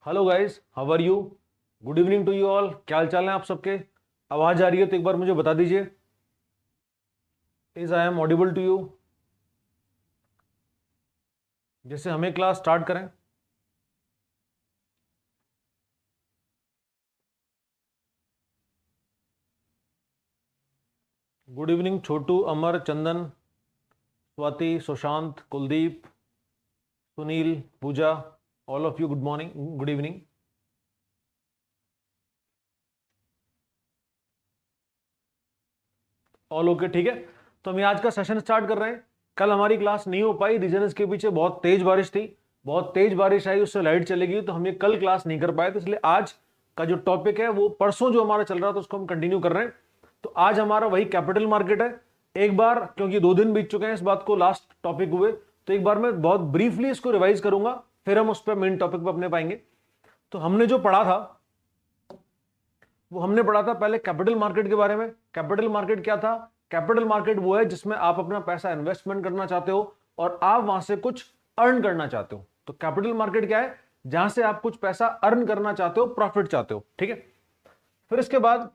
Hello guys, how are you? Good evening to you all. क्या हाल चाल है आप सबके? आवाज आ रही है तो एक बार मुझे बता दीजिए। Is I am audible to you? जैसे हमें क्लास स्टार्ट करें। Good evening Chhotu, Amar, Chandan, Swati, Sushant, Kuldeep, Sunil, Pooja, all of you good morning, good evening. All okay, ठीक है। तो हम ये आज का सेशन स्टार्ट कर रहे हैं। कल हमारी क्लास नहीं हो पाई, रीजन इसके पीछे बहुत तेज बारिश थी। बहुत तेज बारिश आई, उससे लाइट चली गई, तो हम ये कल क्लास नहीं कर पाए। तो इसलिए आज का जो टॉपिक है वो परसों जो हमारा चल रहा था उसको हम कंटिन्यू कर रहे हैं। तो आज हमारा वही कैपिटल मार्केट है। एक बार, क्योंकि 2 दिन बीत चुके हैं इस बात को लास्ट टॉपिक हुए, तो एक बार मैं बहुत ब्रीफली इसको रिवाइज करूंगा, फिर हम उस पर मेन टॉपिक पर अपने पाएंगे। तो हमने जो पढ़ा था वो हमने पढ़ा था पहले कैपिटल मार्केट के बारे में। कैपिटल मार्केट क्या था? कैपिटल मार्केट वो है जिसमें आप अपना पैसा इन्वेस्टमेंट करना चाहते हो और आप वहां से कुछ अर्न करना चाहते हो। तो कैपिटल मार्केट क्या है? जहां से आप कुछ पैसा अर्न करना चाहते हो, प्रॉफिट चाहते हो, ठीक है। फिर इसके बाद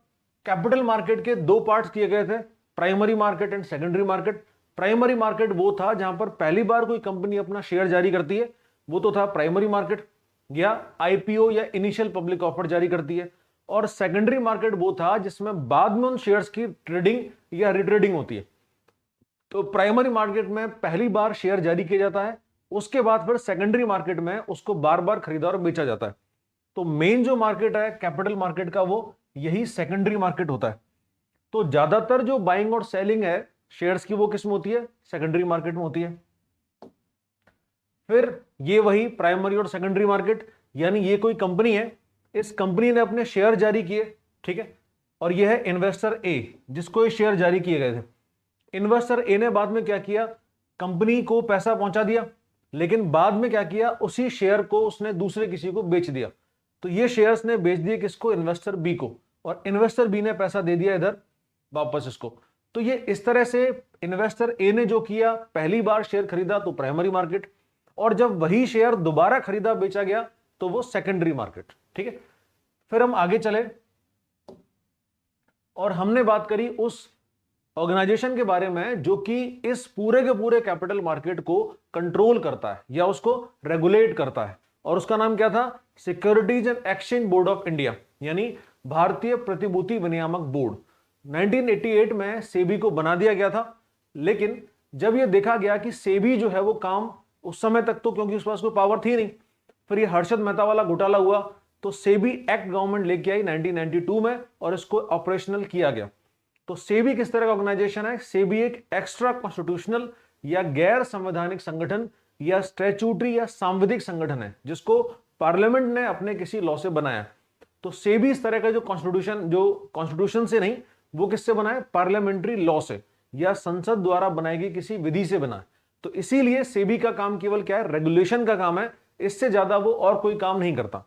कैपिटल मार्केट के 2 पार्ट्स किए गए थे, primary market and secondary market. Primary market वो था जहां पर पहली बार कोई कंपनी अपना शेयर जारी करती है, वो तो था प्राइमरी मार्केट, या आईपीओ या इनिशियल पब्लिक ऑफर जारी करती है। और सेकेंडरी मार्केट वो था जिसमें बाद में उन शेयर्स की ट्रेडिंग या रिट्रेडिंग होती है। तो प्राइमरी मार्केट में पहली बार शेयर जारी किया जाता है, उसके बाद फिर सेकेंडरी मार्केट में उसको बार बार खरीदा और बेचा जाता है। तो मेन जो मार्केट है कैपिटल मार्केट का वो यही सेकेंडरी मार्केट होता है। तो ज्यादातर जो बाइंग और सेलिंग है शेयर्स की वो किस में होती है? सेकेंडरी मार्केट में होती है। फिर ये वही प्राइमरी और सेकेंडरी मार्केट, यानी ये कोई कंपनी है, इस कंपनी ने अपने शेयर जारी किए, ठीक है। और ये है इन्वेस्टर ए जिसको ये शेयर जारी किए गए थे। इन्वेस्टर ए ने बाद में क्या किया? कंपनी को पैसा पहुंचा दिया, लेकिन बाद में क्या किया? उसी शेयर को उसने दूसरे किसी को बेच दिया। तो ये शेयर्स ने बेच दिए किसको? इन्वेस्टर बी को। और इन्वेस्टर बी ने पैसा दे दिया इधर वापस इसको। तो ये इस तरह से इन्वेस्टर ए ने जो किया, पहली बार शेयर खरीदा तो प्राइमरी मार्केट, और जब वही शेयर दोबारा खरीदा बेचा गया तो वो सेकेंडरी मार्केट, ठीक है। फिर हम आगे चले और हमने बात करी उस ऑर्गेनाइजेशन के बारे में जो कि इस पूरे के पूरे कैपिटल मार्केट को कंट्रोल करता है या उसको रेगुलेट करता है, और उसका नाम क्या था? Securities and exchange board of India, यानी भारतीय प्रतिभूति विनियामक बोर्ड। 1988 में सेबी को बना दिया गया था, लेकिन जब यह देखा गया कि सेबी जो है वो काम उस समय तक तो, क्योंकि उसके पास कोई पावर थी नहीं, फिर ये हर्षद मेहता वाला घोटाला हुआ तो सेबी एक्ट गवर्नमेंट लेके आई 1992 में और इसको ऑपरेशनल किया गया। तो सेबी किस तरह का ऑर्गेनाइजेशन है? सेबी एक एक्स्ट्रा कॉन्स्टिट्यूशनल या गैर संवैधानिक संगठन या स्टैट्यूटरी या सांविधिक संगठन है जिसको पार्लियामेंट ने अपने किसी लॉ से बनाया। तो सेबी इस तरह का जो कॉन्स्टिट्यूशन से नहीं, वो किससे बना है? पार्लियामेंट्री लॉ से या संसद द्वारा बनाई गई किसी विधि से बना है। तो इसीलिए सेबी का काम केवल क्या है? रेगुलेशन का काम है, इससे ज्यादा वो और कोई काम नहीं करता।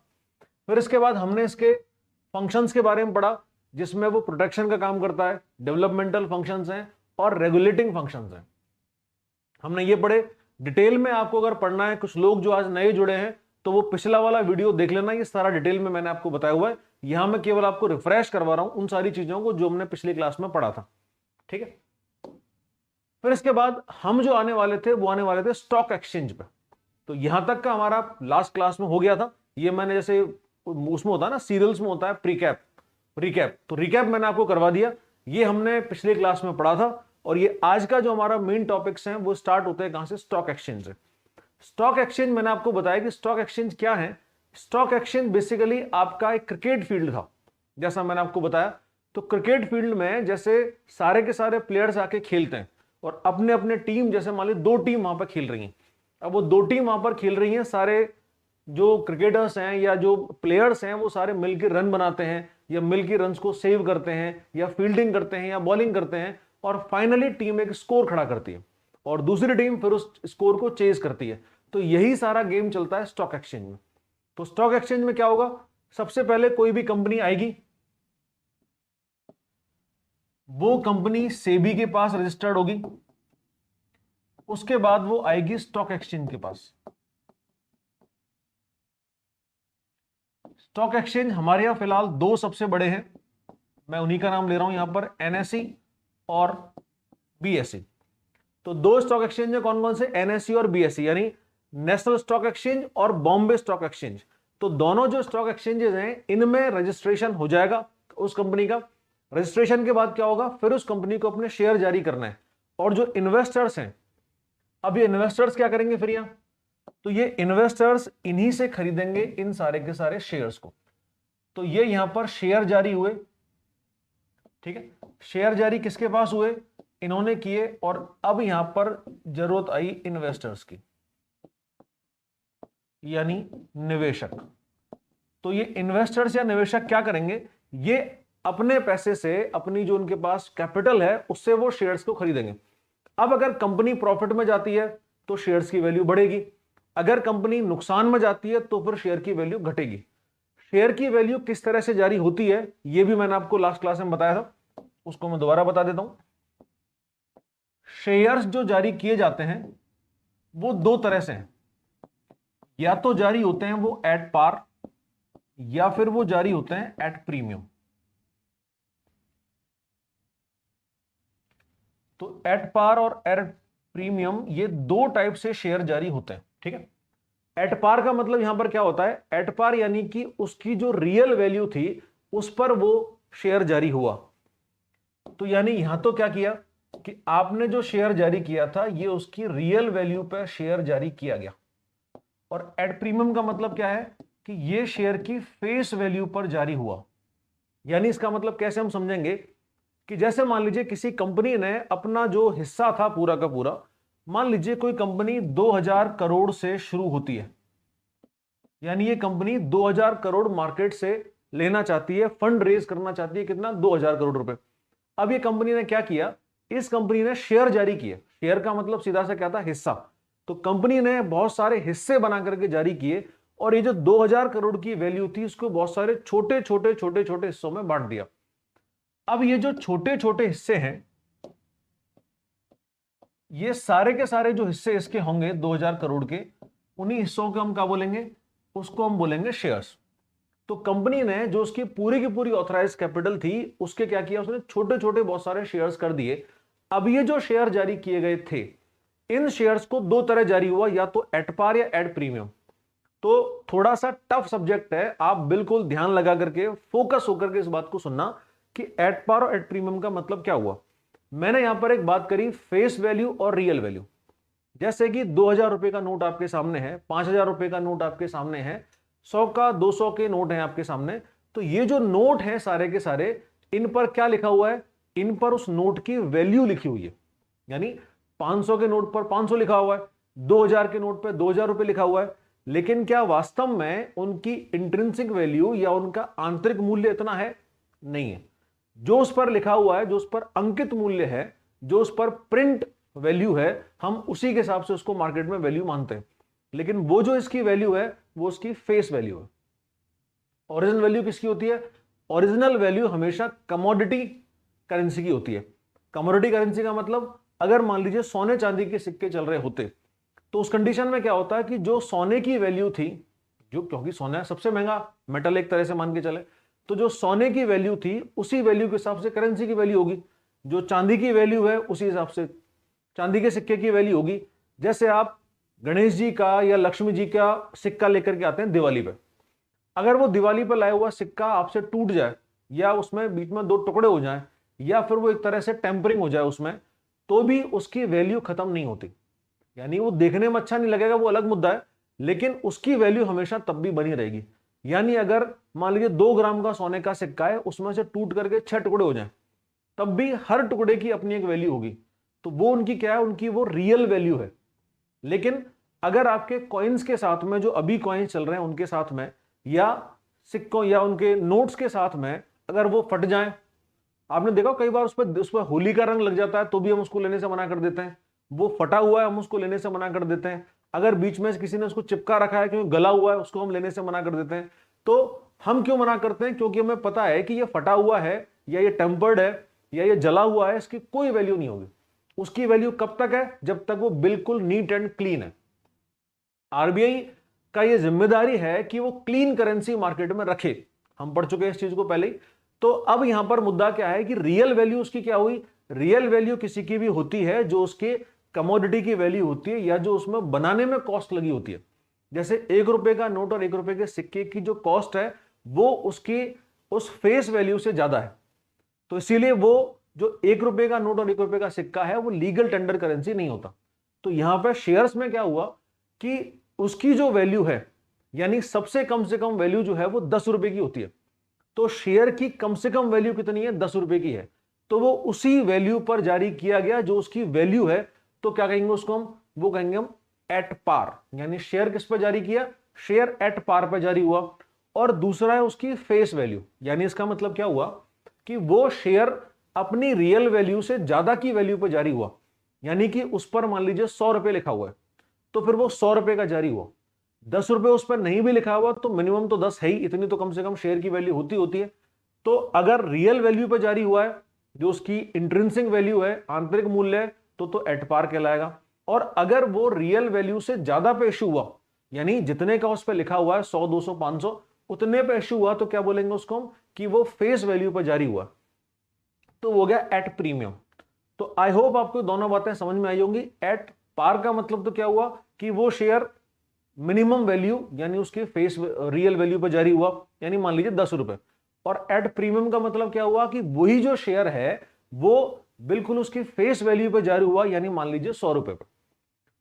फिर इसके बाद हमने इसके फंक्शंस के बारे में पढ़ा, जिसमें वो प्रोटेक्शन का काम करता है, डेवलपमेंटल फंक्शंस हैं और रेगुलेटिंग फंक्शंस हैं। हमने ये पढ़े। डिटेल में आपको अगर पढ़ना है, कुछ लोग जो आज नए जुड़े हैं तो वो पिछला वाला वीडियो देख लेना, ये सारा डिटेल में मैंने आपको बताया हुआ है। यहां मैं केवल आपको रिफ्रेश करवा रहा हूं उन सारी चीजों को जो हमने पिछली क्लास में पढ़ा था, ठीक है। फिर इसके बाद हम जो आने वाले थे वो आने वाले थे स्टॉक एक्सचेंज पे। तो यहां तक का हमारा लास्ट क्लास में हो गया था। ये मैंने जैसे उसमें होता है ना, सीरियल्स में होता है प्रीकैप, रिकैप, तो रिकैप मैंने आपको करवा दिया। ये हमने पिछले क्लास में पढ़ा था। और ये आज का जो हमारा मेन टॉपिक्स हैं वो स्टार्ट होते हैं कहां से? स्टॉक एक्सचेंज से। स्टॉक एक्सचेंज मैंने आपको बताया कि स्टॉक एक्सचेंज क्या है। स्टॉक एक्सचेंज बेसिकली आपका एक क्रिकेट फील्ड था, जैसा मैंने आपको बताया। तो क्रिकेट फील्ड में जैसे सारे के सारे प्लेयर्स आके खेलते हैं और अपने अपने टीम, जैसे मान ली 2 टीम वहां पर खेल रही हैं। अब वो 2 टीम वहां पर खेल रही हैं, सारे जो क्रिकेटर्स हैं या जो प्लेयर्स हैं वो सारे मिलकर रन बनाते हैं या मिलकर रन्स को सेव करते हैं या फील्डिंग करते हैं या बॉलिंग करते हैं, और फाइनली टीम एक स्कोर खड़ा करती है और दूसरी टीम फिर उस स्कोर को चेज करती है। तो यही सारा गेम चलता है स्टॉक एक्सचेंज में। तो स्टॉक एक्सचेंज में क्या होगा? सबसे पहले कोई भी कंपनी आएगी, वो कंपनी सेबी के पास रजिस्टर्ड होगी, उसके बाद वो आएगी स्टॉक एक्सचेंज के पास। स्टॉक एक्सचेंज हमारे यहां फिलहाल दो सबसे बड़े हैं, मैं उन्हीं का नाम ले रहा हूं यहां पर, एनएसई और बीएसई। तो दो स्टॉक एक्सचेंज है, कौन कौन से, एनएसई और बीएसई, यानी नेशनल स्टॉक एक्सचेंज और बॉम्बे स्टॉक एक्सचेंज। तो दोनों जो स्टॉक एक्सचेंजेस हैं इनमें रजिस्ट्रेशन हो जाएगा उस कंपनी का। रजिस्ट्रेशन के बाद क्या होगा, फिर उस कंपनी को अपने शेयर जारी करना है। और जो इन्वेस्टर्स हैं, अब ये इन्वेस्टर्स क्या करेंगे फिर यहां, तो ये इन्वेस्टर्स इन्हीं से खरीदेंगे इन सारे के सारे शेयर्स को। तो ये यहां पर शेयर जारी हुए, ठीक है, शेयर जारी किसके पास हुए, इन्होंने किए, और अब यहां पर जरूरत आई इन्वेस्टर्स की, यानी निवेशक। तो ये इन्वेस्टर्स या निवेशक क्या करेंगे, ये अपने पैसे से, अपनी जो उनके पास कैपिटल है उससे वो शेयर्स को खरीदेंगे। अब अगर कंपनी प्रॉफिट में जाती है तो शेयर्स की वैल्यू बढ़ेगी, अगर कंपनी नुकसान में जाती है तो फिर शेयर की वैल्यू घटेगी। शेयर की वैल्यू किस तरह से जारी होती है यह भी मैंने आपको लास्ट क्लास में बताया था, उसको मैं दोबारा बता देता हूं। शेयर्स जो जारी किए जाते हैं वो दो तरह से हैं, या तो जारी होते हैं वो एट पार, या फिर वो जारी होते हैं एट प्रीमियम। तो एट पार और एट प्रीमियम ये दो टाइप से शेयर जारी होते हैं, ठीक है। एट पार का मतलब यहां पर क्या होता है, एट पार यानी कि उसकी जो रियल वैल्यू थी उस पर वो शेयर जारी हुआ। तो यानी यहां तो क्या किया कि आपने जो शेयर जारी किया था ये उसकी रियल वैल्यू पर शेयर जारी किया गया। और एट प्रीमियम का मतलब क्या है कि ये शेयर की फेस वैल्यू पर जारी हुआ। यानी इसका मतलब कैसे हम समझेंगे कि जैसे मान लीजिए किसी कंपनी ने अपना जो हिस्सा था पूरा का पूरा, मान लीजिए कोई कंपनी 2000 करोड़ से शुरू होती है, यानी ये कंपनी 2000 करोड़ मार्केट से लेना चाहती है, फंड रेज करना चाहती है, कितना, 2000 करोड़ रुपए। अब ये कंपनी ने क्या किया, इस कंपनी ने शेयर जारी किए। शेयर का मतलब सीधा सा क्या था, हिस्सा। तो कंपनी ने बहुत सारे हिस्से बना करके जारी किए, और ये जो 2000 करोड़ की वैल्यू थी उसको बहुत सारे छोटे छोटे छोटे छोटे हिस्सों में बांट दिया। अब ये जो छोटे छोटे हिस्से हैं, ये सारे के सारे जो हिस्से इसके होंगे 2000 करोड़ के, उन्हीं हिस्सों को हम क्या बोलेंगे, उसको हम बोलेंगे शेयर्स। तो कंपनी ने जो उसकी पूरी की पूरी ऑथराइज कैपिटल थी उसके क्या किया, उसने छोटे छोटे बहुत सारे शेयर्स कर दिए। अब ये जो शेयर जारी किए गए थे, इन शेयर्स को दो तरह जारी हुआ, या तो एट पार या एट प्रीमियम। तो थोड़ा सा टफ सब्जेक्ट है, आप बिल्कुल ध्यान लगा करके फोकस होकर के इस बात को सुनना कि एट पार और एट प्रीमियम का मतलब क्या हुआ। मैंने यहां पर एक बात करी, फेस वैल्यू और रियल वैल्यू। जैसे कि 2000 रुपए का नोट आपके सामने है, 5000 रुपए का नोट आपके सामने है, 100 का 200 के नोट हैं आपके सामने। तो ये जो नोट हैं सारे के सारे, इन पर क्या लिखा हुआ है, इन पर उस नोट की वैल्यू लिखी हुई है। यानी 500 के नोट पर 500 लिखा हुआ है, 2000 के नोट पर 2000 रुपए लिखा हुआ है। लेकिन क्या वास्तव में उनकी इंट्रिंसिक वैल्यू या उनका आंतरिक मूल्य इतना है, नहीं है। जो उस पर लिखा हुआ है, जो उस पर अंकित मूल्य है, जो उस पर प्रिंट वैल्यू है, हम उसी के हिसाब से उसको मार्केट में वैल्यू मानते हैं। लेकिन वो जो इसकी वैल्यू है वो उसकी फेस वैल्यू है। ओरिजिनल वैल्यू किसकी होती है, ओरिजिनल वैल्यू हमेशा कमोडिटी करेंसी की होती है। कमोडिटी करेंसी का मतलब, अगर मान लीजिए सोने चांदी के सिक्के चल रहे होते तो उस कंडीशन में क्या होता है कि जो सोने की वैल्यू थी, जो, क्योंकि सोना सबसे महंगा मेटल एक तरह से मान के चले, तो जो सोने की वैल्यू थी उसी वैल्यू के हिसाब से करेंसी की वैल्यू होगी। जो चांदी की वैल्यू है उसी हिसाब से चांदी के सिक्के की वैल्यू होगी। जैसे आप गणेश जी का या लक्ष्मी जी का सिक्का लेकर के आते हैं दिवाली पे, अगर वो दिवाली पर लाया हुआ सिक्का आपसे टूट जाए, या उसमें बीच में दो टुकड़े हो जाएं, या फिर वो एक तरह से टेम्परिंग हो जाए उसमें, तो भी उसकी वैल्यू खत्म नहीं होती। यानी वो देखने में अच्छा नहीं लगेगा, वो अलग मुद्दा है, लेकिन उसकी वैल्यू हमेशा तब भी बनी रहेगी। यानी अगर मान लीजिए 2 ग्राम का सोने का सिक्का है, उसमें से टूट करके 6 टुकड़े हो जाएं, तब भी हर टुकड़े की अपनी एक वैल्यू होगी। तो वो उनकी क्या है, उनकी वो रियल वैल्यू है। लेकिन अगर आपके कॉइन्स के साथ में, जो अभी कॉइन्स चल रहे हैं उनके साथ में, या सिक्कों या उनके नोट्स के साथ में अगर वो फट जाएं, आपने देखा कई बार उस पर होली का रंग लग जाता है तो भी हम उसको लेने से मना कर देते हैं। वो फटा हुआ है हम उसको लेने से मना कर देते हैं। अगर बीच में किसी ने उसको चिपका रखा है क्योंकि गला हुआ है, उसको हम लेने से मना कर देते हैं। तो हम क्यों मना करते हैं, क्योंकि हमें पता है कि ये फटा हुआ है, या ये टेम्पर्ड है, या ये जला हुआ है, इसकी कोई वैल्यू नहीं होगी। उसकी वैल्यू कब तक है, जब तक वो बिल्कुल नीट एंड क्लीन है। आरबीआई का ये जिम्मेदारी है कि वो क्लीन करेंसी मार्केट में रखे। हम पढ़ चुके हैं इस चीज को पहले ही। तो अब यहां पर मुद्दा क्या है कि रियल वैल्यू उसकी क्या हुई, रियल वैल्यू किसी की भी होती है जो उसके कमोडिटी की वैल्यू होती है या जो उसमें बनाने में कॉस्ट लगी होती है। जैसे 1 रुपए का नोट और 1 रुपए के सिक्के की जो कॉस्ट है वो उसकी उस फेस वैल्यू से ज्यादा है, तो इसीलिए वो जो 1 रुपए का नोट और 1 रुपए का सिक्का है वो लीगल टेंडर करेंसी नहीं होता। तो यहां पर शेयर्स में क्या हुआ कि उसकी जो वैल्यू है, यानी सबसे कम से कम वैल्यू जो है वो 10 रुपए की होती है। तो शेयर की कम से कम वैल्यू कितनी है, 10 रुपए की है, तो वो उसी वैल्यू पर जारी किया गया जो उसकी वैल्यू है। तो क्या कहेंगे उसको हम, वो कहेंगे हम एट पार, यानी शेयर किस पर जारी किया, शेयर एट पार पर जारी हुआ। और दूसरा है उसकी फेस वैल्यू, यानी इसका मतलब क्या हुआ कि वो शेयर अपनी रियल वैल्यू से ज्यादा की वैल्यू पर जारी हुआ, यानी कि उस पर मान लीजिए 100 रुपए लिखा हुआ है, तो फिर वो 100 रुपए का जारी हुआ। 10 रुपए उस पर नहीं भी लिखा हुआ तो मिनिमम तो 10 है ही, इतनी तो कम से कम शेयर की वैल्यू होती है। तो अगर रियल वैल्यू पर जारी हुआ है, जो उसकी इंट्रिंसिक वैल्यू है, आंतरिक मूल्य है, तो एट पार कहलाएगा। और अगर वो रियल वैल्यू से ज्यादा पे इशू हुआ, यानी जितने का उस पर लिखा हुआ है 100 200 500 उतने पे इशू हुआ, तो क्या बोलेंगे उसको हम कि वो फेस वैल्यू पर जारी हुआ, तो वो हो गया एट प्रीमियम। तो आई होप आपको दोनों बातें समझ में आई होंगी। एट पार का मतलब तो क्या हुआ कि वो शेयर मिनिमम वैल्यू यानी उसके फेस रियल वैल्यू पर जारी हुआ, यानी मान लीजिए 10 रुपए। और एट प्रीमियम का मतलब क्या हुआ कि वही जो शेयर है वो बिल्कुल उसकी फेस वैल्यू पर जारी हुआ, यानी मान लीजिए 100 रुपए पर।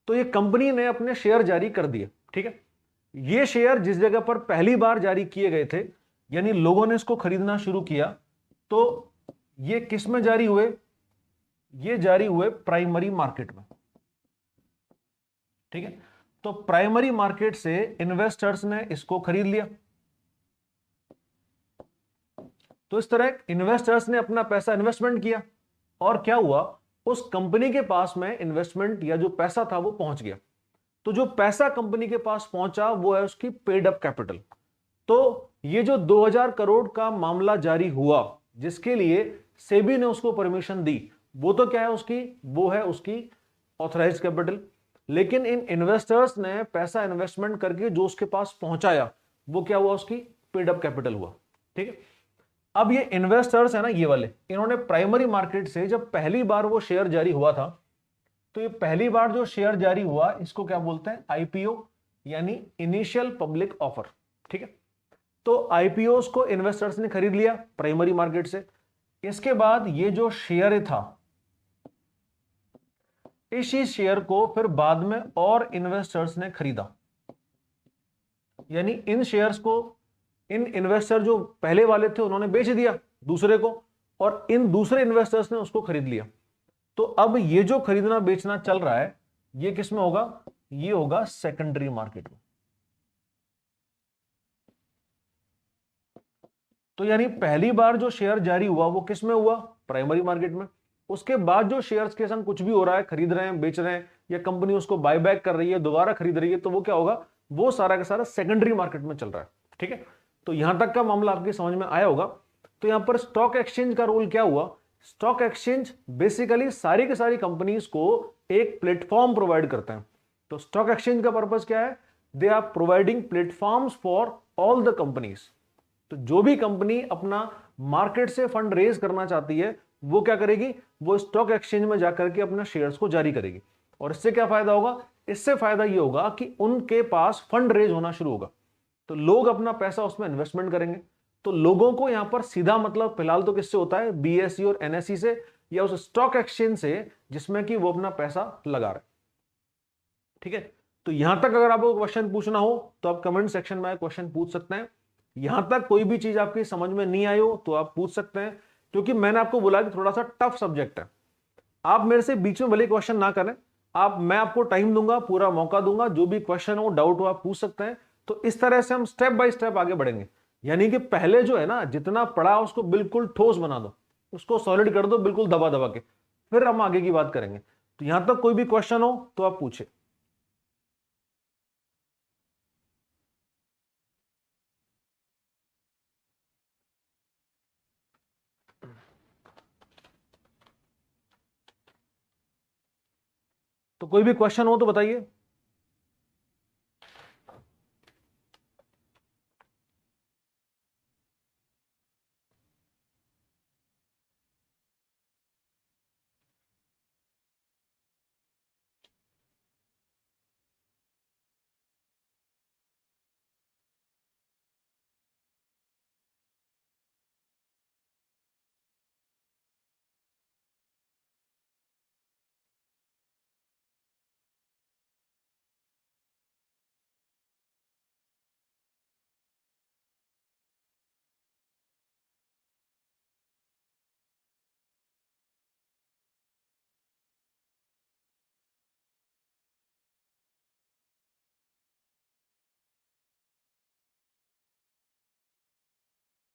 तो ये कंपनी ने अपने शेयर जारी कर दिए, ठीक है। ये शेयर जिस जगह पर पहली बार जारी किए गए थे, यानी लोगों ने इसको खरीदना शुरू किया, तो ये किस में जारी हुए, ये जारी हुए प्राइमरी मार्केट में, ठीक है। तो प्राइमरी मार्केट से इन्वेस्टर्स ने इसको खरीद लिया। तो इस तरह इन्वेस्टर्स ने अपना पैसा इन्वेस्टमेंट किया, और क्या हुआ, उस कंपनी के पास में इन्वेस्टमेंट या जो पैसा था वो पहुंच गया। तो जो पैसा कंपनी के पास पहुंचा वो है उसकी पेड अप कैपिटल। तो ये जो 2000 करोड़ का मामला जारी हुआ, जिसके लिए सेबी ने उसको परमिशन दी, वो तो क्या है उसकी, वो है उसकी ऑथराइज्ड कैपिटल। लेकिन इन इन्वेस्टर्स ने पैसा इन्वेस्टमेंट करके जो उसके पास पहुंचाया, वो क्या हुआ, उसकी पेड अप कैपिटल हुआ, ठीक है। अब ये इन्वेस्टर्स है ना, ये वाले, इन्होंने प्राइमरी मार्केट से जब पहली बार वो शेयर जारी हुआ था, तो ये पहली बार जो शेयर जारी हुआ इसको क्या बोलते हैं, आईपीओ, यानी इनिशियल पब्लिक ऑफर, ठीक है। तो आईपीओ को इन्वेस्टर्स ने खरीद लिया प्राइमरी मार्केट से। इसके बाद ये जो शेयर था, इसी शेयर को फिर बाद में और इन्वेस्टर्स ने खरीदा, यानी इन शेयर्स को इन इन्वेस्टर जो पहले वाले थे उन्होंने बेच दिया दूसरे को, और इन दूसरे इन्वेस्टर्स ने उसको खरीद लिया। तो अब ये जो खरीदना बेचना चल रहा है, ये किस में होगा, ये होगा सेकेंडरी मार्केट में। तो यानी पहली बार जो शेयर जारी हुआ वो किस में हुआ, प्राइमरी मार्केट में। उसके बाद जो शेयर्स के संग कुछ भी हो रहा है, खरीद रहे हैं, बेच रहे हैं, या कंपनी उसको बाय बैक कर रही है, दोबारा खरीद रही है, तो वो क्या होगा, वो सारा का सारा सेकेंडरी मार्केट में चल रहा है, ठीक है। तो यहां तक का मामला आपकी समझ में आया होगा। तो यहां पर स्टॉक एक्सचेंज का रोल क्या हुआ, स्टॉक एक्सचेंज बेसिकली सारी की सारी कंपनीज को एक प्लेटफॉर्म प्रोवाइड करते हैं। तो स्टॉक एक्सचेंज का पर्पस क्या है, they are providing platforms for all the companies. तो जो भी कंपनी अपना मार्केट से फंड रेज करना चाहती है, वो क्या करेगी, वो स्टॉक एक्सचेंज में जाकर के अपने शेयर्स को जारी करेगी। और इससे क्या फायदा होगा, इससे फायदा ये होगा कि उनके पास फंड रेज होना शुरू होगा, तो लोग अपना पैसा उसमें इन्वेस्टमेंट करेंगे। तो लोगों को यहां पर सीधा मतलब फिलहाल तो किससे होता है, बीएसई और एनएसई से, या उस स्टॉक एक्सचेंज से जिसमें कि वो अपना पैसा लगा रहे, ठीक है। तो यहां तक अगर आपको क्वेश्चन पूछना हो तो आप कमेंट सेक्शन में क्वेश्चन पूछ सकते हैं। यहां तक कोई भी चीज आपकी समझ में नहीं आई हो तो आप पूछ सकते हैं, क्योंकि मैंने आपको बोला कि थोड़ा सा टफ सब्जेक्ट है। आप मेरे से बीच में भले क्वेश्चन ना करें, मैं आपको टाइम दूंगा, पूरा मौका दूंगा, जो भी क्वेश्चन हो, डाउट हो, आप पूछ सकते हैं। तो इस तरह से हम स्टेप बाय स्टेप आगे बढ़ेंगे। यानी कि पहले जो है ना, जितना पढ़ा उसको बिल्कुल ठोस बना दो, उसको सॉलिड कर दो बिल्कुल दबा दबा के, फिर हम आगे की बात करेंगे। तो यहां तक कोई भी क्वेश्चन हो तो आप पूछे। तो कोई भी क्वेश्चन हो तो बताइए।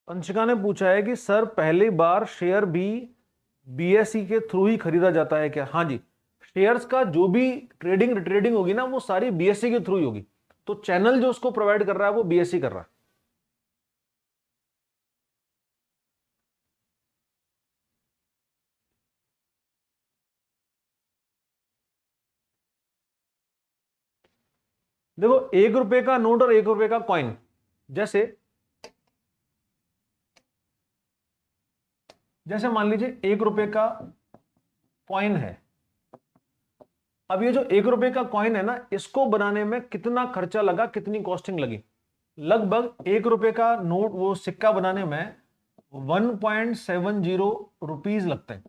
अंशिका ने पूछा है कि सर पहली बार शेयर भी बीएसई के थ्रू ही खरीदा जाता है क्या? हाँ जी, शेयर्स का जो भी ट्रेडिंग रिट्रेडिंग होगी ना वो सारी बीएसई के थ्रू ही होगी। तो चैनल जो उसको प्रोवाइड कर रहा है वो बीएसई कर रहा है। देखो, 1 रुपए का नोट और 1 रुपए का कॉइन, जैसे जैसे मान लीजिए 1 रुपए का कॉइन है। अब ये जो 1 रुपए का कॉइन है ना, इसको बनाने में कितना खर्चा लगा, कितनी कॉस्टिंग लगी? लगभग 1 रुपए का नोट, वो सिक्का बनाने में 1.70 रुपीज लगते हैं।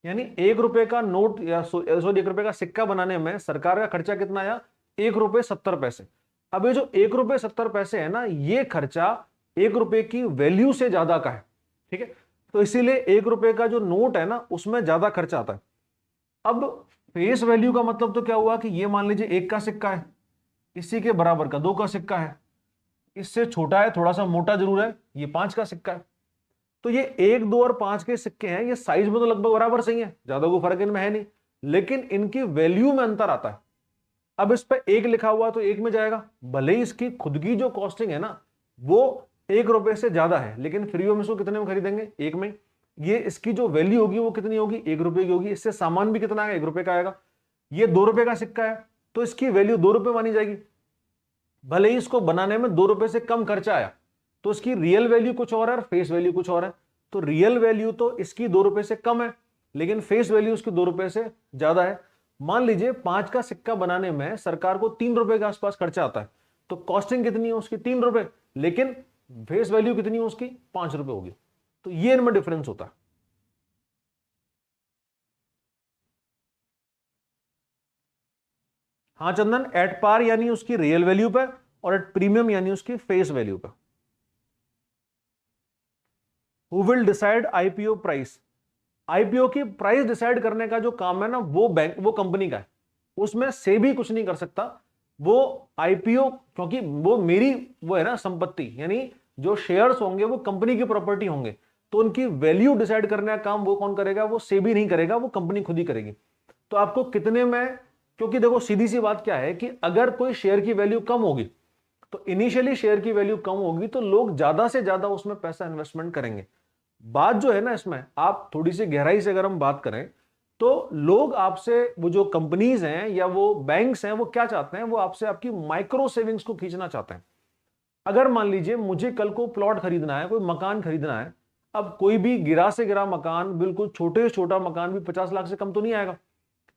यानी 1 रुपए का नोट या सॉरी 1 रुपए का सिक्का बनाने में सरकार का खर्चा कितना आया? 1 रुपए 70 पैसे। अब ये जो 1 रुपए 70 पैसे है ना, ये खर्चा 1 रुपए की वैल्यू से ज्यादा का है। ठीक है, तो इसीलिए 1 रुपए का जो नोट है ना उसमें ज्यादा खर्चा आता है। अब फेस वैल्यू का मतलब तो क्या हुआ कि ये मान लीजिए 1 का सिक्का है, इसी के बराबर का 2 का सिक्का है, इससे छोटा है, थोड़ा सा मोटा जरूर है, ये 5 का सिक्का है। तो ये 1, 2 और 5 के सिक्के हैं, ये साइज में तो लगभग बराबर सही है, ज्यादा कोई फर्क इनमें है नहीं, लेकिन इनकी वैल्यू में अंतर आता है। अब इस पर 1 लिखा हुआ तो 1 में जाएगा, भले ही इसकी खुद की जो कॉस्टिंग है ना वो 1 रुपए से ज्यादा है, लेकिन फिर भी हम इसको कितने में खरीदेंगे? 1 में। ये इसकी जो वैल्यू होगी वो कितनी होगी? 1 रुपए की होगी। इससे सामान भी कितना आएगा? 1 रुपए का आएगा। ये 2 रुपए का सिक्का है तो इसकी वैल्यू 2 रुपए मानी जाएगी, भले ही इसको बनाने में 2 रुपए से कम खर्चा आया, तो इसकी रियल वैल्यू कुछ और है और फेस वैल्यू कुछ और है। तो रियल वैल्यू तो इसकी 2 रुपए से कम है, लेकिन फेस वैल्यू उसकी 2 रुपए से ज्यादा है। मान लीजिए 5 का सिक्का बनाने में सरकार को 3 रुपए के आसपास खर्चा आता है, तो कॉस्टिंग कितनी है उसकी? 3 रुपए, लेकिन फेस वैल्यू कितनी है उसकी? 5 रुपए होगी। तो ये इनमें डिफरेंस होता है। हाँ चंदन, एट पार यानी उसकी रियल वैल्यू पे, और एट प्रीमियम यानी उसकी फेस वैल्यू पे। Who will decide IPO price? IPO की प्राइस डिसाइड करने का जो काम है ना वो बैंक, वो कंपनी का है, उसमें से भी कुछ नहीं कर सकता वो आईपीओ, क्योंकि वो मेरी वो है ना संपत्ति, यानी जो शेयर्स होंगे वो कंपनी की प्रॉपर्टी होंगे, तो उनकी वैल्यू डिसाइड करने का काम वो कौन करेगा? वो सेबी नहीं करेगा, वो कंपनी खुद ही करेगी। तो आपको कितने में, क्योंकि देखो सीधी सी बात क्या है कि अगर कोई शेयर की वैल्यू कम होगी तो इनिशियली शेयर की वैल्यू कम होगी तो लोग ज्यादा से ज्यादा उसमें पैसा इन्वेस्टमेंट करेंगे। बात जो है ना इसमें, आप थोड़ी सी गहराई से अगर हम बात करें तो लोग आपसे, वो जो कंपनीज हैं या वो बैंक्स हैं, वो क्या चाहते हैं? वो आपसे आपकी माइक्रो सेविंग्स को खींचना चाहते हैं। अगर मान लीजिए मुझे कल को प्लॉट खरीदना है, कोई मकान खरीदना है, अब कोई भी गिरा से गिरा मकान, बिल्कुल छोटे से छोटा मकान भी 50 लाख से कम तो नहीं आएगा।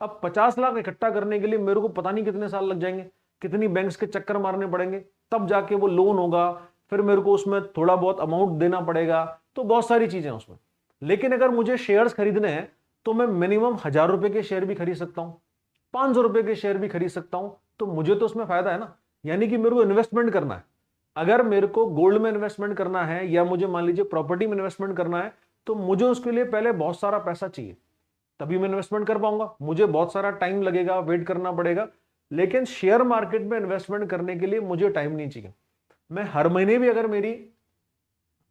अब 50 लाख इकट्ठा करने के लिए मेरे को पता नहीं कितने साल लग जाएंगे, कितनी बैंक्स के चक्कर मारने पड़ेंगे, तब जाके वो लोन होगा, फिर मेरे को उसमें थोड़ा बहुत अमाउंट देना पड़ेगा, तो बहुत सारी चीजें उसमें। लेकिन अगर मुझे शेयर्स खरीदने हैं तो मैं मिनिमम 1,000 रुपए के शेयर भी खरीद सकता हूं, 500 रुपए के शेयर भी खरीद सकता हूं, तो मुझे तो उसमें फायदा है ना। यानी कि मेरे को इन्वेस्टमेंट करना है, अगर मेरे को गोल्ड में इन्वेस्टमेंट करना है या मुझे मान लीजिए प्रॉपर्टी में इन्वेस्टमेंट करना है, तो मुझे उसके लिए पहले बहुत सारा पैसा चाहिए, तभी मैं इन्वेस्टमेंट कर पाऊंगा, मुझे बहुत सारा टाइम लगेगा, वेट करना पड़ेगा। लेकिन शेयर मार्केट में इन्वेस्टमेंट करने के लिए मुझे टाइम नहीं चाहिए। मैं हर महीने भी अगर मेरी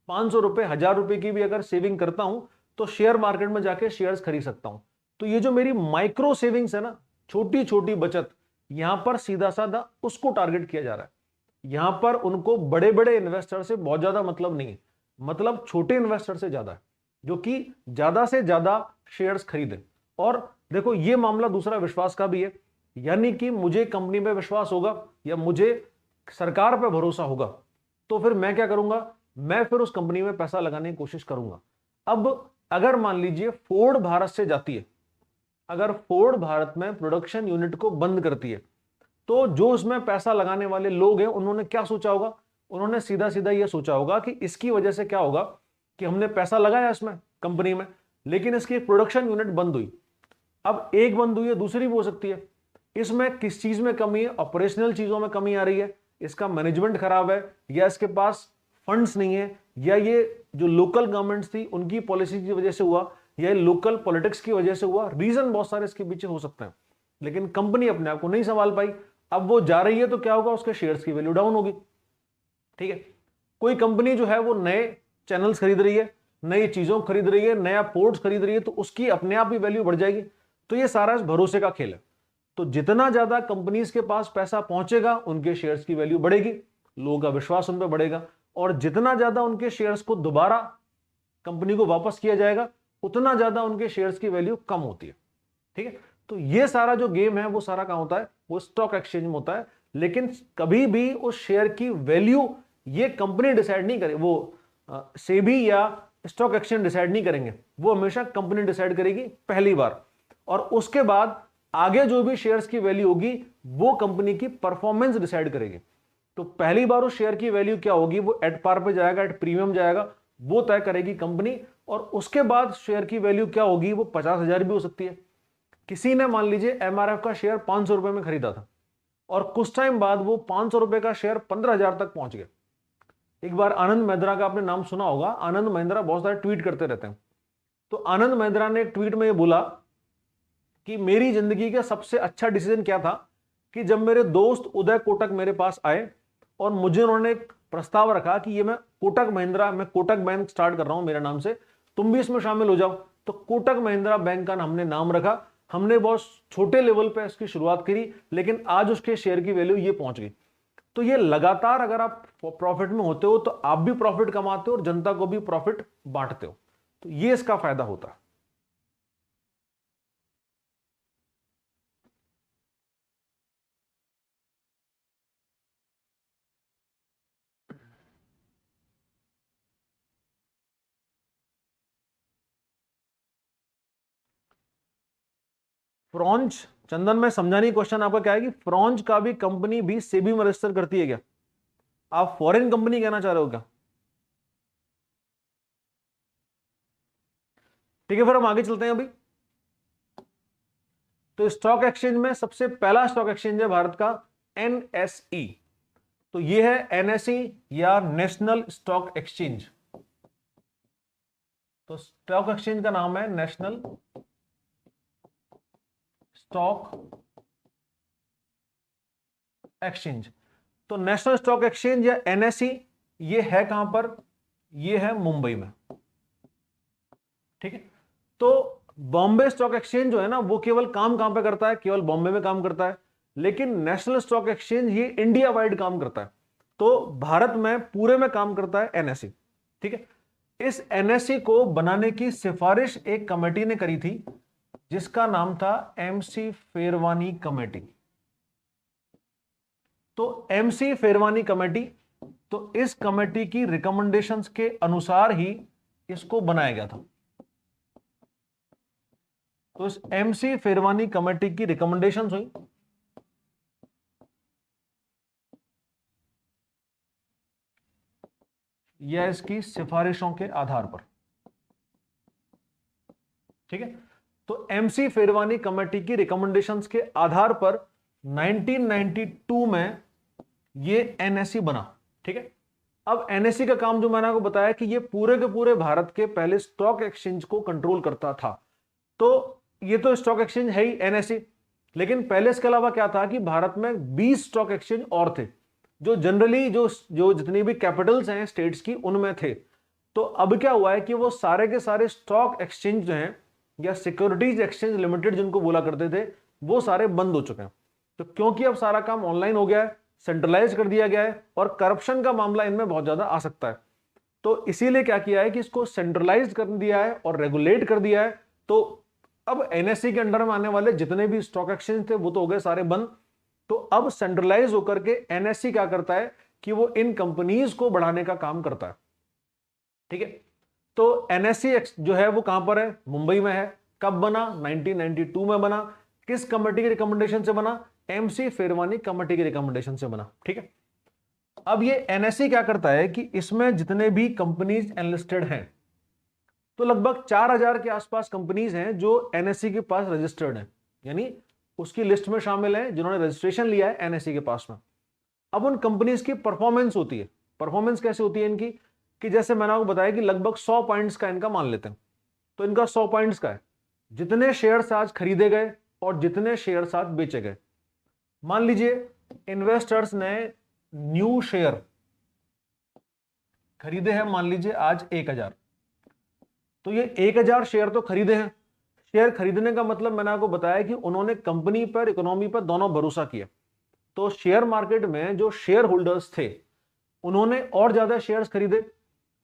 500 रुपए 1,000 रुपए की भी अगर सेविंग करता हूं तो शेयर मार्केट में जाके शेयर्स खरीद सकता हूं। तो ये जो मेरी माइक्रो सेविंग्स है ना, छोटी छोटी बचत, यहां पर सीधा साधा उसको टारगेट किया जा रहा है। यहां पर उनको बड़े बड़े इन्वेस्टर से बहुत ज्यादा मतलब नहीं है, मतलब छोटे इन्वेस्टर से ज्यादा है, जो कि ज्यादा से ज्यादा शेयर्स खरीदे। और देखो ये मामला दूसरा विश्वास का भी है, यानी कि मुझे कंपनी पे विश्वास होगा या मुझे सरकार पे भरोसा होगा, तो फिर मैं क्या करूंगा? मैं फिर उस कंपनी में पैसा लगाने की कोशिश करूंगा। अब अगर मान लीजिए फोर्ड भारत से जाती है, अगर फोर्ड भारत में प्रोडक्शन यूनिट को बंद करती है, तो जो उसमें पैसा लगाने वाले लोग हैं उन्होंने क्या सोचा होगा? उन्होंने सीधा सीधा यह सोचा होगा कि इसकी वजह से क्या होगा कि हमने पैसा लगाया इसमें कंपनी में, लेकिन इसकी प्रोडक्शन यूनिट बंद हुई। अब एक बंद हुई है, दूसरी भी हो सकती है। इसमें किस चीज में कमी है? ऑपरेशनल चीजों में कमी आ रही है, इसका मैनेजमेंट खराब है, या इसके पास फंड्स नहीं है, या ये जो लोकल गवर्नमेंट्स थी उनकी पॉलिसी की वजह से हुआ, या लोकल पॉलिटिक्स की वजह से हुआ। रीजन बहुत सारे इसके पीछे हो सकते हैं, लेकिन कंपनी अपने आप को नहीं संभाल पाई। अब वो जा रही है तो क्या होगा? उसके शेयर्स की वैल्यू डाउन होगी। ठीक है, कोई कंपनी जो है वो नए चैनल्स खरीद रही है, नई चीजों खरीद रही है, नया पोर्ट्स खरीद रही है, तो उसकी अपने आप ही वैल्यू बढ़ जाएगी। तो ये सारा भरोसे का खेल है। तो जितना ज्यादा कंपनीज के पास पैसा पहुंचेगा उनके शेयर्स की वैल्यू बढ़ेगी, लोगों का विश्वास उन पर बढ़ेगा, और जितना ज्यादा उनके शेयर्स को दोबारा कंपनी को वापस किया जाएगा उतना ज्यादा उनके शेयर्स की वैल्यू कम होती है। ठीक है, तो ये सारा जो गेम है वो सारा कहां होता है, वो स्टॉक एक्सचेंज में होता है। लेकिन कभी भी उस शेयर की वैल्यू ये कंपनी डिसाइड नहीं करे, वो सेबी या स्टॉक एक्सचेंज डिसाइड नहीं करेंगे, वो हमेशा कंपनी डिसाइड करेगी पहली बार, और उसके बाद आगे जो भी शेयर्स की वैल्यू होगी वो कंपनी की परफॉर्मेंस डिसाइड करेगी। तो पहली बार उस शेयर की वैल्यू क्या होगी, वो एट पार पे जाएगा, एट प्रीमियम जाएगा, वो तय करेगी कंपनी। और उसके बाद शेयर की वैल्यू क्या होगी, वो 50,000 भी हो सकती है। किसी ने मान लीजिए एमआरएफ का शेयर 500 रुपए में खरीदा था और कुछ टाइम बाद वो 500 रुपए का शेयर 15,000 तक पहुंच गया। एक बार आनंद महिंद्रा का आपने नाम सुना होगा, आनंद महिंद्रा बहुत सारे ट्वीट करते रहते हैं। तो आनंद महिंद्रा ने एक ट्वीट में ये बोला कि मेरी जिंदगी का सबसे अच्छा डिसीजन क्या था कि जब मेरे दोस्त उदय कोटक मेरे पास आए और मुझे उन्होंने एक प्रस्ताव रखा कि ये मैं कोटक महिंद्रा, मैं कोटक बैंक स्टार्ट कर रहा हूं मेरे नाम से, तुम भी इसमें शामिल हो जाओ। तो कोटक महिंद्रा बैंक का हमने नाम रखा, हमने बहुत छोटे लेवल पे इसकी शुरुआत करी, लेकिन आज उसके शेयर की वैल्यू ये पहुंच गई। तो ये लगातार अगर आप प्रॉफिट में होते हो तो आप भी प्रॉफिट कमाते हो और जनता को भी प्रॉफिट बांटते हो, तो ये इसका फायदा होता है। फ्रॉन्च, चंदन में समझा नहीं क्वेश्चन आपका क्या है कि फ्रॉन्च का भी कंपनी भी सेबी में रजिस्टर करती है क्या? आप फॉरेन कंपनी कहना चाह रहे हो क्या? ठीक है, फिर हम आगे चलते हैं अभी। तो स्टॉक एक्सचेंज में सबसे पहला स्टॉक एक्सचेंज है भारत का एनएसई। तो ये है एनएसई या नेशनल स्टॉक एक्सचेंज। तो स्टॉक एक्सचेंज का नाम है नेशनल स्टॉक एक्सचेंज। तो नेशनल स्टॉक एक्सचेंज या एनएसई ये है कहां पर, ये है मुंबई में। ठीक है, तो बॉम्बे स्टॉक एक्सचेंज जो है ना वो केवल काम कहां पे करता है, केवल बॉम्बे में काम करता है। लेकिन नेशनल स्टॉक एक्सचेंज ये इंडिया वाइड काम करता है, तो भारत में पूरे में काम करता है एनएसई। ठीक है, इस एनएसई को बनाने की सिफारिश एक कमेटी ने करी थी जिसका नाम था एमसी फेरवानी कमेटी। तो एमसी फेरवानी कमेटी, तो इस कमेटी की रिकमेंडेशंस के अनुसार ही इसको बनाया गया था। तो इस एमसी फेरवानी कमेटी की रिकमेंडेशंस हुई, या इसकी सिफारिशों के आधार पर। ठीक है, तो एमसी फेरवानी कमेटी की रिकमेंडेशंस के आधार पर 1992 में ये एनएसई बना। ठीक है, अब एनएसई का काम जो मैंने आपको बताया कि ये पूरे के पूरे भारत के पहले स्टॉक एक्सचेंज को कंट्रोल करता था। तो ये तो स्टॉक एक्सचेंज है ही एनएसई, लेकिन पहले इसके अलावा क्या था कि भारत में 20 स्टॉक एक्सचेंज और थे जो जनरली जो जितनी भी कैपिटल्स हैं स्टेट्स की उनमें थे। तो अब क्या हुआ है कि वो सारे के सारे स्टॉक एक्सचेंज जो हैं या सिक्योरिटीज एक्सचेंज लिमिटेड जिनको बोला करते थे वो सारे बंद हो चुके हैं। तो क्योंकि अब सारा काम ऑनलाइन हो गया है, सेंट्रलाइज कर दिया गया है और करप्शन का मामला इनमें बहुत ज्यादा आ सकता है, तो इसीलिए क्या किया है कि इसको सेंट्रलाइज कर दिया है और रेगुलेट कर दिया है। तो अब एनएसई के अंडर में आने वाले जितने भी स्टॉक एक्सचेंज थे वो तो हो गए सारे बंद। तो अब सेंट्रलाइज होकर के एनएसई क्या करता है कि वो इन कंपनीज को बढ़ाने का काम करता है। ठीक है, तो एनएसई जो है वो कहां पर है, मुंबई में है। कब बना, 1992 में बना। किस कमेटी के रिकमेंडेशन से बना, एमसी फेरवानी कमेटी के रिकमेंडेशन से बना। ठीक है, अब ये एनएसई क्या करता है कि इसमें जितने भी कंपनीज एनलिस्टेड हैं, तो लगभग 4,000 के आसपास कंपनीज हैं जो एनएसई के पास रजिस्टर्ड हैं, यानी उसकी लिस्ट में शामिल हैं जिन्होंने रजिस्ट्रेशन लिया है एनएसई के पास में। अब उन कंपनीज की परफॉर्मेंस होती है। परफॉर्मेंस कैसे होती है इनकी, कि जैसे मैंने आपको बताया कि लगभग 100 पॉइंट्स का इनका मान लेते हैं। तो इनका 100 पॉइंट्स का है, जितने शेयर्स आज खरीदे गए और जितने शेयर्स आज बेचे गए। मान लीजिए इन्वेस्टर्स ने न्यू शेयर खरीदे हैं मान लीजिए आज 1000, तो ये 1000 शेयर तो खरीदे हैं। शेयर खरीदने का मतलब मैंने आपको बताया कि उन्होंने कंपनी पर, इकोनॉमी पर दोनों भरोसा किया। तो शेयर मार्केट में जो शेयर होल्डर्स थे उन्होंने और ज्यादा शेयर्स खरीदे।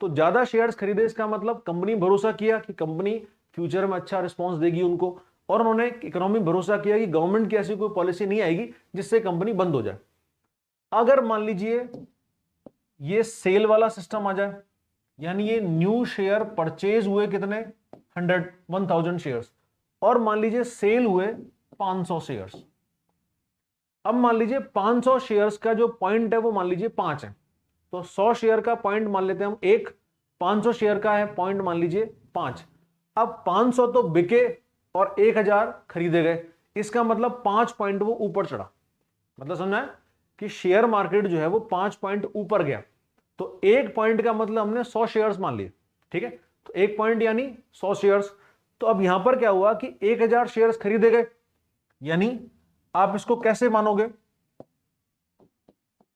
तो ज्यादा शेयर्स खरीदे इसका मतलब कंपनी भरोसा किया कि कंपनी फ्यूचर में अच्छा रिस्पॉन्स देगी उनको, और उन्होंने इकोनॉमी भरोसा किया कि गवर्नमेंट की ऐसी कोई पॉलिसी नहीं आएगी जिससे कंपनी बंद हो जाए। अगर मान लीजिए ये सेल वाला सिस्टम आ जाए, यानी ये न्यू शेयर परचेज हुए कितने 1000 शेयर्स, और मान लीजिए सेल हुए 500 शेयर्स। अब मान लीजिए 500 शेयर्स का जो पॉइंट है वो मान लीजिए 5 है, तो 100 शेयर का पॉइंट मान लेते हैं हम 1, 500 शेयर का है पॉइंट मान लीजिए 5। अब 500 तो बिके और 1000 खरीदे गए, इसका मतलब 5 पॉइंट वो ऊपर चढ़ा। मतलब समझा है कि शेयर मार्केट जो है वो 5 पॉइंट ऊपर गया, तो 1 पॉइंट का मतलब हमने 100 शेयर्स मान लिए, ठीक है। तो 1 पॉइंट यानी 100 शेयर्स। तो अब यहां पर क्या हुआ कि 1000 शेयर्स खरीदे गए, यानी आप इसको कैसे मानोगे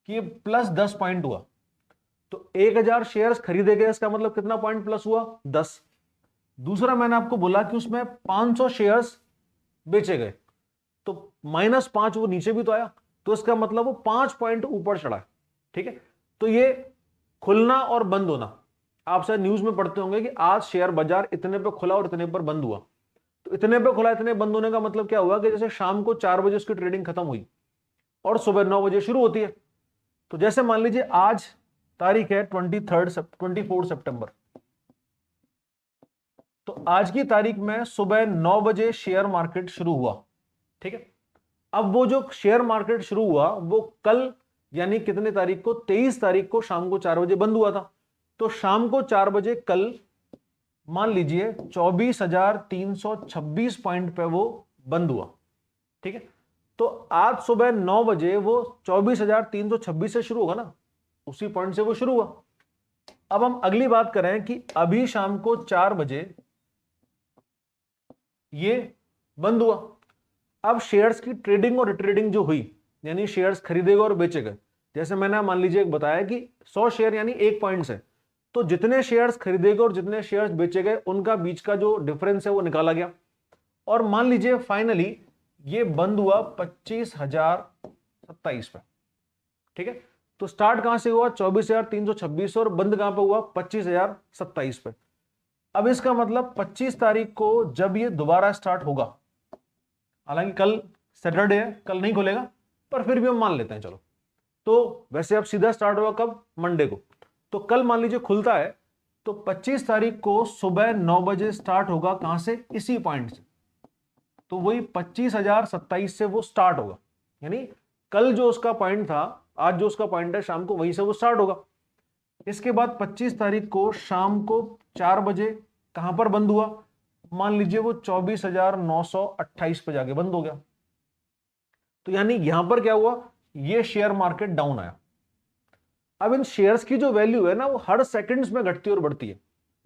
कि प्लस 10 पॉइंट हुआ। तो 1000 शेयर्स खरीदे गए, इसका मतलब कितना पॉइंट प्लस हुआ 10। दूसरा मैंने आपको बोला कि उसमें 500 शेयर्स बेचे गए, तो -5 वो नीचे भी तो आया, तो इसका मतलब वो 5 पॉइंट ऊपर चढ़ा, ठीक है। तो ये खुलना और बंद होना, आप शायद न्यूज में पढ़ते होंगे कि आज शेयर बाजार इतने पे खुला और इतने पर बंद हुआ। तो इतने पे खुला इतने बंद होने का मतलब क्या हुआ कि जैसे शाम को 4 बजे उसकी ट्रेडिंग खत्म हुई और सुबह 9 बजे शुरू होती है। तो जैसे मान लीजिए आज तारीख है 24 सितंबर, तो आज की तारीख में सुबह 9 बजे शेयर मार्केट शुरू हुआ, ठीक है। अब वो जो शेयर मार्केट शुरू हुआ वो कल यानी कितने तारीख को 23 तारीख को शाम को 4 बजे बंद हुआ था। तो शाम को 4 बजे कल मान लीजिए 24,326 पॉइंट पे वो बंद हुआ, ठीक है। तो आज सुबह 9 बजे वो 24,326 से शुरू होगा ना, उसी पॉइंट से वो शुरू हुआ। अब हम अगली बात करें कि अभी शाम को 4 बजे ये बंद हुआ। अब शेयर्स की ट्रेडिंग और रिट्रेडिंग जो हुई, यानी शेयर्स खरीदे गए और बेचे गए, जैसे मैंने मान लीजिए एक बताया कि 100 शेयर यानी 1 पॉइंट से, तो जितने शेयर्स खरीदे गए और जितने शेयर्स बेचे गए उनका बीच का जो डिफरेंस है वो निकाला गया, और मान लीजिए फाइनली ये बंद हुआ 25,027 पे, ठीक है। तो स्टार्ट कहां से हुआ 24,326 और बंद कहां पे हुआ 25,027 पे। अब इसका मतलब 25 तारीख को जब ये दोबारा स्टार्ट होगा, हालांकि कल सैटरडे है, कल नहीं खुलेगा, पर फिर भी हम मान लेते हैं चलो। तो वैसे अब सीधा स्टार्ट होगा कब, मंडे को। तो कल मान लीजिए खुलता है, तो 25 तारीख को सुबह 9 बजे स्टार्ट होगा, कहां से, इसी पॉइंट से। तो वही 25,027 से वो स्टार्ट होगा, यानी कल जो उसका पॉइंट था, आज जो उसका पॉइंट है शाम को, वहीं से वो स्टार्ट होगा। इसके बाद 25 तारीख को शाम को 4 बजे कहां पर बंद हुआ, मान लीजिए वो 24,928 पे जाके बंद हो गया। तो यानी यहां पर क्या हुआ, ये शेयर मार्केट डाउन आया। अब इन शेयर्स की जो वैल्यू है ना वो हर सेकंड्स में घटती और बढ़ती है।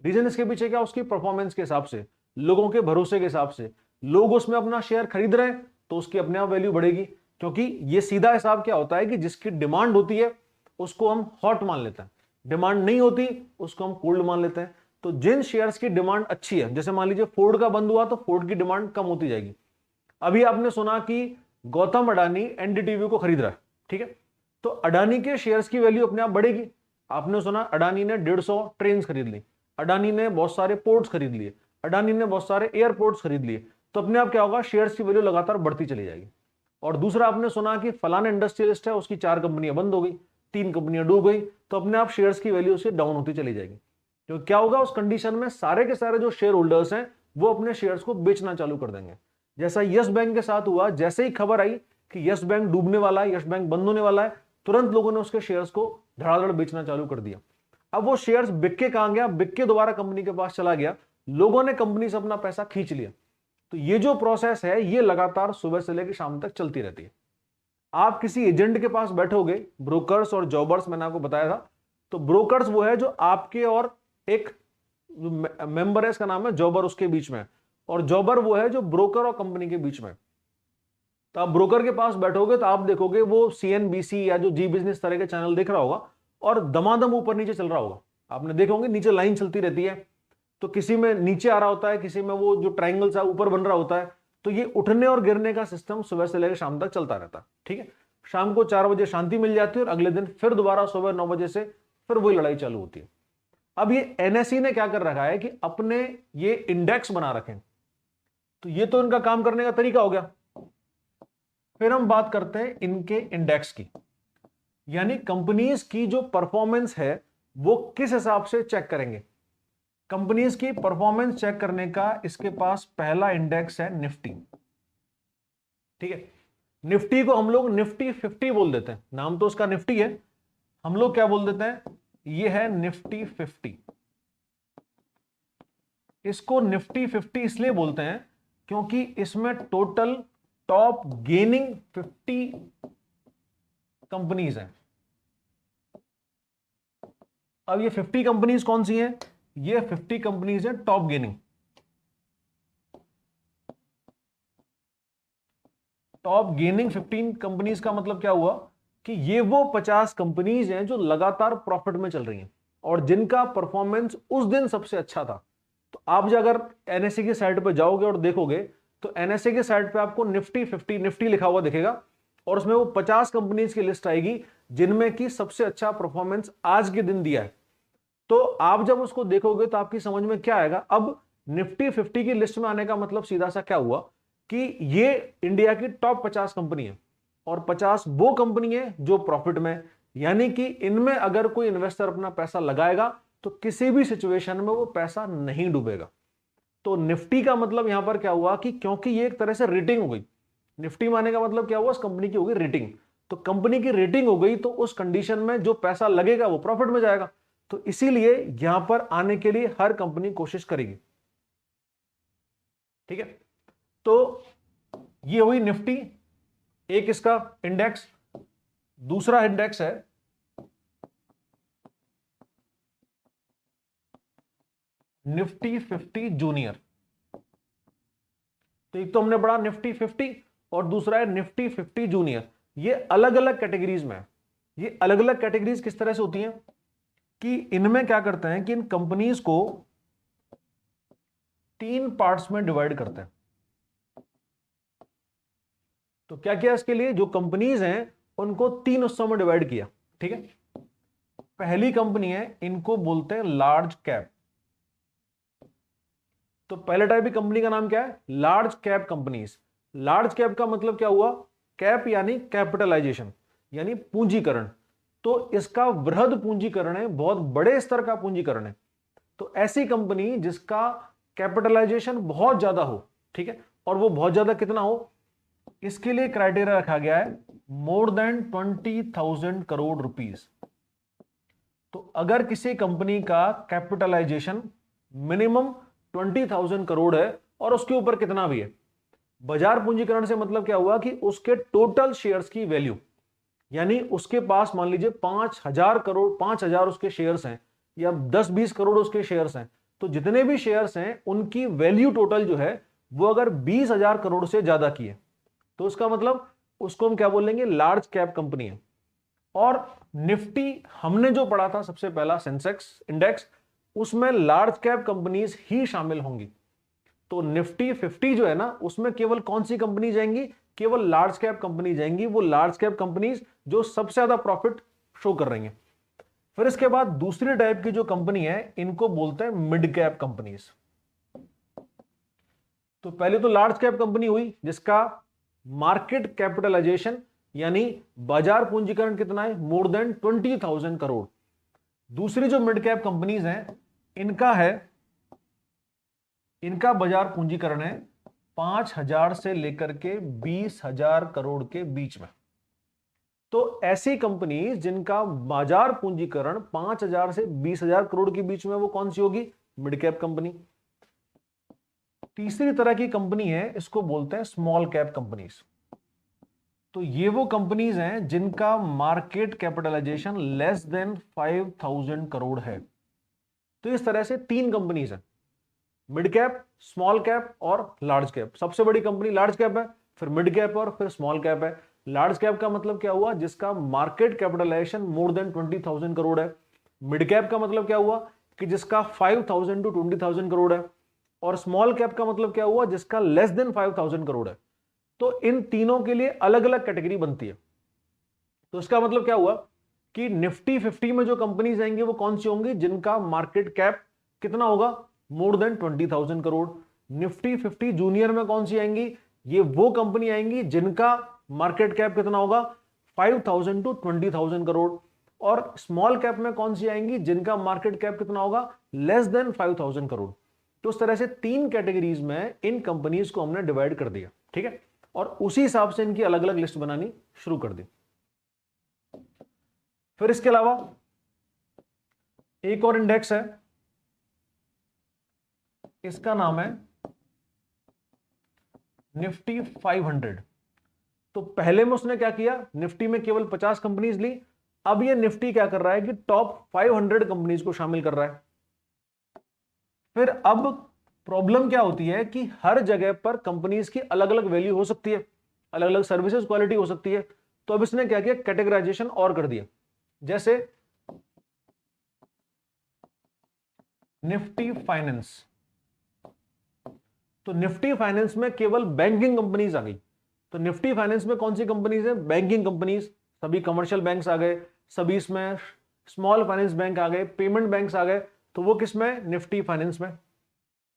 रीजन इसके पीछे क्या, उसकी परफॉर्मेंस के हिसाब से, लोगों के भरोसे के हिसाब से, लोग उसमें अपना शेयर खरीद रहे हैं तो उसकी अपने आप वैल्यू बढ़ेगी, क्योंकि ये सीधा हिसाब क्या होता है कि जिसकी डिमांड होती है उसको हम हॉट मान लेते हैं, डिमांड नहीं होती उसको हम कोल्ड मान लेते हैं। तो जिन शेयर्स की डिमांड अच्छी है, जैसे मान लीजिए फोर्ड का बंद हुआ तो फोर्ड की डिमांड कम होती जाएगी। अभी आपने सुना कि गौतम अडानी एनडीटीवी को खरीद रहा है, ठीक है, तो अडानी के शेयर्स की वैल्यू अपने आप बढ़ेगी। आपने सुना अडानी ने 150 ट्रेन खरीद ली, अडानी ने बहुत सारे पोर्ट्स खरीद लिए, अडानी ने बहुत सारे एयरपोर्ट्स खरीद लिए, तो अपने आप क्या होगा, शेयर्स की वैल्यू लगातार बढ़ती चली जाएगी। और दूसरा आपने सुना कि फलाना इंडस्ट्रियलिस्ट है, उसकी 4 कंपनियां बंद हो गई, 3 कंपनियां डूब गई, तो अपने आप शेयर्स की वैल्यू उसकी डाउन होती चली जाएगी। तो क्या होगा, उस कंडीशन में सारे के सारे जो शेयर होल्डर्स हैं वो अपने शेयर्स को बेचना चालू कर देंगे। जैसा यस बैंक के साथ हुआ, जैसे ही खबर आई कि यस बैंक डूबने वाला है, यस बैंक बंद होने वाला है, तुरंत लोगों ने उसके शेयर्स को धड़ाधड़ बेचना चालू कर दिया। अब वो शेयर्स बिक के कहां गया, बिक के दोबारा कंपनी के पास चला गया, लोगों ने कंपनी से अपना पैसा खींच लिया। तो ये जो प्रोसेस है ये लगातार सुबह से लेकर शाम तक चलती रहती है। आप किसी एजेंट के पास बैठोगे, ब्रोकर्स और जॉबर्स मैंने आपको बताया था, तो ब्रोकर्स वो है जो आपके और एक मेंबर है, इसका नाम है जॉबर, उसके बीच में, और जॉबर वो है जो ब्रोकर और कंपनी के बीच में। तो आप ब्रोकर के पास बैठोगे तो आप देखोगे वो सीएनबीसी या जो जी बिजनेस तरह के चैनल देख रहा होगा और दमादम ऊपर नीचे चल रहा होगा, आपने देखा होंगे नीचे लाइन चलती रहती है, तो किसी में नीचे आ रहा होता है, किसी में वो जो ट्राइंगल सा ऊपर बन रहा होता है। तो ये उठने और गिरने का सिस्टम सुबह से लेकर शाम तक चलता रहता है। ठीक है, शाम को 4 बजे शांति मिल जाती है और अगले दिन फिर दोबारा सुबह 9 बजे से फिर वही लड़ाई चालू होती है। अब ये एनएसई ने क्या कर रखा है कि अपने ये इंडेक्स बना रखे हैं, तो ये तो इनका काम करने का तरीका हो गया। फिर हम बात करते हैं इनके इंडेक्स की, यानी कंपनीज की जो परफॉर्मेंस है वो किस हिसाब से चेक करेंगे। कंपनीज की परफॉर्मेंस चेक करने का इसके पास पहला इंडेक्स है निफ्टी। ठीक है, निफ्टी को हम लोग निफ्टी 50 बोल देते हैं, नाम तो उसका निफ्टी है, हम लोग क्या बोल देते हैं, ये है निफ्टी 50। इसको निफ्टी 50 इसलिए बोलते हैं क्योंकि इसमें टोटल टॉप गेनिंग 50 कंपनीज हैं। अब ये 50 कंपनीज कौन सी हैं, ये 50 कंपनीज हैं top gaining. Top gaining 15 companies का मतलब क्या हुआ कि ये वो 50 कंपनीज हैं जो लगातार प्रॉफिट में चल रही हैं और जिनका परफॉर्मेंस उस दिन सबसे अच्छा था। तो आप जो अगर एनएसई की साइट पर जाओगे और देखोगे तो एनएसई की साइट पे आपको निफ्टी 50 निफ्टी लिखा हुआ दिखेगा और उसमें वो 50 कंपनीज की लिस्ट आएगी जिनमें की सबसे अच्छा परफॉर्मेंस आज के दिन दिया है। तो आप जब उसको देखोगे तो आपकी समझ में क्या आएगा, अब निफ्टी 50 की लिस्ट में आने का मतलब सीधा सा क्या हुआ कि ये इंडिया की टॉप 50 कंपनी है और 50 वो कंपनी है जो प्रॉफिट में, यानी कि इनमें अगर कोई इन्वेस्टर अपना पैसा लगाएगा तो किसी भी सिचुएशन में वो पैसा नहीं डूबेगा। तो निफ्टी का मतलब यहां पर क्या हुआ कि क्योंकि ये एक तरह से रेटिंग हो गई, निफ्टी माने का मतलब क्या हुआ, उस कंपनी की हो गई रेटिंग। तो कंपनी की रेटिंग हो गई तो उस कंडीशन में जो पैसा लगेगा वो प्रॉफिट में जाएगा। तो इसीलिए यहां पर आने के लिए हर कंपनी कोशिश करेगी। ठीक है, तो ये हुई निफ्टी, एक इसका इंडेक्स। दूसरा इंडेक्स है निफ्टी 50 जूनियर। तो एक तो हमने पढ़ा निफ्टी 50 और दूसरा है निफ्टी 50 जूनियर। ये अलग अलग कैटेगरीज में है। ये अलग अलग कैटेगरीज किस तरह से होती हैं कि इनमें क्या करते हैं कि इन कंपनीज को 3 पार्ट्स में डिवाइड करते हैं। तो क्या किया इसके लिए, जो कंपनीज हैं उनको 3 हिस्सों में डिवाइड किया। ठीक है, पहली कंपनी है, इनको बोलते हैं लार्ज कैप। तो पहले टाइप की कंपनी का नाम क्या है, large cap companies. Large cap का मतलब क्या हुआ, कैप यानी कैपिटलाइजेशन यानी पूंजीकरण। तो इसका वृहद पूंजीकरण है, बहुत बड़े स्तर का पूंजीकरण है। तो ऐसी कंपनी जिसका कैपिटलाइजेशन बहुत ज्यादा हो, ठीक है, और वो बहुत ज्यादा कितना हो, इसके लिए क्राइटेरिया रखा गया है मोर देन 20,000 करोड़ रुपीस। तो अगर किसी कंपनी का कैपिटलाइजेशन मिनिमम 20,000 करोड़ है और उसके ऊपर कितना भी है, बाजार पूंजीकरण से मतलब क्या हुआ कि उसके टोटल शेयर्स की वैल्यू, यानी उसके पास मान लीजिए 5,000 करोड़, 5,000 उसके शेयर्स हैं या 10-20 करोड़ उसके शेयर्स हैं, तो जितने भी शेयर्स हैं उनकी वैल्यू टोटल जो है वो अगर 20,000 करोड़ से ज्यादा की है तो उसका मतलब उसको हम क्या बोलेंगे, लार्ज कैप कंपनी है। और निफ्टी हमने जो पढ़ा था सबसे पहला सेंसेक्स इंडेक्स, उसमें लार्ज कैप कंपनीज ही शामिल होंगी। तो निफ्टी 50 जो है ना, उसमें केवल कौन सी कंपनी जाएंगी, केवल लार्ज कैप कंपनी जाएंगी, वो लार्ज कैप कंपनीज जो सबसे ज्यादा प्रॉफिट शो कर रही हैं। फिर इसके बाद दूसरी टाइप की जो कंपनी है इनको बोलते हैं मिड कैप कंपनीज। तो पहले तो लार्ज कैप कंपनी हुई जिसका मार्केट कैपिटलाइजेशन यानी बाजार पूंजीकरण कितना है, मोर देन 20,000 करोड़। दूसरी जो मिड कैप कंपनीज हैं इनका बाजार पूंजीकरण है 5,000 से लेकर के 20,000 करोड़ के बीच में। तो ऐसी कंपनीज जिनका बाजार पूंजीकरण 5,000 से 20,000 करोड़ के बीच में, वो कौन सी होगी, मिड कैप कंपनी। तीसरी तरह की कंपनी है, इसको बोलते हैं स्मॉल कैप कंपनीज। तो ये वो कंपनीज हैं जिनका market capitalisation less than 5,000 crore है। तो इस तरह से 3 कंपनीज हैं, मिड कैप, स्मॉल कैप और लार्ज कैप। सबसे बड़ी कंपनी लार्ज कैप है, फिर मिड कैप और फिर स्मॉल कैप है। लार्ज कैप का मतलब क्या हुआ, जिसका market capitalisation more than 20,000 crore है। मिड कैप का मतलब क्या हुआ कि जिसका 5,000 टू 20,000 करोड़ है, और स्मॉल कैप का मतलब क्या हुआ जिसका लेस देन 5,000 करोड़ है। तो इन तीनों के लिए अलग अलग कैटेगरी बनती है। तो इसका मतलब क्या हुआ कि निफ्टी 50 में जो कंपनीज आएंगी वो कौन सी होंगी, जिनका मार्केट कैप कितना होगा, मोर देन 20,000 करोड़। निफ्टी 50 जूनियर में कौन सी आएंगी, ये वो कंपनी आएंगी जिनका मार्केट कैप कितना होगा, 5,000 टू 20,000 करोड़। और स्मॉल कैप में कौन सी आएंगी, जिनका मार्केट कैप कितना होगा, लेस देन 5,000 करोड़। तो उस तरह से 3 कैटेगरीज में इन कंपनीज को हमने डिवाइड कर दिया, ठीक है, और उसी हिसाब से इनकी अलग अलग लिस्ट बनानी शुरू कर दी। फिर इसके अलावा एक और इंडेक्स है, इसका नाम है निफ्टी 500। तो पहले में उसने क्या किया, निफ्टी में केवल 50 कंपनीज ली। अब ये निफ्टी क्या कर रहा है कि टॉप 500 कंपनीज को शामिल कर रहा है। फिर अब प्रॉब्लम क्या होती है कि हर जगह पर कंपनीज की अलग अलग वैल्यू हो सकती है, अलग अलग सर्विसेज क्वालिटी हो सकती है। तो अब इसने क्या किया, कैटेगराइजेशन और कर दिया। जैसे निफ्टी फाइनेंस, तो निफ्टी फाइनेंस में केवल बैंकिंग कंपनीज आ गई। तो निफ्टी फाइनेंस में कौन सी कंपनीज है, बैंकिंग कंपनीज, सभी कमर्शियल बैंक्स आ गए, सभी इसमें स्मॉल फाइनेंस बैंक आ गए, पेमेंट बैंक्स आ गए। तो वो किस में, निफ्टी फाइनेंस में।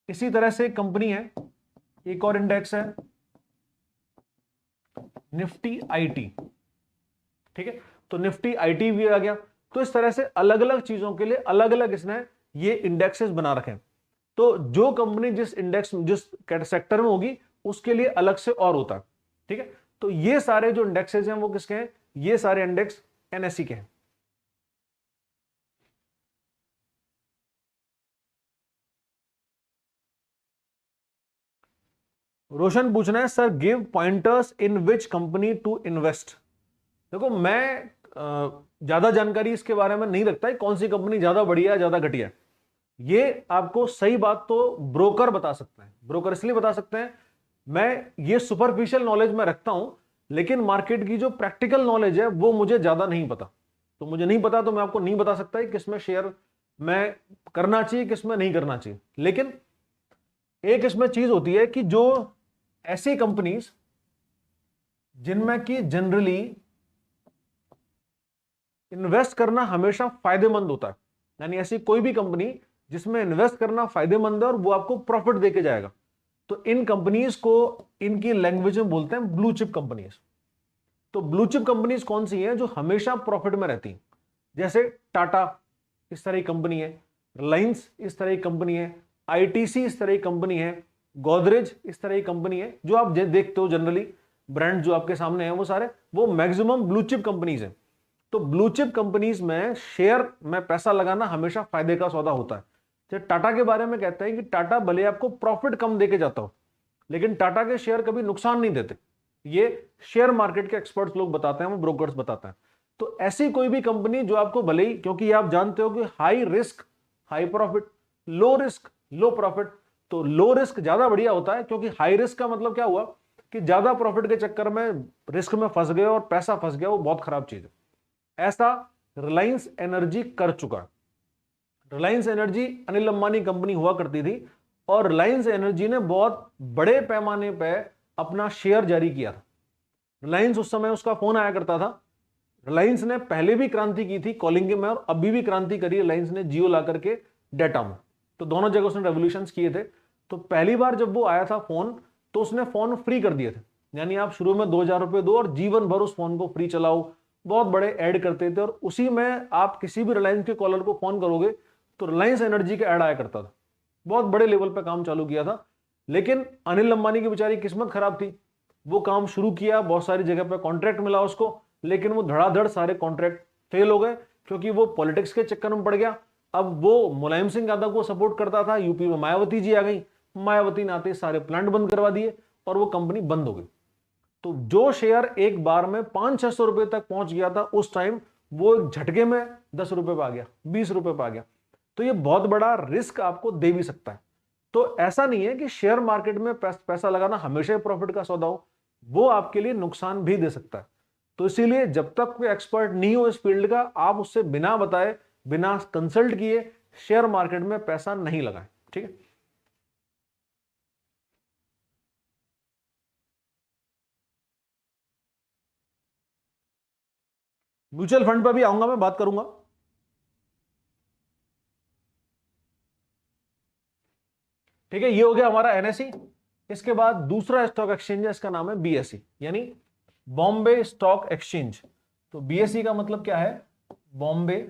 इसी तरह से कंपनी है, एक और इंडेक्स है निफ्टी आईटी, ठीक है, तो निफ्टी आईटी भी आ गया। तो इस तरह से अलग अलग चीजों के लिए अलग अलग इसने ये इंडेक्सेस बना रखे हैं। तो जो कंपनी जिस इंडेक्स जिस सेक्टर में होगी उसके लिए अलग से और होता है, ठीक है। तो ये सारे जो इंडेक्सेस हैं वो किसके हैं, ये सारे इंडेक्स एनएससी के हैं। रोशन पूछना है sir give pointers in which company to invest. देखो मैं ज्यादा जानकारी इसके बारे में नहीं रखता है कौन सी कंपनी ज्यादा बढ़िया है ज्यादा घटिया है। ये आपको सही बात तो ब्रोकर बता सकते हैं। ब्रोकर इसलिए बता सकते हैं, मैं ये सुपरफिशियल नॉलेज में रखता हूं, लेकिन मार्केट की जो प्रैक्टिकल नॉलेज है वो मुझे ज्यादा नहीं पता। तो मुझे नहीं पता तो मैं आपको नहीं बता सकता किसमें शेयर में करना चाहिए किसमें नहीं करना चाहिए। लेकिन एक इसमें चीज होती है कि जो ऐसी कंपनीज जिनमें कि जनरली इन्वेस्ट करना हमेशा फायदेमंद होता है, यानी ऐसी कोई भी कंपनी जिसमें इन्वेस्ट करना फायदेमंद है और वो आपको प्रॉफिट देके जाएगा, तो इन कंपनीज को इनकी लैंग्वेज में बोलते हैं ब्लू चिप कंपनीज। तो ब्लू चिप कंपनीज कौन सी हैं, जो हमेशा प्रॉफिट में रहती हैं। जैसे टाटा इस तरह की कंपनी है, रिलायंस इस तरह की कंपनी है, आईटीसी इस तरह की कंपनी है, गोदरेज इस तरह की कंपनी है। जो आप देखते हो जनरली ब्रांड जो आपके सामने हैं वो सारे वो मैक्सिमम ब्लू चिप कंपनीज हैं। तो ब्लू चिप कंपनीज में शेयर में पैसा लगाना हमेशा फायदे का सौदा होता है। जैसे टाटा के बारे में कहते हैं कि टाटा भले आपको प्रॉफिट कम देके जाता हो, लेकिन टाटा के शेयर कभी नुकसान नहीं देते। ये शेयर मार्केट के एक्सपर्ट्स लोग बताते हैं, वो ब्रोकर्स बताते हैं। तो ऐसी कोई भी कंपनी जो आपको भले ही, क्योंकि आप जानते हो कि high risk high profit, low risk low profit, तो लो रिस्क ज्यादा बढ़िया होता है। क्योंकि हाई रिस्क का मतलब क्या हुआ कि ज्यादा प्रॉफिट के चक्कर में रिस्क में फंस गए और पैसा फंस गया, वो बहुत खराब चीज है। ऐसा रिलायंस एनर्जी कर चुका। रिलायंस एनर्जी अनिल अंबानी कंपनी हुआ करती थी और रिलायंस एनर्जी ने बहुत बड़े पैमाने पर अपना शेयर जारी किया था। रिलायंस उस समय उसका फोन आया करता था। रिलायंस ने पहले भी क्रांति की थी कॉलिंग में और अभी भी क्रांति करी रिलायंस ने जियो ला करके डेटा में। तो दोनों जगह उसने रेवोल्यूशन किए थे। तो पहली बार जब वो आया था फोन, तो उसने फोन फ्री कर दिए थे, यानी आप शुरू में 2,000 रुपए दो और जीवन भर उस फोन को फ्री चलाओ। बहुत बड़े ऐड करते थे और उसी में आप किसी भी रिलायंस के कॉलर को फोन करोगे तो रिलायंस एनर्जी का ऐड आया करता था। बहुत बड़े लेवल पे काम चालू किया था। लेकिन अनिल अंबानी की बेचारी किस्मत खराब थी। वो काम शुरू किया, बहुत सारी जगह पे कॉन्ट्रैक्ट मिला उसको, लेकिन वो धड़ाधड़ सारे कॉन्ट्रैक्ट फेल हो गए क्योंकि वो पॉलिटिक्स के चक्कर में पड़ गया। अब वो मुलायम सिंह यादव को सपोर्ट करता था, यूपी में मायावती जी आ गई, मायावती ने आते सारे प्लांट बंद करवा दिए और वो कंपनी बंद हो गई। तो जो शेयर एक बार में 500-600 रुपए तक पहुंच गया था उस टाइम, वो एक झटके में 10 रुपए पे आ गया, 20 रुपए पे आ गया। तो ये बहुत बड़ा रिस्क आपको दे भी सकता है। तो ऐसा नहीं है कि शेयर मार्केट में पैसा लगाना हमेशा प्रॉफिट का सौदा हो, वो आपके लिए नुकसान भी दे सकता है। तो इसीलिए जब तक कोई एक्सपर्ट नहीं हो इस फील्ड का, आप उससे बिना बताए बिना कंसल्ट किए शेयर मार्केट में पैसा नहीं लगाएं। ठीक है, म्यूचुअल फंड पर भी आऊंगा, मैं बात करूंगा। ठीक है, ये हो गया हमारा एनएसई। इसके बाद दूसरा स्टॉक एक्सचेंज है, इसका नाम है बीएसई, यानी बॉम्बे स्टॉक एक्सचेंज। तो बीएसई का मतलब क्या है? Bombay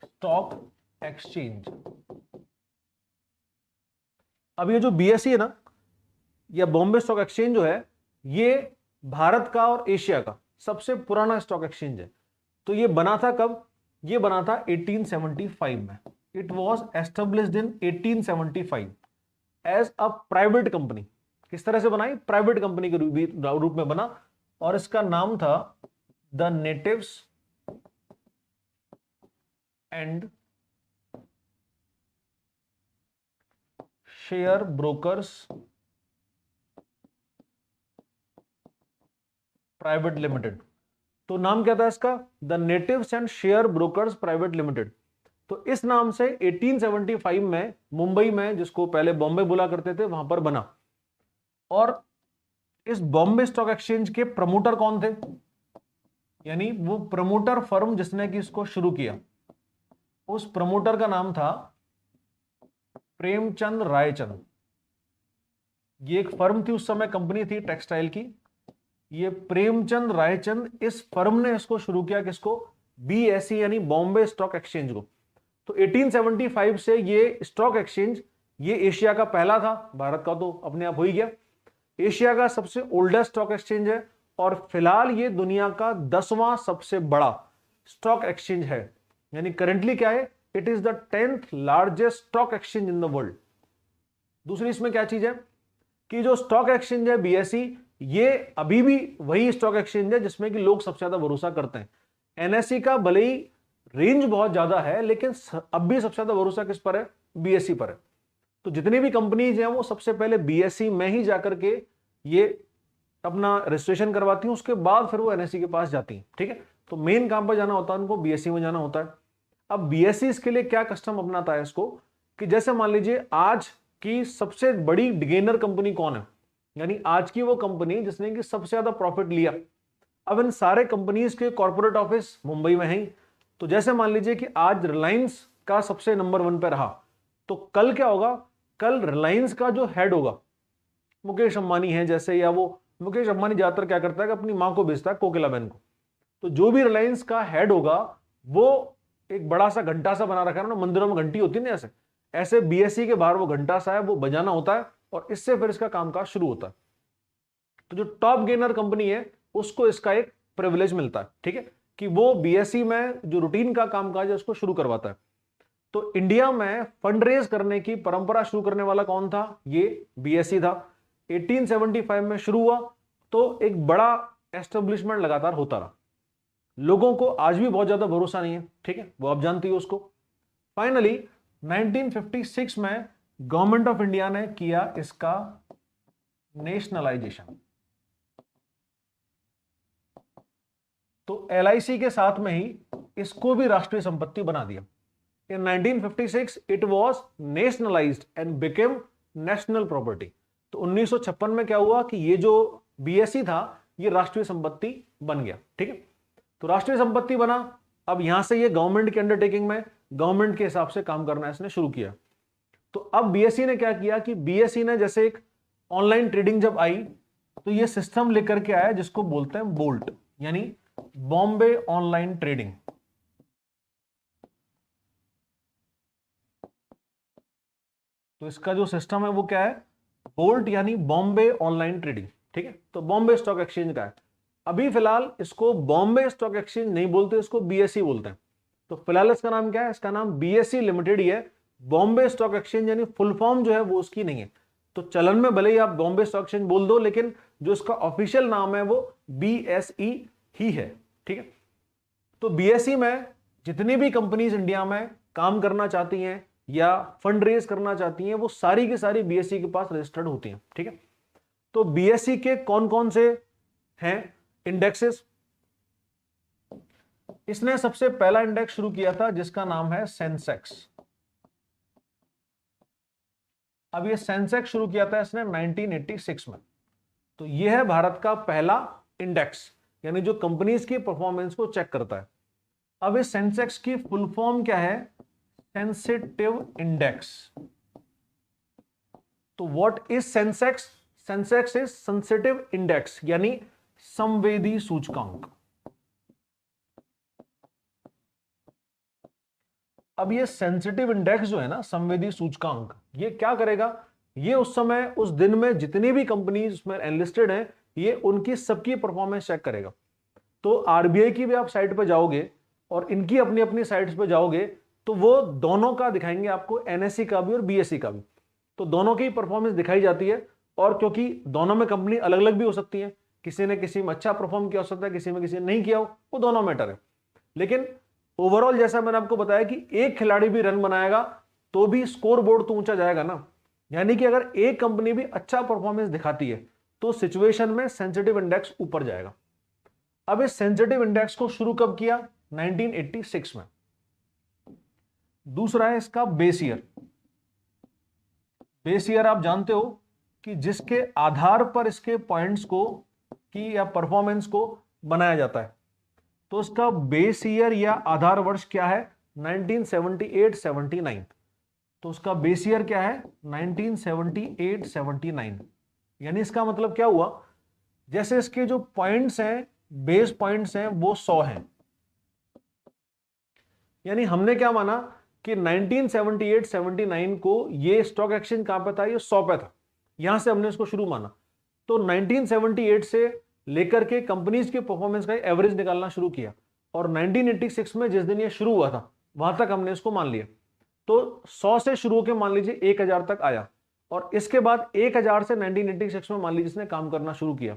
stock exchange. अब ये जो बीएसई है ना, या बॉम्बे स्टॉक एक्सचेंज जो है, ये भारत का और एशिया का सबसे पुराना स्टॉक एक्सचेंज है। तो ये बना था कब? ये बना था 1875 में। It was established in 1875 as a private company. किस तरह से बनाई? प्राइवेट कंपनी के रूप में बना, और इसका नाम था the natives and share brokers private limited. तो नाम क्या था इसका? The natives and share brokers private limited. तो इस नाम से 1875 में मुंबई में, जिसको पहले बॉम्बे बोला करते थे, वहां पर बना। और इस बॉम्बे स्टॉक एक्सचेंज के प्रमोटर कौन थे? यानी वो प्रमोटर फर्म जिसने कि इसको शुरू किया, उस प्रमोटर का नाम था प्रेमचंद रायचंद। ये एक फर्म थी, उस समय कंपनी थी टेक्सटाइल की। ये प्रेमचंद रायचंद, इस फर्म ने इसको शुरू किया, किसको? बीएसई यानी बॉम्बे स्टॉक एक्सचेंज को। तो 1875 से ये स्टॉक एक्सचेंज, ये एशिया का पहला था, भारत का तो अपने आप हो ही गया, एशिया का सबसे ओल्डेस्ट स्टॉक एक्सचेंज है, और फिलहाल ये दुनिया का 10वां सबसे बड़ा स्टॉक एक्सचेंज है। यानी करेंटली क्या है? It is the 10th largest stock exchange in the world. दूसरी इसमें क्या चीज है कि जो स्टॉक एक्सचेंज है बीएसई, ये अभी भी वही स्टॉक एक्सचेंज है जिसमें कि लोग सबसे ज्यादा भरोसा करते हैं। एनएसई का भले ही रेंज बहुत ज्यादा है, लेकिन अब भी सबसे ज्यादा भरोसा किस पर है? बीएसई पर है। तो जितनी भी कंपनीज हैं वो सबसे पहले बीएसई में ही जाकर के ये अपना रजिस्ट्रेशन करवाती हैं, उसके बाद फिर वो एनएसई के पास जाती हैं। ठीक है, तो मेन काम पर जाना होता है उनको, बीएसई में जाना होता है। अब बीएसई इसके लिए क्या कस्टम अपनाता है इसको, कि जैसे मान लीजिए आज की सबसे बड़ी गेनर कंपनी कौन है, यानी आज की वो कंपनी जिसने कि सबसे ज्यादा प्रॉफिट लिया। अब इन सारे कंपनीज के कॉर्पोरेट ऑफिस मुंबई में है। तो जैसे मान लीजिए कि आज रिलायंस का सबसे नंबर 1 पे रहा, तो कल क्या होगा? कल रिलायंस का जो हेड होगा, मुकेश अंबानी है जैसे, या वो मुकेश अंबानी ज्यादातर क्या करता है कि अपनी मां को बेचता है, कोकिला बहन को। तो जो भी रिलायंस का हेड होगा, वो एक बड़ा सा घंटा सा बना रखा है ना, मंदिरों में घंटी होती है ना, ऐसे ऐसे बीएसई के बाहर वो घंटा सा है, वो बजाना होता है, और इससे फिर इसका कामकाज शुरू होता है। तो जो टॉप गेनर कंपनी है उसको इसका एक प्रिविलेज मिलता है, ठीक है, कि वो बीएसई में जो रूटीन का कामकाज है उसको शुरू करवाता है। तो इंडिया में फंड रेज करने की परंपरा शुरू करने वाला कौन था? ये बीएसई था। 1875 में शुरू हुआ, तो एक बड़ा एस्टेब्लिशमेंट लगातार होता रहा। लोगों को आज भी बहुत ज्यादा भरोसा नहीं है, ठीक है, वो आप जानती हो उसको। फाइनली 1956 में गवर्नमेंट ऑफ इंडिया ने किया इसका नेशनलाइजेशन। तो एलआईसी के साथ में ही इसको भी राष्ट्रीय संपत्ति बना दिया। इन 1956 it was nationalised and became national property. तो 1956 में क्या हुआ कि ये जो बीएसई था ये राष्ट्रीय संपत्ति बन गया, ठीक है। तो राष्ट्रीय संपत्ति बना, अब यहां से ये गवर्नमेंट के अंडरटेकिंग में, गवर्नमेंट के हिसाब से काम करना इसने शुरू किया। तो अब बीएसई ने क्या किया कि बीएसई ने जैसे एक ऑनलाइन ट्रेडिंग जब आई, तो ये सिस्टम लेकर के आया जिसको बोलते हैं बोल्ट, यानी बॉम्बे ऑनलाइन ट्रेडिंग। तो इसका जो सिस्टम है वो क्या है? बोल्ट, यानी बॉम्बे ऑनलाइन ट्रेडिंग, ठीक है। तो बॉम्बे स्टॉक एक्सचेंज का है। अभी फिलहाल इसको बॉम्बे स्टॉक एक्सचेंज नहीं बोलते, इसको बीएसई बोलते हैं। तो फिलहाल इसका नाम क्या है? इसका नाम बीएसई लिमिटेड ही है। बॉम्बे स्टॉक एक्सचेंज यानी फुल फॉर्म जो है वो उसकी नहीं है। तो चलन में भले ही आप बॉम्बे स्टॉक एक्सचेंज बोल दो, लेकिन जो इसका ऑफिशियल नाम है वो बीएसई ही है, ठीक है। तो बीएसई में जितनी भी कंपनीज इंडिया में काम करना चाहती हैं या फंड रेज करना चाहती हैं, वो सारी की सारी बीएसई के पास रजिस्टर्ड होती हैं, ठीक है। तो बीएसई के कौन कौन से हैं इंडेक्सेस? इसने सबसे पहला इंडेक्स शुरू किया था जिसका नाम है सेंसेक्स। अब ये सेंसेक्स शुरू किया था इसने 1986 में। तो ये है भारत का पहला इंडेक्स, यानी जो कंपनीज की परफॉर्मेंस को चेक करता है। अब इस सेंसेक्स की फुल फॉर्म क्या है? Sensitive index. तो what is Sensex? Sensex is sensitive index, यानी संवेदी सूचकांक। अब ये सेंसिटिव इंडेक्स जो है ना, संवेदी सूचकांक, ये क्या करेगा? ये उस समय उस दिन में जितनी भी कंपनीज उसमें एनलिस्टेड हैं, ये उनकी सबकी परफॉर्मेंस चेक करेगा। तो आरबीआई की भी आप साइट पर जाओगे और इनकी अपनी अपनी साइट्स पे जाओगे तो वो दोनों का दिखाएंगे आपको, एनएससी का भी और बीएससी का भी। तो दोनों की परफॉर्मेंस दिखाई जाती है। और क्योंकि दोनों में कंपनी अलग अलग भी हो सकती है, किसी ने किसी में अच्छा परफॉर्म किया हो सकता है, किसी में किसी ने नहीं किया हो, वो दोनों मैटर है। लेकिन ओवरऑल जैसा मैंने आपको बताया कि एक खिलाड़ी भी रन बनाएगा तो भी स्कोर बोर्ड तो ऊंचा जाएगा ना। यानी कि अगर एक कंपनी भी अच्छा परफॉर्मेंस दिखाती है तो सिचुएशन में सेंसिटिव इंडेक्स ऊपर जाएगा। अब इस सेंसिटिव इंडेक्स को शुरू कब किया? 1986 में। दूसरा है इसका बेस ईयर। बेस ईयर आप जानते हो कि जिसके आधार पर इसके पॉइंट्स को की या परफॉर्मेंस को बनाया जाता है। तो इसका बेस ईयर या आधार वर्ष क्या है? 1978-79। तो उसका बेस ईयर क्या है? 1978-79। यानी इसका मतलब क्या हुआ? जैसे इसके जो पॉइंट्स हैं, बेस पॉइंट्स हैं, वो 100 हैं। यानी हमने क्या माना कि 1978-79 को ये स्टॉक एक्सचेंज कहां पे था? ये 100 पे था। यहां से हमने इसको शुरू माना। तो 1978 से लेकर के कंपनीज के परफॉर्मेंस का एवरेज निकालना शुरू किया और 1986 में जिस दिन ये शुरू हुआ था वहां तक हमने इसको मान लिया। तो 100 से शुरू होकर मान लीजिए 1000 तक आया और इसके बाद 1000 से 1986 में मान लीजिए इसने काम करना शुरू किया।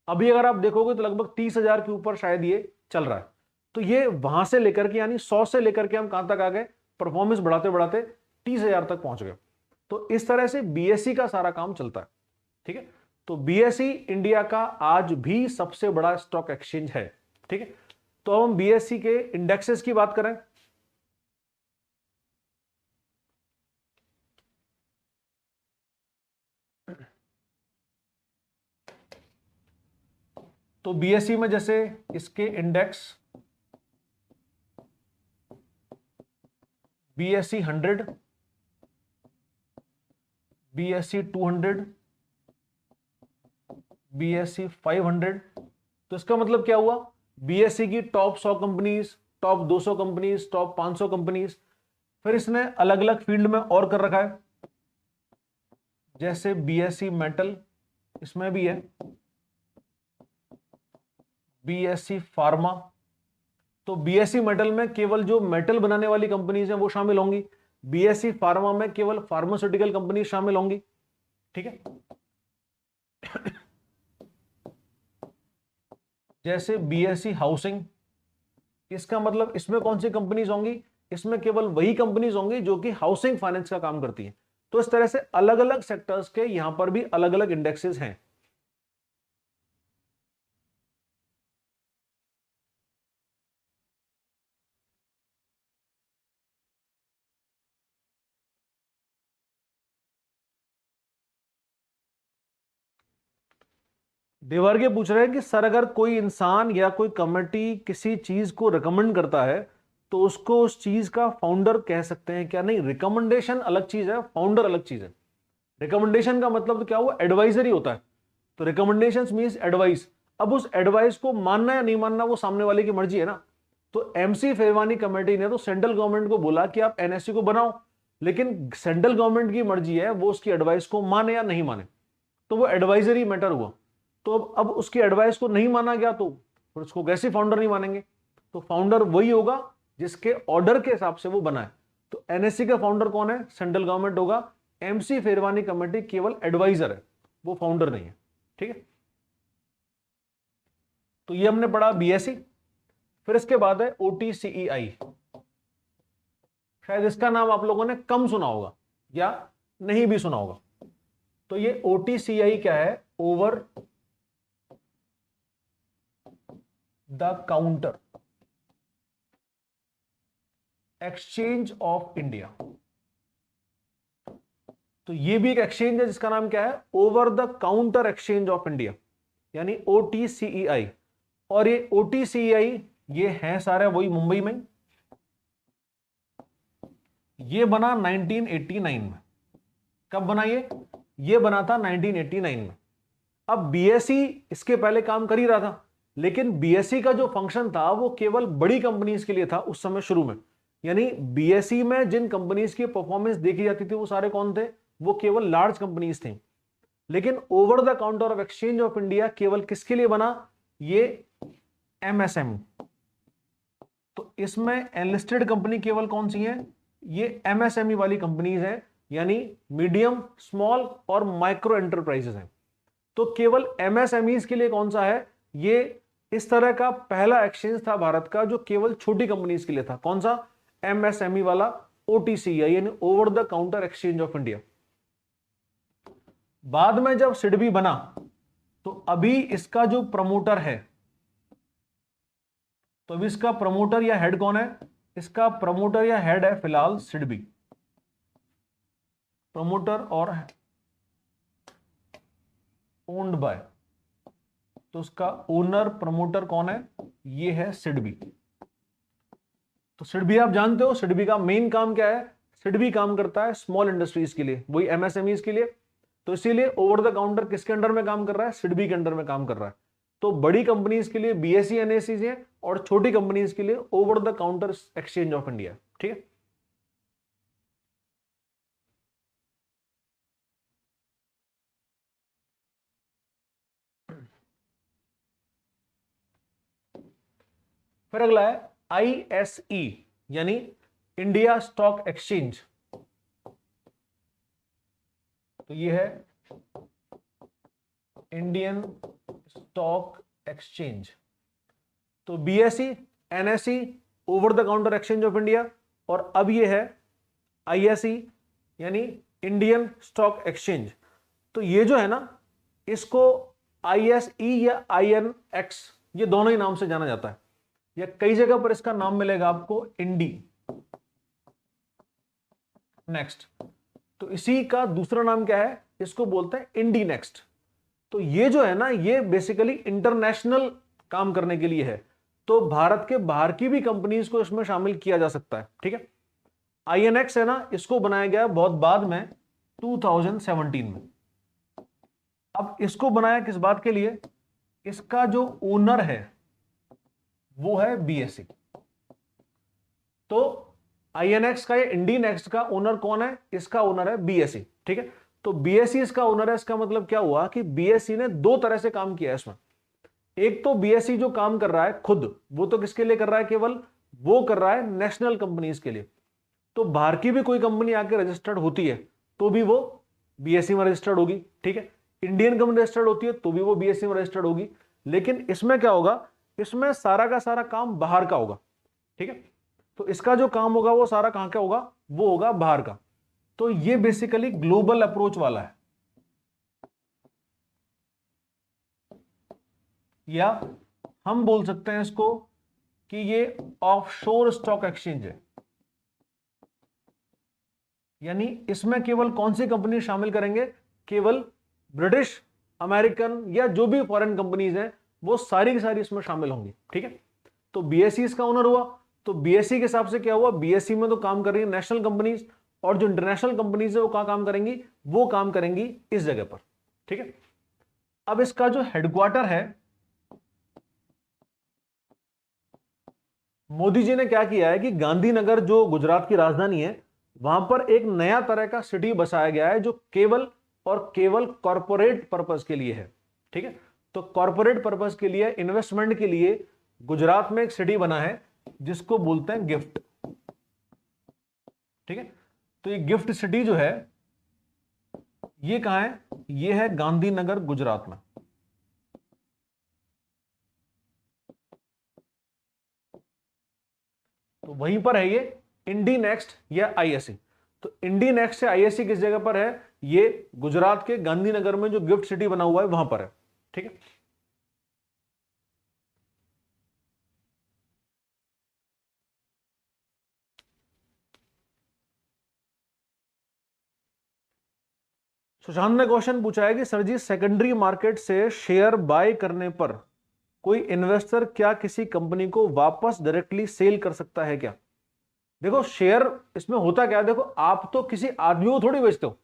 अभी अगर आप देखोगे तो लगभग 30,000 के ऊपर शायद ये चल रहा है। तो ये वहां से लेकर के यानी 100 से लेकर के हम कहां तक आ गए? परफॉर्मेंस बढ़ाते बढ़ाते 30,000 तक पहुंच गए। तो इस तरह से बीएसई का सारा काम चलता है। ठीक है, तो बीएसई इंडिया का आज भी सबसे बड़ा स्टॉक एक्सचेंज है। ठीक है, तो अब हम बीएसई के इंडेक्सेस की बात करें। तो बीएसई में जैसे इसके इंडेक्स बीएसई 100, बीएसई 200, बीएसई 500। तो इसका मतलब क्या हुआ? बीएसई की top 100 companies, top 200 companies, top 500 companies. फिर इसने अलग अलग फील्ड में और कर रखा है, जैसे बीएसई मेटल, इसमें भी है बीएसई फार्मा। तो बीएसई मेटल में केवल जो मेटल बनाने वाली कंपनीज हैं वो शामिल होंगी, बीएसई फार्मा में केवल फार्मास्यूटिकल कंपनी शामिल होंगी। ठीक है, जैसे बीएसई हाउसिंग, इसका मतलब इसमें कौन सी कंपनीज होंगी? इसमें केवल वही कंपनीज होंगी जो कि हाउसिंग फाइनेंस का काम करती हैं। तो इस तरह से अलग अलग सेक्टर्स के यहां पर भी अलग अलग इंडेक्सेस हैं। देवर्गे पूछ रहे हैं कि सर अगर कोई इंसान या कोई कमेटी किसी चीज को रिकमेंड करता है तो उसको उस चीज का फाउंडर कह सकते हैं क्या? नहीं, रिकमेंडेशन अलग चीज है, फाउंडर अलग चीज है। रिकमेंडेशन का मतलब तो क्या हुआ? एडवाइजरी होता है। तो रिकमेंडेशन मींस एडवाइस। अब उस एडवाइस को मानना या नहीं मानना वो सामने वाले की मर्जी है ना। तो एमसी फेरवानी कमेटी ने तो सेंट्रल गवर्नमेंट को बोला कि आप एनएससी को बनाओ, लेकिन सेंट्रल गवर्नमेंट की मर्जी है वो उसकी एडवाइस को माने या नहीं माने। तो वो एडवाइजरी मैटर हुआ। तो अब उसकी एडवाइस को नहीं माना गया तो फिर उसको कैसे फाउंडर नहीं मानेंगे? तो फाउंडर वही होगा जिसके ऑर्डर के हिसाब से वो बना है। तो एनएससी का फाउंडर कौन है? सेंट्रल गवर्नमेंट होगा। एमसी फेरवानी कमेटी केवल एडवाइजर है, वो फाउंडर नहीं है। ठीक है, तो ये हमने पढ़ा बीएसई। फिर इसके बाद है ओटीसीईआई। शायद इसका नाम आप लोगों ने कम सुना होगा या नहीं भी सुना होगा। तो ये ओटीसीआई क्या है? Over the counter exchange of India. तो ये भी एक एक्सचेंज है जिसका नाम क्या है, over the counter exchange of India, यानी OTCEI। और ये OTCEI ये है सारे वही मुंबई में, ये बना 1989 में। कब बना ये बना था 1989 में। अब BSE इसके पहले काम कर ही रहा था, लेकिन BSE का जो फंक्शन था वो केवल बड़ी कंपनीज के लिए था उस समय शुरू में। यानी BSE में जिन कंपनीज की परफॉर्मेंस देखी जाती थी वो सारे कौन थे, वो केवल लार्ज कंपनीज थी। लेकिन over the counter of exchange of India केवल किसके लिए बना, ये MSME। तो इसमें एनलिस्टेड कंपनी केवल कौन सी है, ये MSME वाली कंपनीज है, यानी मीडियम, स्मॉल और माइक्रो एंटरप्राइजेस हैं। तो केवल MSMEs के लिए कौन सा है, ये इस तरह का पहला एक्सचेंज था भारत का जो केवल छोटी कंपनीज के लिए था। कौन सा, MSME वाला OTCEI, यानी over the counter exchange of India. बाद में जब सिडबी बना तो अभी इसका जो प्रमोटर है, तो अभी इसका प्रमोटर या हेड कौन है, इसका प्रमोटर या हेड है फिलहाल सिडबी। प्रमोटर और ओन्ड बाय, तो उसका ओनर प्रमोटर कौन है, ये है सिडबी। तो सिडबी आप जानते हो, सिडबी का मेन काम क्या है, सिडबी काम करता है स्मॉल इंडस्ट्रीज के लिए, वही MSMEs के लिए। तो इसीलिए ओवर द काउंटर किसके अंडर में काम कर रहा है, सिडबी के अंडर में काम कर रहा है। तो बड़ी कंपनीज के लिए BSE NSE है और छोटी कंपनीज के लिए over the counter exchange of India. ठीक है, फिर अगला है ISE, यानी इंडिया स्टॉक एक्सचेंज। तो ये है इंडियन स्टॉक एक्सचेंज। तो BSE NSE over the counter exchange of India, और अब ये है ISE यानी इंडियन स्टॉक एक्सचेंज। तो ये जो है ना, इसको ISE या INX ये दोनों ही नाम से जाना जाता है, या कई जगह पर इसका नाम मिलेगा आपको इंडी नेक्स्ट। तो इसी का दूसरा नाम क्या है, इसको बोलते हैं इंडी नेक्स्ट। तो ये जो है ना, ये बेसिकली इंटरनेशनल काम करने के लिए है, तो भारत के बाहर की भी कंपनीज को इसमें शामिल किया जा सकता है। ठीक है, INX है ना, इसको बनाया गया बहुत बाद में 2017 में। अब इसको बनाया किस बात के लिए, इसका जो ओनर है वो है BSE। तो INX का या इंडी नेक्स्ट का ओनर कौन है, इसका ओनर है BSE। ठीक है, तो BSE इसका ओनर है। इसका मतलब क्या हुआ कि BSE ने दो तरह से काम किया है इसमें। एक तो BSE जो काम कर रहा है खुद, वो तो किसके लिए कर रहा है, केवल वो कर रहा है नेशनल कंपनीज के लिए। तो बाहर की भी कोई कंपनी आके रजिस्टर्ड होती है तो भी वो BSE में रजिस्टर्ड होगी। ठीक है, इंडियन कंपनी रजिस्टर्ड होती है तो भी वो BSE में रजिस्टर्ड होगी। लेकिन इसमें क्या होगा, इसमें सारा का सारा काम बाहर का होगा। ठीक है, तो इसका जो काम होगा वो सारा कहां का होगा, वो होगा बाहर का। तो ये बेसिकली ग्लोबल अप्रोच वाला है, या हम बोल सकते हैं इसको कि ये ऑफशोर स्टॉक एक्सचेंज है। यानी इसमें केवल कौन सी कंपनी शामिल करेंगे, केवल ब्रिटिश, अमेरिकन या जो भी फॉरेन कंपनीज हैं वो सारी की सारी इसमें शामिल होंगी। ठीक है, तो BSE इसका ओनर हुआ। तो BSE के हिसाब से क्या हुआ, BSE में तो काम कर रही है नेशनल कंपनीज, और जो इंटरनेशनल कंपनीज है वो कहां काम करेंगी, वो काम करेंगी इस जगह पर। ठीक है, अब इसका जो हेडक्वार्टर है, मोदी जी ने क्या किया है कि गांधीनगर जो गुजरात की राजधानी है, वहां पर एक नया तरह का सिटी बसाया गया है जो केवल और केवल कॉरपोरेट पर्पस के लिए है। ठीक है, तो कॉरपोरेट पर्पस के लिए, इन्वेस्टमेंट के लिए गुजरात में एक सिटी बना है जिसको बोलते हैं गिफ्ट। ठीक है, तो ये गिफ्ट सिटी जो है ये कहां है, ये है गांधीनगर गुजरात में। तो वहीं पर है ये इंडी नेक्स्ट या ISE। तो इंडी नेक्स्ट से ISE किस जगह पर है, ये गुजरात के गांधीनगर में जो गिफ्ट सिटी बना हुआ है वहां पर है। ठीक है, सुशांत ने क्वेश्चन पूछा है कि सर जी सेकेंडरी मार्केट से शेयर बाय करने पर कोई इन्वेस्टर क्या किसी कंपनी को वापस डायरेक्टली सेल कर सकता है क्या? देखो शेयर इसमें होता क्या है, देखो आप तो किसी आदमी को थोड़ी बेचते हो,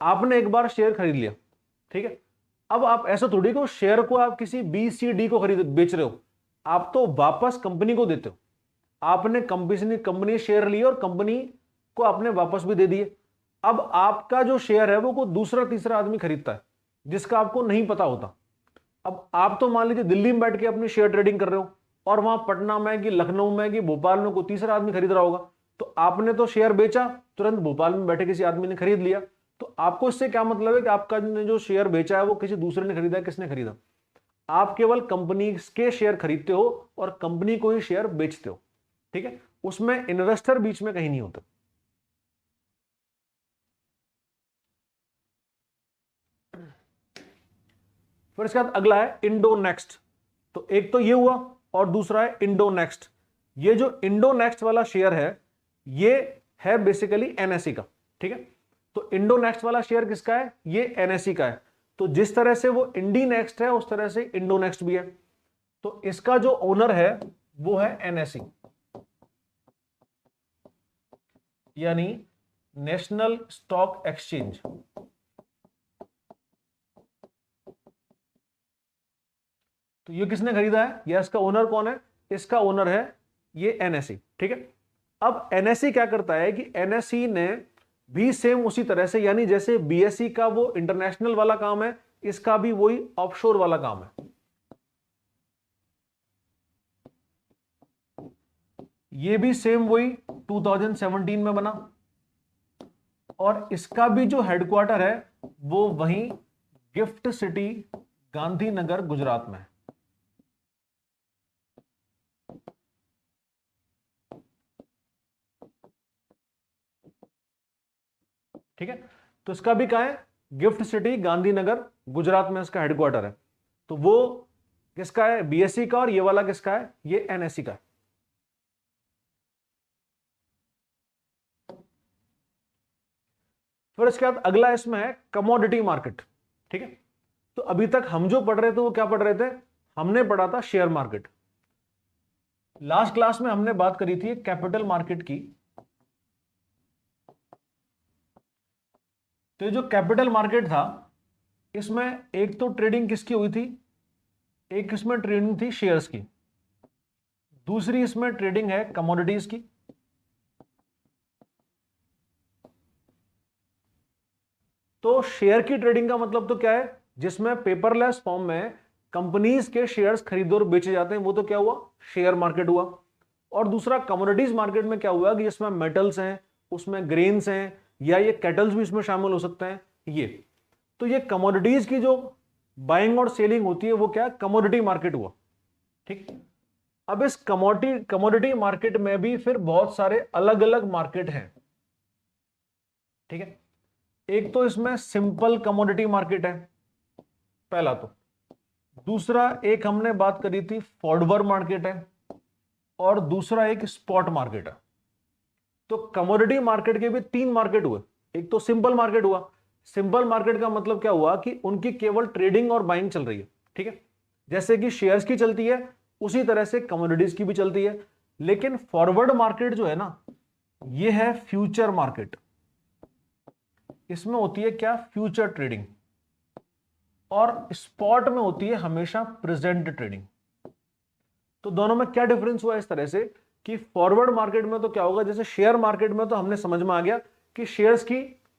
आपने एक बार शेयर खरीद लिया, ठीक है। अब आप ऐसा थोड़ी को शेयर को आप किसी बी सी डी को खरीद बेच रहे हो, आप तो वापस कंपनी को देते हो। आपने कंपनी शेयर लिए और कंपनी को आपने वापस भी दे दिए। अब आपका जो शेयर है वो कोई दूसरा तीसरा आदमी खरीदता है जिसका आपको नहीं पता होता। अब आप तो मान लीजिए दिल्ली में बैठ के अपनी शेयर ट्रेडिंग कर रहे हो और वहां पटना में कि लखनऊ में कि भोपाल में कोई तीसरा आदमी खरीद रहा होगा, तो आपने तो शेयर बेचा, तुरंत भोपाल में बैठे किसी आदमी ने खरीद लिया। तो आपको इससे क्या मतलब है कि आपका जो शेयर बेचा है वो किसी दूसरे ने खरीदा है, किसने खरीदा? आप केवल कंपनी के शेयर खरीदते हो और कंपनी को ही शेयर बेचते हो, ठीक है। उसमें इन्वेस्टर बीच में कहीं नहीं होता। फिर इसके बाद अगला है इंडो नेक्स्ट। तो एक तो ये हुआ और दूसरा है इंडो नेक्स्ट। ये जो इंडो नेक्स्ट वाला शेयर है ये है बेसिकली एनएसई का, ठीक है। तो इंडो नेक्स्ट वाला शेयर किसका है? ये एनएसई का है। तो जिस तरह से वो इंडी नेक्स्ट है उस तरह से इंडो नेक्स्ट भी है। तो इसका जो ओनर है वो है एनएसई, यानी नेशनल स्टॉक एक्सचेंज। तो ये किसने खरीदा है या इसका ओनर कौन है? इसका ओनर है ये एनएसई, ठीक है। अब एनएसई क्या करता है कि एनएसई ने भी सेम उसी तरह से, यानी जैसे बीएसई का वो इंटरनेशनल वाला काम है, इसका भी वही ऑफशोर वाला काम है। ये भी सेम वही 2017 में बना और इसका भी जो हेडक्वार्टर है वो वहीं गिफ्ट सिटी गांधीनगर गुजरात में है। ठीक है, तो इसका भी कहां है? गिफ्ट सिटी गांधीनगर गुजरात में इसका हेडक्वार्टर है। तो वो किसका है? बीएसई का। और ये वाला किसका है? ये एनएसई का है। फिर इसके बाद अगला इसमें है कमोडिटी मार्केट, ठीक है। तो अभी तक हम जो पढ़ रहे थे वो क्या पढ़ रहे थे? हमने पढ़ा था शेयर मार्केट। लास्ट क्लास में हमने बात करी थी कैपिटल मार्केट की। तो ये जो कैपिटल मार्केट था इसमें एक तो ट्रेडिंग किसकी हुई थी? एक इसमें ट्रेडिंग थी शेयर्स की, दूसरी इसमें ट्रेडिंग है कमोडिटीज की। तो शेयर की ट्रेडिंग का मतलब तो क्या है? जिसमें पेपरलेस फॉर्म में कंपनीज के शेयर्स खरीदे और बेचे जाते हैं, वो तो क्या हुआ? शेयर मार्केट हुआ। और दूसरा कमोडिटीज मार्केट में क्या हुआ कि जिसमें मेटल्स हैं, उसमें ग्रेन्स हैं, या ये कैटल्स भी इसमें शामिल हो सकते हैं। ये तो ये कमोडिटीज की जो बाइंग और सेलिंग होती है वो क्या? कमोडिटी मार्केट हुआ, ठीक। अब इस कमोडिटी मार्केट में भी फिर बहुत सारे अलग अलग मार्केट हैं, ठीक है। एक तो इसमें सिंपल कमोडिटी मार्केट है पहला। तो दूसरा एक हमने बात करी थी फॉरवर्ड मार्केट है, और दूसरा एक स्पॉट मार्केट है। तो कमोडिटी मार्केट के भी 3 मार्केट हुए। एक तो सिंपल मार्केट हुआ। सिंपल मार्केट का मतलब क्या हुआ कि उनकी केवल ट्रेडिंग और बाइंग चल रही है, ठीक है। जैसे कि शेयर्स की चलती है उसी तरह से कमोडिटीज की भी चलती है। लेकिन फॉरवर्ड मार्केट जो है ना, ये है फ्यूचर मार्केट। इसमें होती है क्या? Future trading. और स्पॉट में होती है हमेशा प्रेजेंट ट्रेडिंग। तो दोनों में क्या डिफरेंस हुआ इस तरह से कि फॉरवर्ड मार्केट में तो क्या होगा, जैसे शेयर मार्केट में तो हमने समझ में आ गया कि शेयर्स की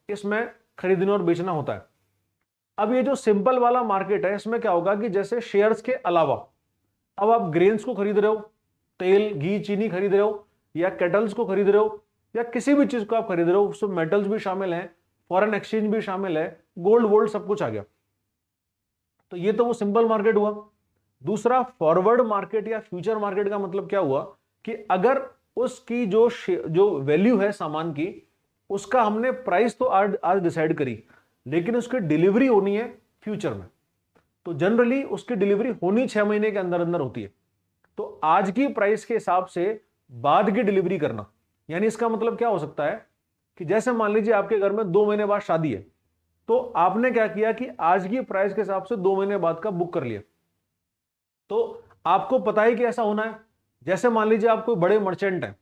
इसमें खरीदना और बेचना होता है। अब ये जो सिंपल वाला मार्केट है इसमें क्या होगा कि जैसे शेयर्स के अलावा अब आप ग्रेन्स को खरीद रहे हो, तेल घी चीनी खरीद रहे हो, या केटल्स को खरीद रहे हो, या किसी भी चीज को आप खरीद रहे हो, उसमें मेटल्स भी शामिल हैं, फॉरेन एक्सचेंज भी शामिल है, गोल्ड वोल्ड सब कुछ आ गया। तो ये तो वो सिंपल मार्केट हुआ। दूसरा फॉरवर्ड मार्केट या फ्यूचर मार्केट का मतलब क्या हुआ कि अगर उसकी जो वैल्यू है सामान की, उसका हमने प्राइस तो आज डिसाइड करी, लेकिन उसकी डिलीवरी होनी है फ्यूचर में। तो जनरली उसकी डिलीवरी होनी 6 महीने के अंदर अंदर होती है। तो आज की प्राइस के हिसाब से बाद की डिलीवरी करना, यानी इसका मतलब क्या हो सकता है कि जैसे मान लीजिए आपके घर में 2 महीने बाद शादी है, तो आपने क्या किया कि आज की प्राइस के हिसाब से 2 महीने बाद का बुक कर लिया। तो आपको पता ही कि ऐसा होना है। जैसे मान लीजिए आप कोई बड़े मर्चेंट हैं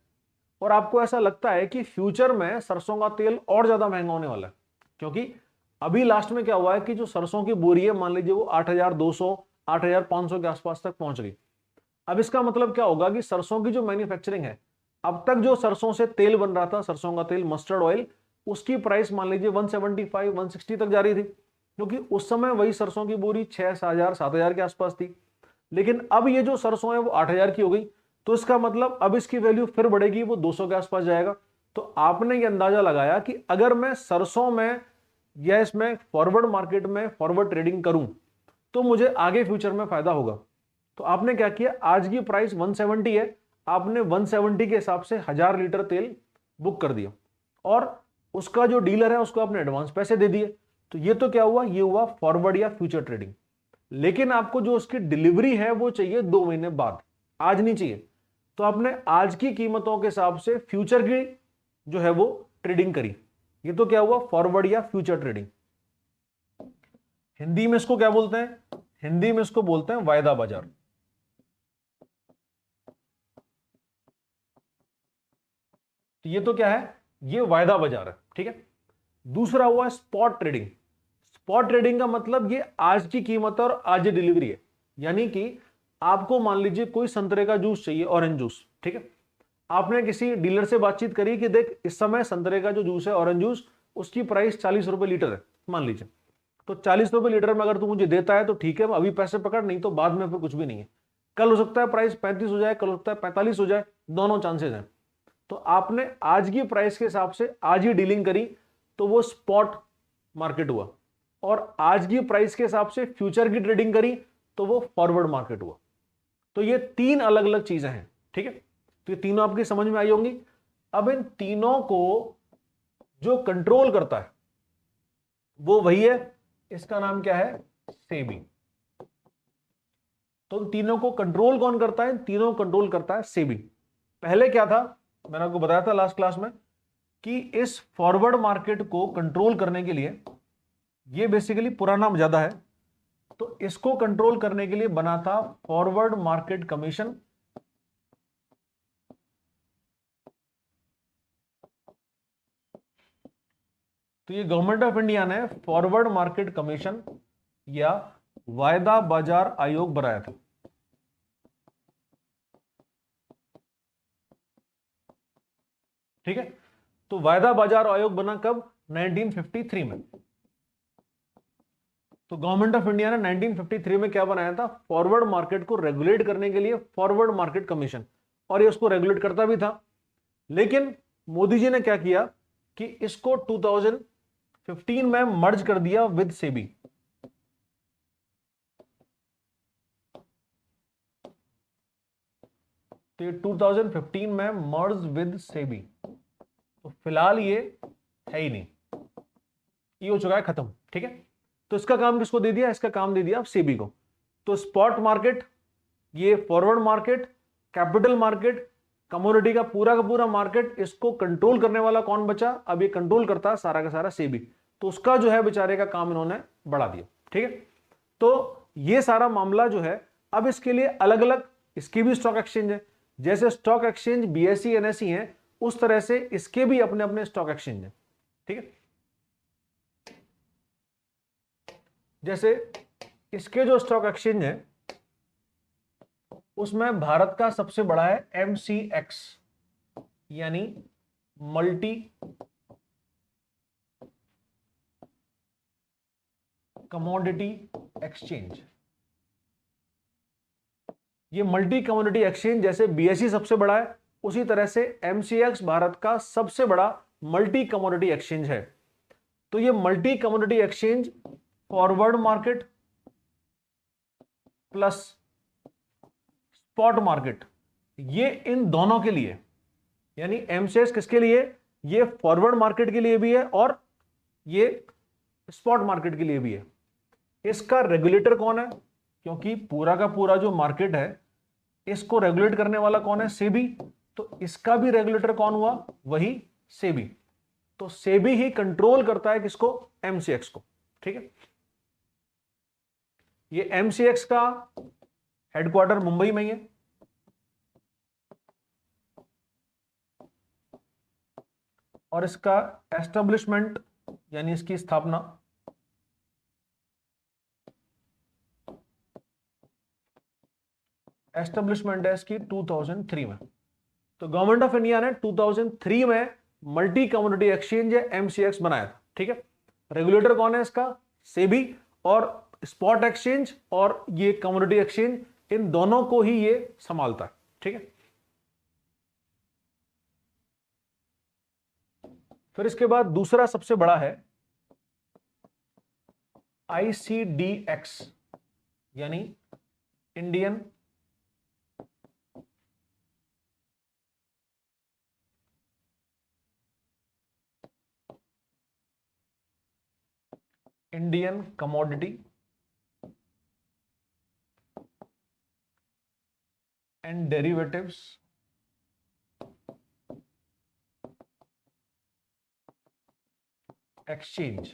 और आपको ऐसा लगता है कि फ्यूचर में सरसों का तेल और ज्यादा महंगा होने वाला है, क्योंकि अभी लास्ट में क्या हुआ है कि जो सरसों की बोरी है मान लीजिए वो 8,200 8,500 के आसपास तक पहुंच गई। अब इसका मतलब क्या होगा कि सरसों की जो मैन्युफैक्चरिंग है, अब तक जो सरसों से तेल बन रहा था, सरसों का तेल, मस्टर्ड ऑयल, उसकी प्राइस मान लीजिए 175 160 तक जा रही थी, क्योंकि उस समय वही सरसों की बोरी 6,000 7,000 के आसपास थी। लेकिन अब ये जो सरसों है वो 8,000 की हो गई, तो इसका मतलब अब इसकी वैल्यू फिर बढ़ेगी, वो 200 के आसपास जाएगा। तो आपने ये अंदाजा लगाया कि अगर मैं सरसों में या इसमें फॉरवर्ड मार्केट में फॉरवर्ड ट्रेडिंग करूं तो मुझे आगे फ्यूचर में फायदा होगा। तो आपने क्या किया, आज की प्राइस 170 है, आपने 170 के हिसाब से 1000 लीटर तेल बुक कर दिया और उसका जो डीलर है उसको आपने एडवांस पैसे दे दिए। तो ये तो क्या हुआ, ये हुआ फॉरवर्ड या फ्यूचर ट्रेडिंग। लेकिन आपको जो उसकी डिलीवरी है वो चाहिए 2 महीने बाद, आज नहीं चाहिए। तो आपने आज की कीमतों के हिसाब से फ्यूचर की जो है वो ट्रेडिंग करी। ये तो क्या हुआ, फॉरवर्ड या फ्यूचर ट्रेडिंग। हिंदी में इसको क्या बोलते हैं, हिंदी में इसको बोलते हैं वायदा बाजार। तो ये तो क्या है, ये वायदा बाजार है, ठीक है। दूसरा हुआ स्पॉट ट्रेडिंग। स्पॉट ट्रेडिंग का मतलब ये आज की कीमत और आज की डिलीवरी है। यानी कि आपको मान लीजिए कोई संतरे का जूस चाहिए, ऑरेंज जूस, ठीक है। आपने किसी डीलर से बातचीत करी कि देख इस समय संतरे का जो जूस है, ऑरेंज जूस, उसकी प्राइस 40 रुपए लीटर है मान लीजिए। तो 40 रुपए लीटर में अगर तू मुझे देता है तो ठीक है, अभी पैसे पकड़, नहीं तो बाद में फिर कुछ भी नहीं है। कल हो सकता है प्राइस 35 हो जाए, कल हो सकता है 45 हो जाए, दोनों चांसेस हैं। तो आपने आज की प्राइस के हिसाब से आज ही डीलिंग करी तो वो स्पॉट मार्केट हुआ, और आज की प्राइस के हिसाब से फ्यूचर की ट्रेडिंग करी तो वो फॉरवर्ड मार्केट हुआ। तो ये 3 अलग अलग चीजें हैं, ठीक है। तो ये तीनों आपकी समझ में आई होंगी। अब इन तीनों को जो कंट्रोल करता है वो वही है, इसका नाम क्या है, सेबी। तो इन तीनों को कंट्रोल कौन करता है, इन तीनों को कंट्रोल करता है सेबी। पहले क्या था, मैंने आपको बताया था लास्ट क्लास में कि इस फॉरवर्ड मार्केट को कंट्रोल करने के लिए, ये बेसिकली पूरा नाम ज्यादा है, तो इसको कंट्रोल करने के लिए बना था फॉरवर्ड मार्केट कमीशन। तो ये गवर्नमेंट ऑफ इंडिया ने फॉरवर्ड मार्केट कमीशन या वायदा बाजार आयोग बनाया था। ठीक है, तो वायदा बाजार आयोग बना कब, 1953 में। तो गवर्नमेंट ऑफ इंडिया ने 1953 में क्या बनाया था, फॉरवर्ड मार्केट को रेगुलेट करने के लिए फॉरवर्ड मार्केट कमीशन, और ये उसको रेगुलेट करता भी था। लेकिन मोदी जी ने क्या किया कि इसको 2015 में मर्ज कर दिया विद सेबी। तो ये 2015 में मर्ज विद सेबी, तो फिलहाल ये है ही नहीं, ये हो चुका है खत्म, ठीक है। तो इसका काम किसको दे दिया, इसका काम दे दिया सेबी को। तो स्पॉट मार्केट, ये forward market, capital market, commodity का पूरा मार्केट, इसको कंट्रोल करने वाला कौन बचा, अब ये कंट्रोल करता है सारा का सारा सेबी। तो उसका जो है बेचारे का काम इन्होंने बढ़ा दिया, ठीक है। तो ये सारा मामला जो है, अब इसके लिए अलग अलग इसकी भी स्टॉक एक्सचेंज है। जैसे स्टॉक एक्सचेंज बीएसई एनएसई है, उस तरह से इसके भी अपने अपने स्टॉक एक्सचेंज है, ठीक है। जैसे इसके जो स्टॉक एक्सचेंज है उसमें भारत का सबसे बड़ा है एमसीएक्स, यानी मल्टी कमोडिटी एक्सचेंज। ये मल्टी कमोडिटी एक्सचेंज जैसे बीएसई सबसे बड़ा है, उसी तरह से एमसीएक्स भारत का सबसे बड़ा मल्टी कमोडिटी एक्सचेंज है। तो ये multi commodity exchange forward market plus spot market, ये इन दोनों के लिए, यानी एमसीएक्स किसके लिए, ये फॉरवर्ड मार्केट के लिए भी है और ये स्पॉट मार्केट के लिए भी है। इसका रेगुलेटर कौन है, क्योंकि पूरा का पूरा जो मार्केट है इसको रेगुलेट करने वाला कौन है, सेबी। तो इसका भी रेगुलेटर कौन हुआ, वही सेबी। तो सेबी ही कंट्रोल करता है किसको, एमसीएक्स को। ठीक है। ये एमसीएक्स का हेडक्वार्टर मुंबई में ही है। और इसका एस्टेब्लिशमेंट यानी इसकी स्थापना है इसकी 2003 में। तो गवर्नमेंट ऑफ इंडिया ने 2003 में मल्टी कमोडिटी एक्सचेंज या एमसीएक्स बनाया था। ठीक है। रेगुलेटर कौन है इसका? सेबी। और स्पॉट एक्सचेंज और ये कमोडिटी एक्सचेंज, इन दोनों को ही ये संभालता है। ठीक है। फिर इसके बाद दूसरा सबसे बड़ा है आईसीडीएक्स यानी Indian commodity and derivatives exchange.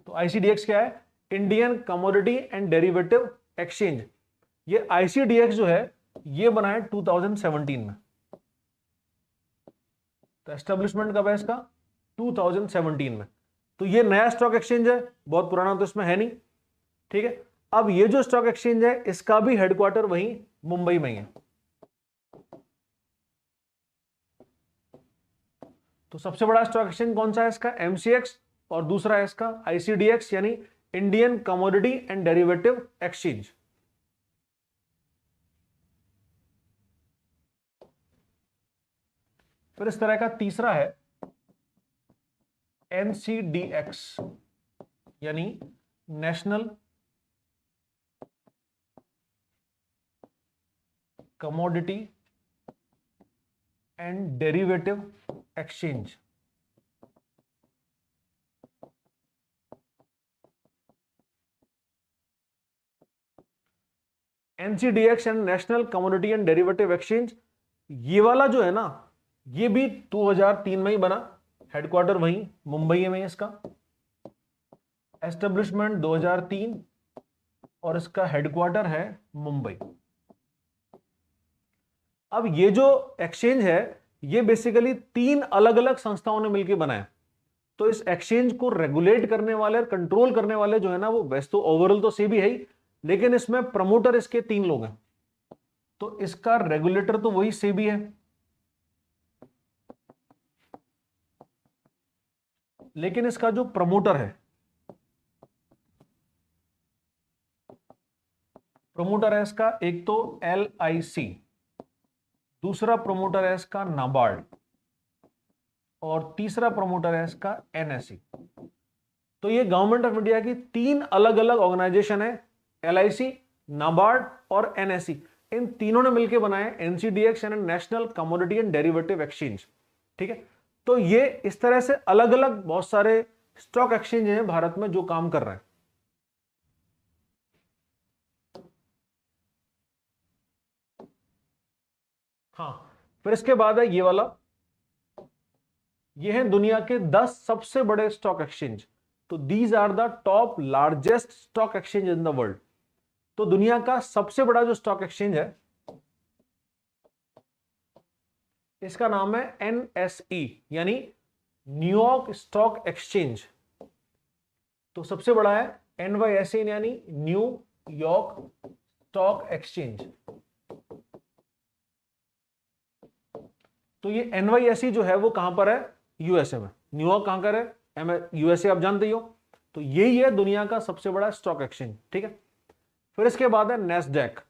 तो आईसीडीएक्स क्या है? Indian commodity and derivative exchange. ये आईसीडीएक्स जो है ये बना है 2017 में। तो एस्टेब्लिशमेंट कब है इसका? 2017 में। तो ये नया स्टॉक एक्सचेंज है, बहुत पुराना तो इसमें है नहीं। ठीक है। अब ये जो स्टॉक एक्सचेंज है इसका भी हेडक्वार्टर वहीं मुंबई में ही है। तो सबसे बड़ा स्टॉक एक्सचेंज कौन सा है इसका? एमसीएक्स। और दूसरा है इसका आईसीडीएक्स यानी Indian commodity and derivative exchange. फिर इस तरह का तीसरा है एनसीडीएक्स यानी national commodity and derivative exchange. NCDEX and national commodity and derivative exchange, ये वाला जो है ना ये भी 2003 में ही बना। हेडक्वार्टर वहीं मुंबई में इसका। एस्टेब्लिशमेंट 2003 और इसका हेडक्वार्टर है मुंबई। अब ये जो एक्सचेंज है ये बेसिकली 3 अलग अलग संस्थाओं ने मिलकर बनाया। तो इस एक्सचेंज को रेगुलेट करने वाले और कंट्रोल करने वाले जो है ना वो वैसे तो ओवरऑल तो सेबी है ही, लेकिन इसमें प्रमोटर इसके 3 लोग हैं। तो इसका रेगुलेटर तो वही सेबी है, लेकिन इसका जो प्रमोटर है इसका एक तो LIC, दूसरा प्रमोटर है इसका नाबार्ड और तीसरा प्रमोटर है इसका NSE। तो ये गवर्नमेंट ऑफ इंडिया की 3 अलग अलग ऑर्गेनाइजेशन है, LIC, नाबार्ड और NSE। इन तीनों ने मिलकर बनाए एनसीडीएक्स यानी national commodity and derivative exchange. ठीक है। तो ये इस तरह से अलग अलग बहुत सारे स्टॉक एक्सचेंज हैं भारत में जो काम कर रहे हैं। हाँ, फिर इसके बाद है ये वाला, ये है दुनिया के 10 सबसे बड़े स्टॉक एक्सचेंज। तो these are the top largest stock exchange in the world. तो दुनिया का सबसे बड़ा जो स्टॉक एक्सचेंज है इसका नाम है NSE यानी न्यूयॉर्क स्टॉक एक्सचेंज। तो सबसे बड़ा है NYSE यानी न्यू यॉर्क स्टॉक एक्सचेंज। तो ये NYSE जो है वो कहां पर है? यूएसए में। न्यूयॉर्क कहां पर है? यूएसए आप जानते ही हो। तो यही है दुनिया का सबसे बड़ा स्टॉक एक्सचेंज। ठीक है। फिर इसके बाद है नेस्डैक।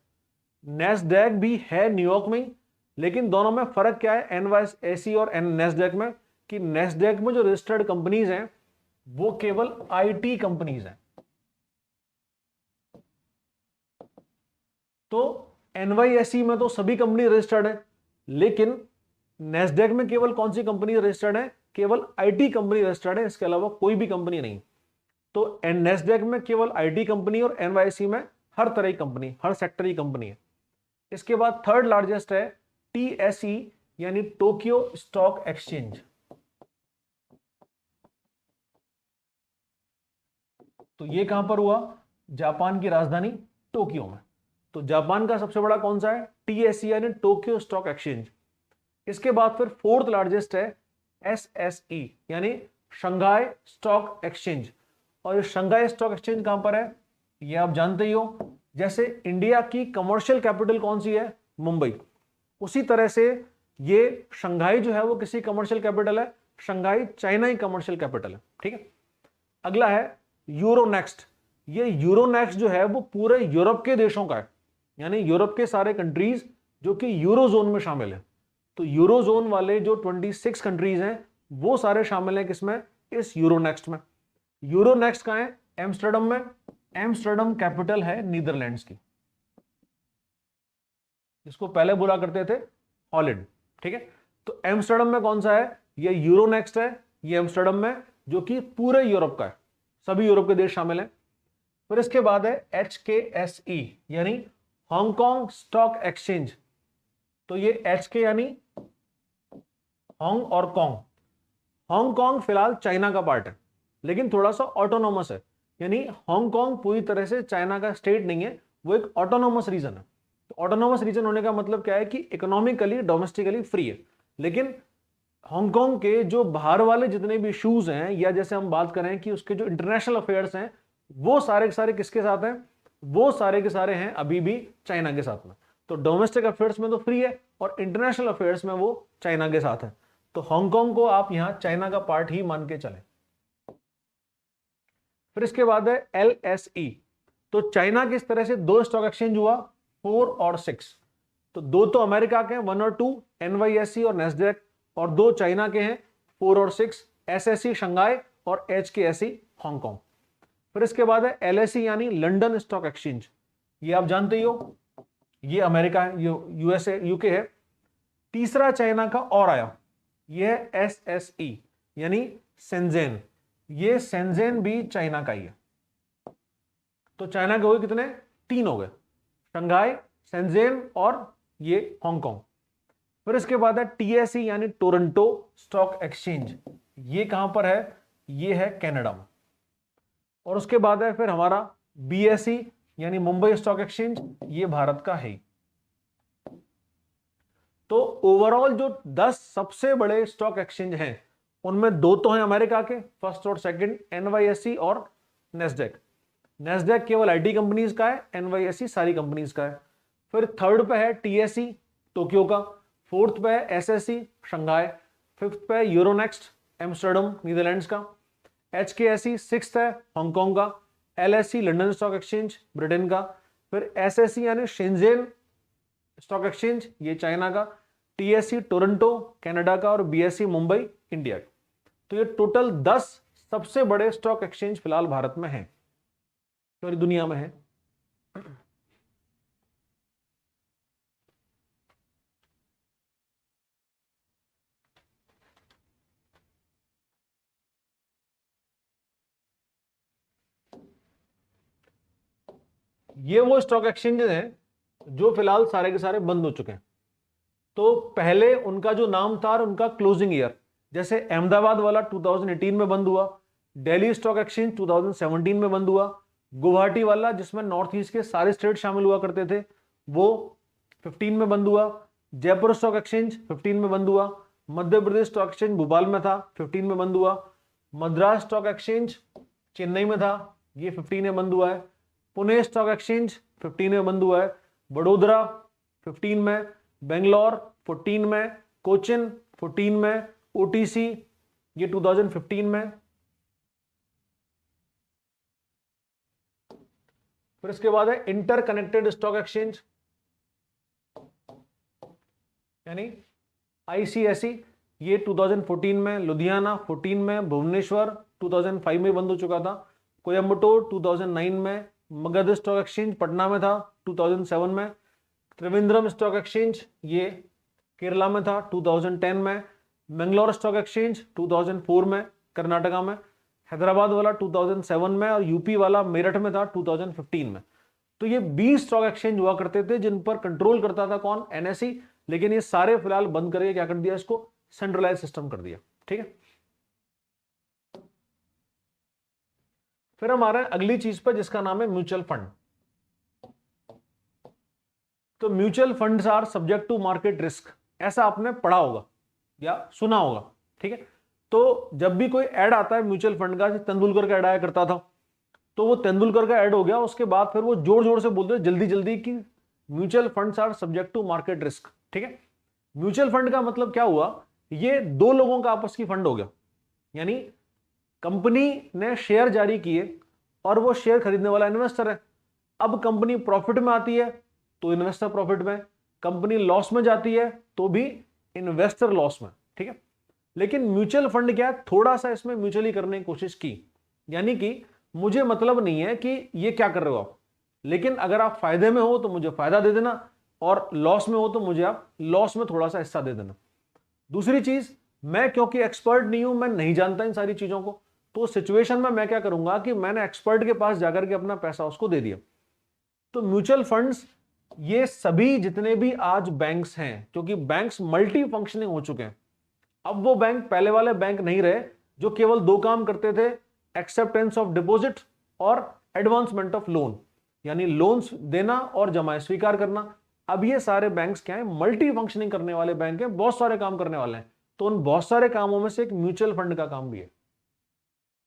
नेस्डैक भी है न्यूयॉर्क में ही, लेकिन दोनों में फर्क क्या है NYSE और नेस्डैक में? कि नेस्डैक में जो रजिस्टर्ड कंपनीज हैं वो केवल IT कंपनीज हैं। तो NYSE में तो सभी कंपनी रजिस्टर्ड है, लेकिन नेस्डैक में केवल कौन सी कंपनी रजिस्टर्ड है? केवल IT कंपनी रजिस्टर्ड है, इसके अलावा कोई भी कंपनी नहीं। तो नेस्डैक में केवल IT कंपनी और NYSE में हर तरह की कंपनी, हर सेक्टर की कंपनी है। इसके बाद थर्ड लार्जेस्ट है TSE यानी टोक्यो स्टॉक एक्सचेंज। तो ये कहां पर हुआ? जापान की राजधानी टोक्यो में। तो जापान का सबसे बड़ा कौन सा है? टीएसई यानी टोक्यो स्टॉक एक्सचेंज। इसके बाद फिर फोर्थ लार्जेस्ट है एसएसई यानी शंघाई स्टॉक एक्सचेंज। और ये शंघाई स्टॉक एक्सचेंज कहां पर है? ये आप जानते ही हो, जैसे इंडिया की कमर्शियल कैपिटल कौन सी है? मुंबई। उसी तरह से ये शंघाई जो है वो किसी कमर्शियल कैपिटल है? शंघाई चाइना ही कमर्शियल कैपिटल है। ठीक है। अगला है यूरोनेक्स्ट। ये यूरोनेक्स्ट जो है वो पूरे यूरोप के देशों का है, यानी यूरोप के सारे कंट्रीज जो कि यूरोजोन में शामिल है। तो यूरोजोन वाले जो 26 कंट्रीज हैं वो सारे शामिल हैं किसमें? इस यूरोनेक्स्ट में। यूरोनेक्स्ट कहां है? एम्स्टर्डम में। एम्स्टर्डम कैपिटल है नीदरलैंड्स की, जिसको पहले बोला करते थे हॉलैंड। ठीक है। तो एम्स्टर्डम में कौन सा है? ये यूरोनेक्स्ट है, ये एम्स्टर्डम में, जो कि पूरे यूरोप का है, सभी यूरोप के देश शामिल हैं। फिर इसके बाद है HKSE यानी हांगकांग स्टॉक एक्सचेंज। तो ये HK यानी हांग और कॉन्ग। हांगकांग फिलहाल चाइना का पार्ट है, लेकिन थोड़ा सा ऑटोनोमस है, यानी हांगकांग पूरी तरह से चाइना का स्टेट नहीं है, वो एक ऑटोनोमस रीजन है। तो ऑटोनोमस रीजन होने का मतलब क्या है कि इकोनॉमिकली डोमेस्टिकली फ्री है। लेकिन हांगकांग के जो बाहर वाले जितने भी इश्यूज हैं, या जैसे हम बात करें कि उसके जो इंटरनेशनल अफेयर्स हैं, वो सारे के सारे किसके साथ हैं? वो सारे के सारे हैं अभी भी चाइना के साथ में। तो डोमेस्टिक अफेयर्स में तो फ्री है और इंटरनेशनल अफेयर्स में वो चाइना के साथ है। तो हांगकांग को आप यहां चाइना का पार्ट ही मान के चलें। फिर इसके बाद है LSE। तो चाइना के इस तरह से दो स्टॉक एक्सचेंज हुआ, 4 और 6। तो दो तो अमेरिका के हैं, 1 और 2, NYSE और नेस्डेक, और दो चाइना के हैं, 4 और 6, SSE शंघाई और HKSE हांगकांग। फिर इसके बाद है LSE यानी लंदन स्टॉक एक्सचेंज। ये आप जानते ही हो, ये अमेरिका है, USA UK है। तीसरा चाइना का और आया, ये है SSE यानी शेंजेन। ये शेंजेन भी चाइना का ही है। तो चाइना के हो गए कितने? 3 हो गए, शंघाई, शेंजेन और ये हांगकांग। फिर इसके बाद है TSE यानी टोरंटो स्टॉक एक्सचेंज। ये कहां पर है? ये है कनाडा में। और उसके बाद है फिर हमारा BSE यानी मुंबई स्टॉक एक्सचेंज, ये भारत का है। तो ओवरऑल जो 10 सबसे बड़े स्टॉक एक्सचेंज हैं, उनमें दो तो हैं अमेरिका के, फर्स्ट और सेकंड, NYSE और नेस्डेक। नेस्डेक केवल IT कंपनीज का है, NYSE सारी कंपनीज का है। फिर थर्ड पे है TSE टोक्यो का, फोर्थ पे है SSE शंघाई, फिफ्थ पे है यूरोनेक्स्ट एम्स्टर्डम नीदरलैंड्स का, HKSE सिक्स्थ है हांगकांग का, LSE London stock exchange Britain का, फिर SSE यानी शेंजेन स्टॉक एक्सचेंज ये चाइना का, TSE टोरंटो कनाडा का, और BSE मुंबई इंडिया का। तो ये टोटल 10 सबसे बड़े स्टॉक एक्सचेंज फिलहाल भारत में हैं, पूरी दुनिया में है। ये वो स्टॉक एक्सचेंजेस हैं जो फिलहाल सारे के सारे बंद हो चुके हैं। तो पहले उनका जो नाम था उनका क्लोजिंग ईयर, जैसे अहमदाबाद वाला 2018 में बंद हुआ, दिल्ली स्टॉक एक्सचेंज 2017 में बंद हुआ, गुवाहाटी वाला जिसमें नॉर्थ ईस्ट के सारे स्टेट शामिल हुआ करते थे वो 15 में बंद हुआ, जयपुर स्टॉक एक्सचेंज 15 में बंद हुआ, मध्य प्रदेश स्टॉक एक्सचेंज भोपाल में था 15 में बंद हुआ, मद्रास स्टॉक एक्सचेंज चेन्नई में था, ये 15 में बंद हुआ है, पुणे स्टॉक एक्सचेंज 15 में बंद हुआ है, बड़ोदरा 15 में, बेंगलोर 14 में, कोचिन 14 में, OTC ये 2015 में। फिर इसके बाद है इंटरकनेक्टेड स्टॉक एक्सचेंज यानी ICSE, ये 2014 में, लुधियाना 14 में, भुवनेश्वर 2005 में बंद हो चुका था, कोयम्बटूर 2009 में, मगध स्टॉक एक्सचेंज पटना में था 2007 में, त्रिवेंद्रम स्टॉक एक्सचेंज ये केरला में था 2010 में, मैंगलोर स्टॉक एक्सचेंज 2004 में कर्नाटका में, हैदराबाद वाला 2007 में, और यूपी वाला मेरठ में था 2015 में। तो ये 20 स्टॉक एक्सचेंज हुआ करते थे जिन पर कंट्रोल करता था कौन? NSE। लेकिन ये सारे फिलहाल बंद करके क्या कर दिया? इसको सेंट्रलाइज सिस्टम कर दिया। ठीक है। फिर हम आ रहे हैं अगली चीज पर जिसका नाम है म्यूचुअल फंड। तो mutual funds are subject to market risk, ऐसा आपने पढ़ा होगा या सुना होगा, ठीक है। तो जब भी कोई ऐड आता है म्यूचुअल फंड का, तेंदुलकर का ऐड आया करता था, तो वो तेंदुलकर का ऐड हो गया, उसके बाद फिर वो जोर जोर से बोलते जल्दी जल्दी कि mutual funds are subject to market risk, ठीक है। म्यूचुअल फंड का मतलब क्या हुआ, ये दो लोगों का आपस की फंड हो गया, यानी कंपनी ने शेयर जारी किए और वो शेयर खरीदने वाला इन्वेस्टर है। अब कंपनी प्रॉफिट में आती है तो इन्वेस्टर प्रॉफिट में, कंपनी लॉस में जाती है तो भी इन्वेस्टर लॉस में, ठीक है। लेकिन म्यूचुअल फंड क्या है, थोड़ा सा इसमें म्यूचुअली करने की कोशिश की, यानी कि मुझे मतलब नहीं है कि ये क्या कर रहे हो आप, लेकिन अगर आप फायदे में हो तो मुझे फायदा दे देना, और लॉस में हो तो मुझे आप लॉस में थोड़ा सा हिस्सा दे देना। दूसरी चीज, मैं क्योंकि एक्सपर्ट नहीं हूं, मैं नहीं जानता इन सारी चीजों को, तो सिचुएशन में मैं क्या करूंगा कि मैंने एक्सपर्ट के पास जाकर के अपना पैसा उसको दे दिया। तो म्यूचुअल फंड्स, ये सभी जितने भी आज बैंक्स हैं, क्योंकि बैंक्स मल्टी फंक्शनिंग हो चुके हैं, अब वो बैंक पहले वाले बैंक नहीं रहे जो केवल दो काम करते थे, एक्सेप्टेंस ऑफ डिपॉजिट और एडवांसमेंट ऑफ लोन, यानी लोन्स देना और जमाएं स्वीकार करना। अब ये सारे बैंक्स क्या है, मल्टी फंक्शनिंग करने वाले बैंक हैं, बहुत सारे काम करने वाले हैं। तो उन बहुत सारे कामों में से एक म्यूचुअल फंड का काम भी है,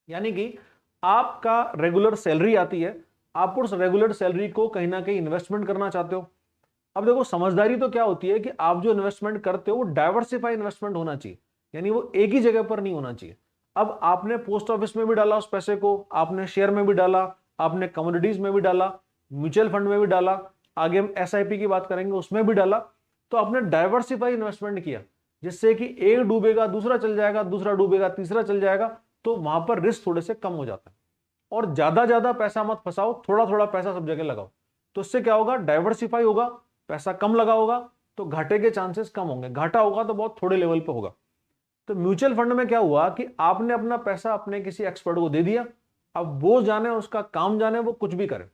यानी कि आपका रेगुलर सैलरी आती है, आप उस रेगुलर सैलरी को कहीं ना कहीं इन्वेस्टमेंट करना चाहते हो। अब देखो, समझदारी तो क्या होती है कि आप जो इन्वेस्टमेंट करते हो वो डाइवर्सिफाई इन्वेस्टमेंट होना चाहिए, यानी वो एक ही जगह पर नहीं होना चाहिए। अब आपने पोस्ट ऑफिस में भी डाला उस पैसे को, आपने शेयर में भी डाला, आपने कमोडिटीज में भी डाला, म्यूचुअल फंड में भी डाला, आगे हम एसआईपी की बात करेंगे उसमें भी डाला, तो आपने डाइवर्सिफाई इन्वेस्टमेंट किया, जिससे कि एक डूबेगा दूसरा चल जाएगा, दूसरा डूबेगा तीसरा चल जाएगा, तो वहां पर रिस्क थोड़े से कम हो जाता है। और ज्यादा ज्यादा पैसा मत फंसाओ, थोड़ा थोड़ा पैसा सब जगह लगाओ, तो इससे क्या होगा, डाइवर्सिफाई होगा, पैसा कम लगा होगा तो घाटे के चांसेस कम होंगे, घाटा होगा तो बहुत थोड़े लेवल पे होगा। तो म्यूचुअल फंड में क्या हुआ कि आपने अपना पैसा अपने किसी एक्सपर्ट को दे दिया, अब वो जाने, उसका काम जाने, वो कुछ भी करे।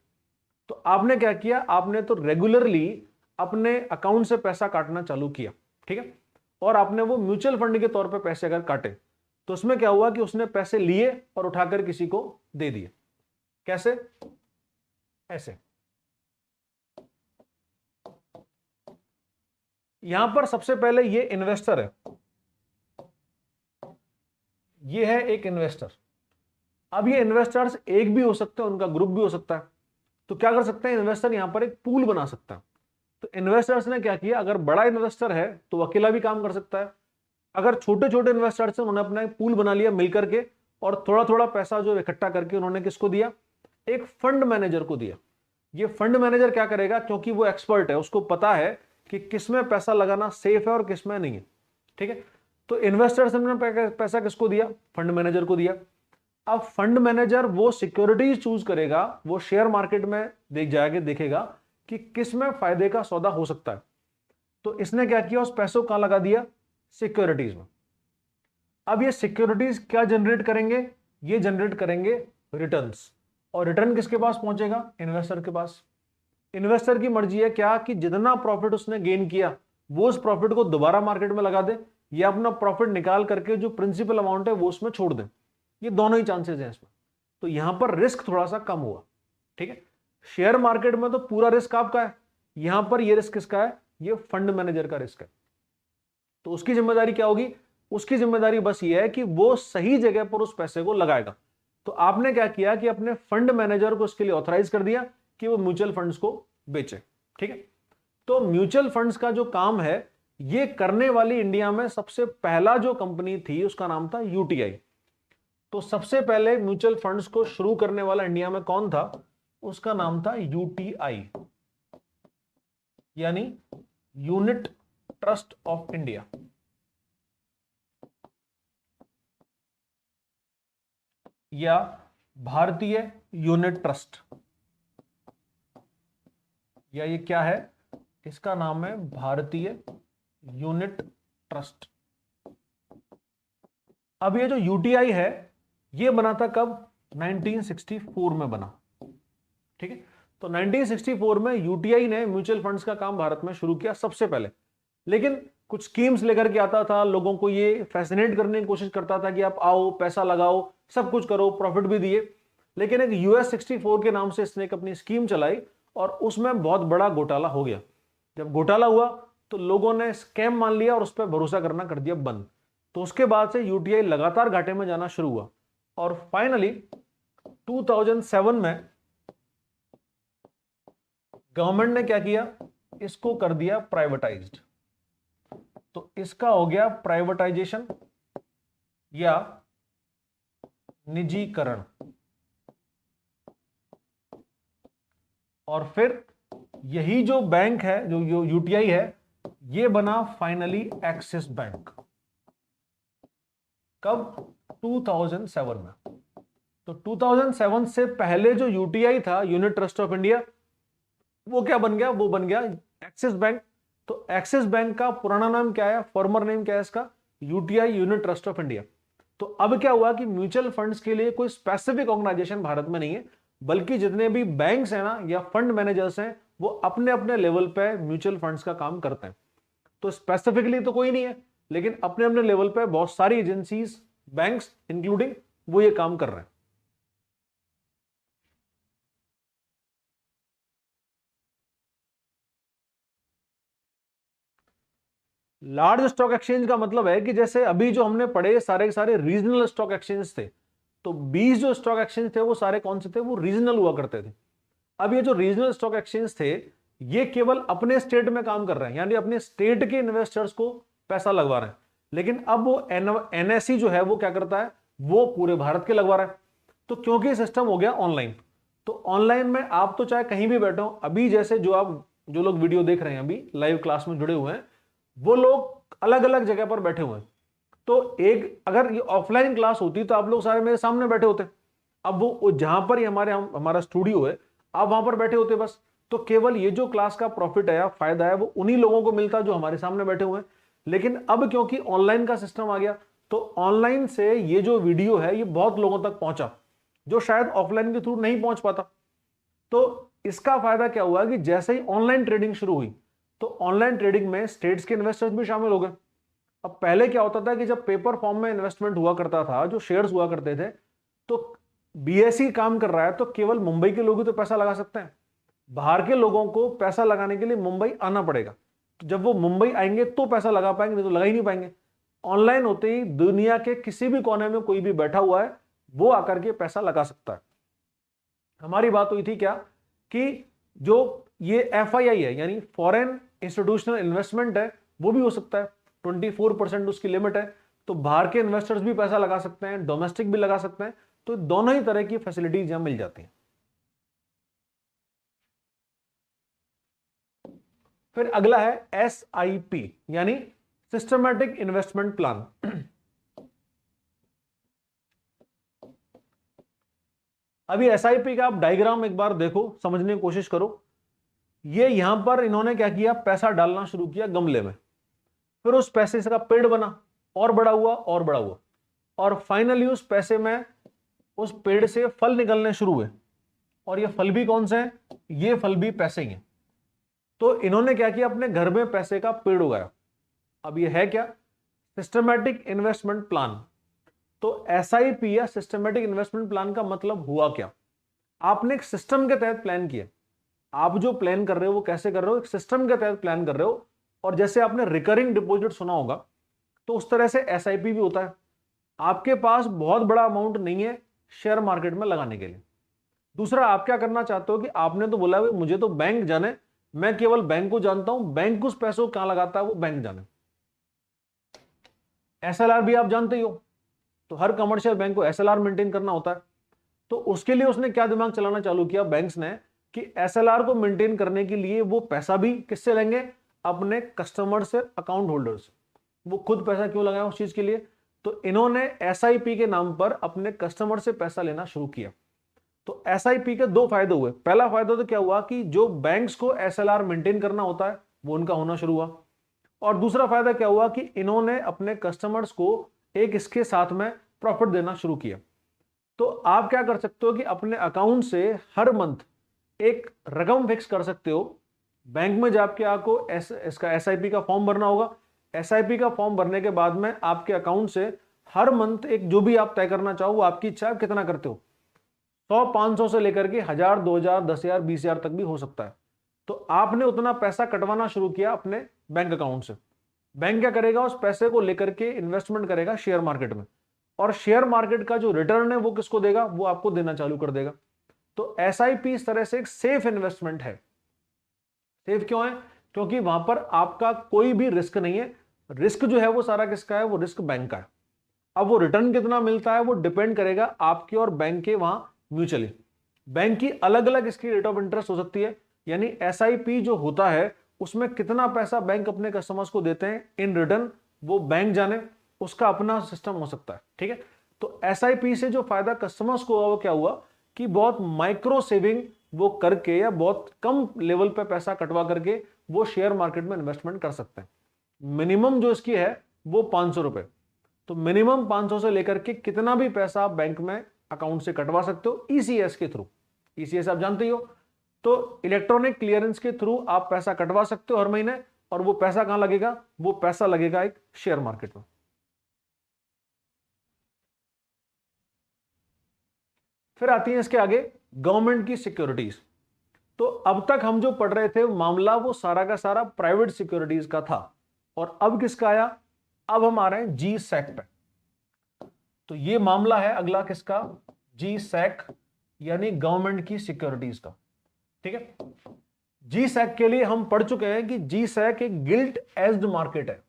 तो आपने क्या किया, आपने तो रेगुलरली अपने अकाउंट से पैसा काटना चालू किया, ठीक है। और आपने वो म्यूचुअल फंड के तौर पे पैसे अगर काटे, तो उसमें क्या हुआ कि उसने पैसे लिए और उठाकर किसी को दे दिए। कैसे? ऐसे। यहां पर सबसे पहले ये इन्वेस्टर है, ये है एक इन्वेस्टर। अब ये इन्वेस्टर्स एक भी हो सकते हैं, उनका ग्रुप भी हो सकता है। तो क्या कर सकते हैं इन्वेस्टर, यहां पर एक पूल बना सकता है। तो इन्वेस्टर्स ने क्या किया, अगर बड़ा इन्वेस्टर है तो अकेला भी काम कर सकता है, अगर छोटे छोटे इन्वेस्टर्स हैं उन्होंने अपना पूल बना लिया मिलकर के, और थोड़ा थोड़ा पैसा जो इकट्ठा करके उन्होंने किसको दिया, एक फंड मैनेजर को दिया। ये फंड मैनेजर क्या करेगा, क्योंकि वो एक्सपर्ट है, उसको पता है कि किसमें पैसा लगाना सेफ है और किसमें नहीं है, ठीक है। तो इन्वेस्टर्स ने पैसा किसको दिया, फंड मैनेजर को दिया। अब फंड मैनेजर वो सिक्योरिटीज चूज करेगा, वो शेयर मार्केट में जाके देखेगा कि किस में फायदे का सौदा हो सकता है। तो इसने क्या किया, उस पैसों को कहां लगा दिया, सिक्योरिटीज में। अब ये सिक्योरिटीज क्या जनरेट करेंगे, ये जनरेट करेंगे रिटर्न्स, और रिटर्न किसके पास पहुंचेगा, इन्वेस्टर के पास। इन्वेस्टर की मर्जी है क्या कि जितना प्रॉफिट उसने गेन किया वो उस प्रॉफिट को दोबारा मार्केट में लगा दे, या अपना प्रॉफिट निकाल करके जो प्रिंसिपल अमाउंट है वो उसमें छोड़ दे। ये दोनों ही चांसेस हैं इसमें। तो यहां पर रिस्क थोड़ा सा कम हुआ, ठीक है। शेयर मार्केट में तो पूरा रिस्क आपका है, यहां पर ये रिस्क किसका है, ये फंड मैनेजर का रिस्क है। तो उसकी जिम्मेदारी क्या होगी, उसकी जिम्मेदारी बस ये है कि वो सही जगह पर उस पैसे को लगाएगा। तो आपने क्या किया कि अपने फंड मैनेजर को इसके लिए ऑथराइज कर दिया कि वो म्यूचुअल फंड्स को बेचे, ठीक है। तो म्यूचुअल फंड्स का जो काम है, ये करने वाली इंडिया में सबसे पहला जो कंपनी थी उसका नाम था यूटीआई। तो सबसे पहले म्यूचुअल फंड्स को शुरू करने वाला इंडिया में कौन था, उसका नाम था यूटीआई, यानी यूनिट ट्रस्ट ऑफ इंडिया, या भारतीय यूनिट ट्रस्ट, या ये क्या है, इसका नाम है भारतीय यूनिट ट्रस्ट। अब ये जो यूटीआई है ये बना था कब, 1964 में बना, ठीक है। तो 1964 में यूटीआई ने म्यूचुअल फंड्स का काम भारत में शुरू किया सबसे पहले, लेकिन कुछ स्कीम्स लेकर के आता था, लोगों को ये फैसिनेट करने की कोशिश करता था कि आप आओ पैसा लगाओ सब कुछ करो, प्रॉफिट भी दिए। लेकिन एक US 64 के नाम से इसने एक अपनी स्कीम चलाई और उसमें बहुत बड़ा घोटाला हो गया। जब घोटाला हुआ तो लोगों ने स्कैम मान लिया और उस पर भरोसा करना कर दिया बंद। तो उसके बाद से UTI लगातार घाटे में जाना शुरू हुआ और फाइनली 2007 में गवर्नमेंट ने क्या किया, इसको कर दिया प्राइवेटाइज्ड। तो इसका हो गया प्राइवेटाइजेशन या निजीकरण। और फिर यही जो बैंक है, जो UTI है, ये बना फाइनली एक्सिस बैंक। कब? 2007 में। तो 2007 से पहले जो UTI था, यूनिट ट्रस्ट ऑफ इंडिया, वो क्या बन गया? वो बन गया एक्सिस बैंक। तो एक्सिस बैंक का पुराना नाम क्या है, फॉर्मर नेम क्या है इसका? UTI, unit trust of India. तो अब क्या हुआ कि म्यूचुअल फंड्स के लिए कोई स्पेसिफिक ऑर्गेनाइजेशन भारत में नहीं है, बल्कि जितने भी बैंक्स हैं ना या फंड मैनेजर्स हैं, वो अपने अपने लेवल पे म्यूचुअल फंड्स का काम करते हैं। तो स्पेसिफिकली तो कोई नहीं है, लेकिन अपने अपने लेवल पे बहुत सारी एजेंसीज, बैंक्स इंक्लूडिंग, वो ये काम कर रहे हैं। लार्ज स्टॉक एक्सचेंज का मतलब है कि जैसे अभी जो हमने पढ़े सारे के सारे रीजनल स्टॉक एक्सचेंज थे, तो 20 जो स्टॉक एक्सचेंज थे वो सारे कौन से थे? वो रीजनल हुआ करते थे। अब ये जो रीजनल स्टॉक एक्सचेंज थे, ये केवल अपने स्टेट में काम कर रहे हैं, यानी अपने स्टेट के इन्वेस्टर्स को पैसा लगवा रहे हैं। लेकिन अब वो NSE जो है वो क्या करता है? वो पूरे भारत के लगवा रहा है। तो क्योंकि सिस्टम हो गया ऑनलाइन, तो ऑनलाइन में आप तो चाहे कहीं भी बैठो, अभी जैसे जो लोग वीडियो देख रहे हैं, अभी लाइव क्लास में जुड़े हुए हैं, वो लोग अलग अलग जगह पर बैठे हुए हैं। तो एक अगर ये ऑफलाइन क्लास होती तो आप लोग सारे मेरे सामने बैठे होते। अब वो जहां पर ही हमारा स्टूडियो है, आप वहां पर बैठे होते बस। तो केवल ये जो क्लास का प्रॉफिट है या फायदा है वो उन्हीं लोगों को मिलता जो हमारे सामने बैठे हुए हैं। लेकिन अब क्योंकि ऑनलाइन का सिस्टम आ गया, तो ऑनलाइन से ये जो वीडियो है ये बहुत लोगों तक पहुंचा जो शायद ऑफलाइन के थ्रू नहीं पहुंच पाता। तो इसका फायदा क्या हुआ कि जैसे ही ऑनलाइन ट्रेडिंग शुरू हुई, तो ऑनलाइन ट्रेडिंग में स्टेट्स के इन्वेस्टर्स भी शामिल हो गए। अब पहले क्या होता था कि जब पेपर फॉर्म में इन्वेस्टमेंट हुआ करता था, जो शेयर्स हुआ करते थे, तो BSE काम कर रहा है तो केवल मुंबई के लोग ही तो पैसा लगा सकते हैं। बाहर के लोगों को पैसा लगाने के लिए मुंबई आना पड़ेगा। तो जब वो मुंबई आएंगे तो पैसा लगा पाएंगे, नहीं तो लगा ही नहीं पाएंगे। ऑनलाइन होते ही दुनिया के किसी भी कोने में कोई भी बैठा हुआ है, वो आकर के पैसा लगा सकता है। हमारी बात हुई थी क्या कि जो ये FII है, यानी फॉरेन इंस्टीट्यूशनल इन्वेस्टमेंट है, वो भी हो सकता है। 24% उसकी लिमिट है। तो बाहर के इन्वेस्टर्स भी पैसा लगा सकते हैं, डोमेस्टिक भी लगा सकते हैं। तो दोनों ही तरह की फैसिलिटीज यहां मिल जाती हैं। फिर अगला है SIP, यानी सिस्टमैटिक इन्वेस्टमेंट प्लान। अभी SIP का आप डायग्राम एक बार देखो, समझने की कोशिश करो। ये यहां पर इन्होंने क्या किया, पैसा डालना शुरू किया गमले में, फिर उस पैसे का पेड़ बना और बड़ा हुआ और बड़ा हुआ, और फाइनली उस पैसे में, उस पेड़ से फल निकलने शुरू हुए। और ये फल भी कौन से हैं? ये फल भी पैसे ही हैं। तो इन्होंने क्या किया, अपने घर में पैसे का पेड़ उगाया। अब ये है क्या? Systematic investment plan. तो SIP या सिस्टमैटिक इन्वेस्टमेंट प्लान का मतलब हुआ क्या? आपने एक सिस्टम के तहत प्लान किया। आप जो प्लान कर रहे हो वो कैसे कर रहे हो? एक सिस्टम के तहत प्लान कर रहे हो। और जैसे आपने रिकरिंग डिपॉजिट सुना होगा, तो उस तरह से SIP भी होता है। आपके पास बहुत बड़ा अमाउंट नहीं है शेयर मार्केट में लगाने के लिए। दूसरा, आप क्या करना चाहते हो कि आपने तो बोला मुझे तो बैंक जाने, मैं केवल बैंक को जानता हूं, बैंक उस पैसों को कहां लगाता है वो बैंक जाने। SLR भी आप जानते ही हो, तो हर कमर्शियल बैंक को SLR मेंटेन करना होता है। तो उसके लिए उसने क्या दिमाग चलाना चालू किया बैंक्स ने कि SLR को मेंटेन करने के लिए वो पैसा भी किससे लेंगे? अपने कस्टमर से, अकाउंट होल्डर्स। वो खुद पैसा क्यों लगाए उस चीज के लिए? तो इन्होंने SIP के नाम पर अपने कस्टमर से पैसा लेना शुरू किया। तो SIP के दो फायदे हुए। पहला फायदा तो क्या हुआ कि जो बैंक्स को SLR मेंटेन करना होता है वो उनका होना शुरू हुआ। और दूसरा फायदा क्या हुआ कि इन्होंने अपने कस्टमर्स को एक इसके साथ में प्रॉफिट देना शुरू किया। तो आप क्या कर सकते हो कि अपने अकाउंट से हर मंथ एक रकम फिक्स कर सकते हो। बैंक में जाके आपको इसका SIP का फॉर्म भरना होगा। SIP का फॉर्म भरने के बाद में आपके अकाउंट से हर मंथ एक जो भी आप तय करना चाहो, वो आपकी इच्छा, कितना करते हो, 100-500 से लेकर के 1000, 2000, 10,000, 20,000 तक भी हो सकता है। तो आपने उतना पैसा कटवाना शुरू किया अपने बैंक अकाउंट से। बैंक क्या करेगा, उस पैसे को लेकर के इन्वेस्टमेंट करेगा शेयर मार्केट में, और शेयर मार्केट का जो रिटर्न है वो किसको देगा, वो आपको देना चालू कर देगा। तो एसआईपी इस तरह से एक सेफ इन्वेस्टमेंट है। सेफ क्यों है? क्योंकि वहां पर आपका कोई भी रिस्क नहीं है। रिस्क जो है वो सारा किसका है, वो रिस्क बैंक का है। अब वो रिटर्न कितना मिलता है वो डिपेंड करेगा आपके और बैंक के वहां म्यूचुअली। बैंक की अलग अलग इसकी रेट ऑफ इंटरेस्ट हो सकती है, यानी एसआईपी जो होता है उसमें कितना पैसा बैंक अपने कस्टमर्स को देते हैं इन रिटर्न, वो बैंक जाने, उसका अपना सिस्टम हो सकता है। ठीक है, तो एसआईपी से जो फायदा कस्टमर्स को हुआ वो क्या हुआ कि बहुत माइक्रो सेविंग वो करके या बहुत कम लेवल पे पैसा कटवा करके वो शेयर मार्केट में इन्वेस्टमेंट कर सकते हैं। मिनिमम जो इसकी है वो 500 रुपए। तो मिनिमम 500 से लेकर के कितना भी पैसा आप बैंक में अकाउंट से कटवा सकते हो ईसीएस के थ्रू। ईसीएस आप जानते ही हो, तो इलेक्ट्रॉनिक क्लियरेंस के थ्रू आप पैसा कटवा सकते हो हर महीने, और वो पैसा कहां लगेगा, वो पैसा लगेगा एक शेयर मार्केट में। फिर आती है इसके आगे गवर्नमेंट की सिक्योरिटीज। तो अब तक हम जो पढ़ रहे थे मामला वो सारा का सारा प्राइवेट सिक्योरिटीज का था, और अब किसका आया, अब हम आ रहे हैं जी सैक पे। तो ये मामला है अगला किसका, जी सैक यानी गवर्नमेंट की सिक्योरिटीज का। ठीक है, जी सैक के लिए हम पढ़ चुके हैं कि जी सैक एक गिल्ट एज्ड मार्केट है।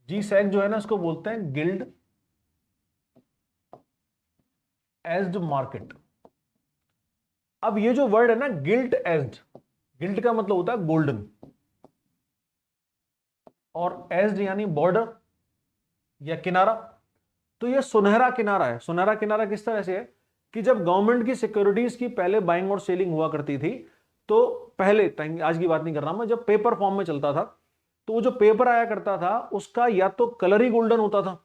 जी सैक जो है ना इसको बोलते हैं गिल्ड एज्ड मार्केट। अब ये जो वर्ड है ना गिल्ट एज्ड, गिल्ट का मतलब होता है गोल्डन, और एज्ड यानी बॉर्डर या किनारा। तो ये सुनहरा किनारा है। सुनहरा किनारा किस तरह से है कि जब गवर्नमेंट की सिक्योरिटीज की पहले बाइंग और सेलिंग हुआ करती थी, तो पहले टाइम, आज की बात नहीं कर रहा मैं, जब पेपर फॉर्म में चलता था, तो वो जो पेपर आया करता था उसका या तो कलर ही गोल्डन होता था,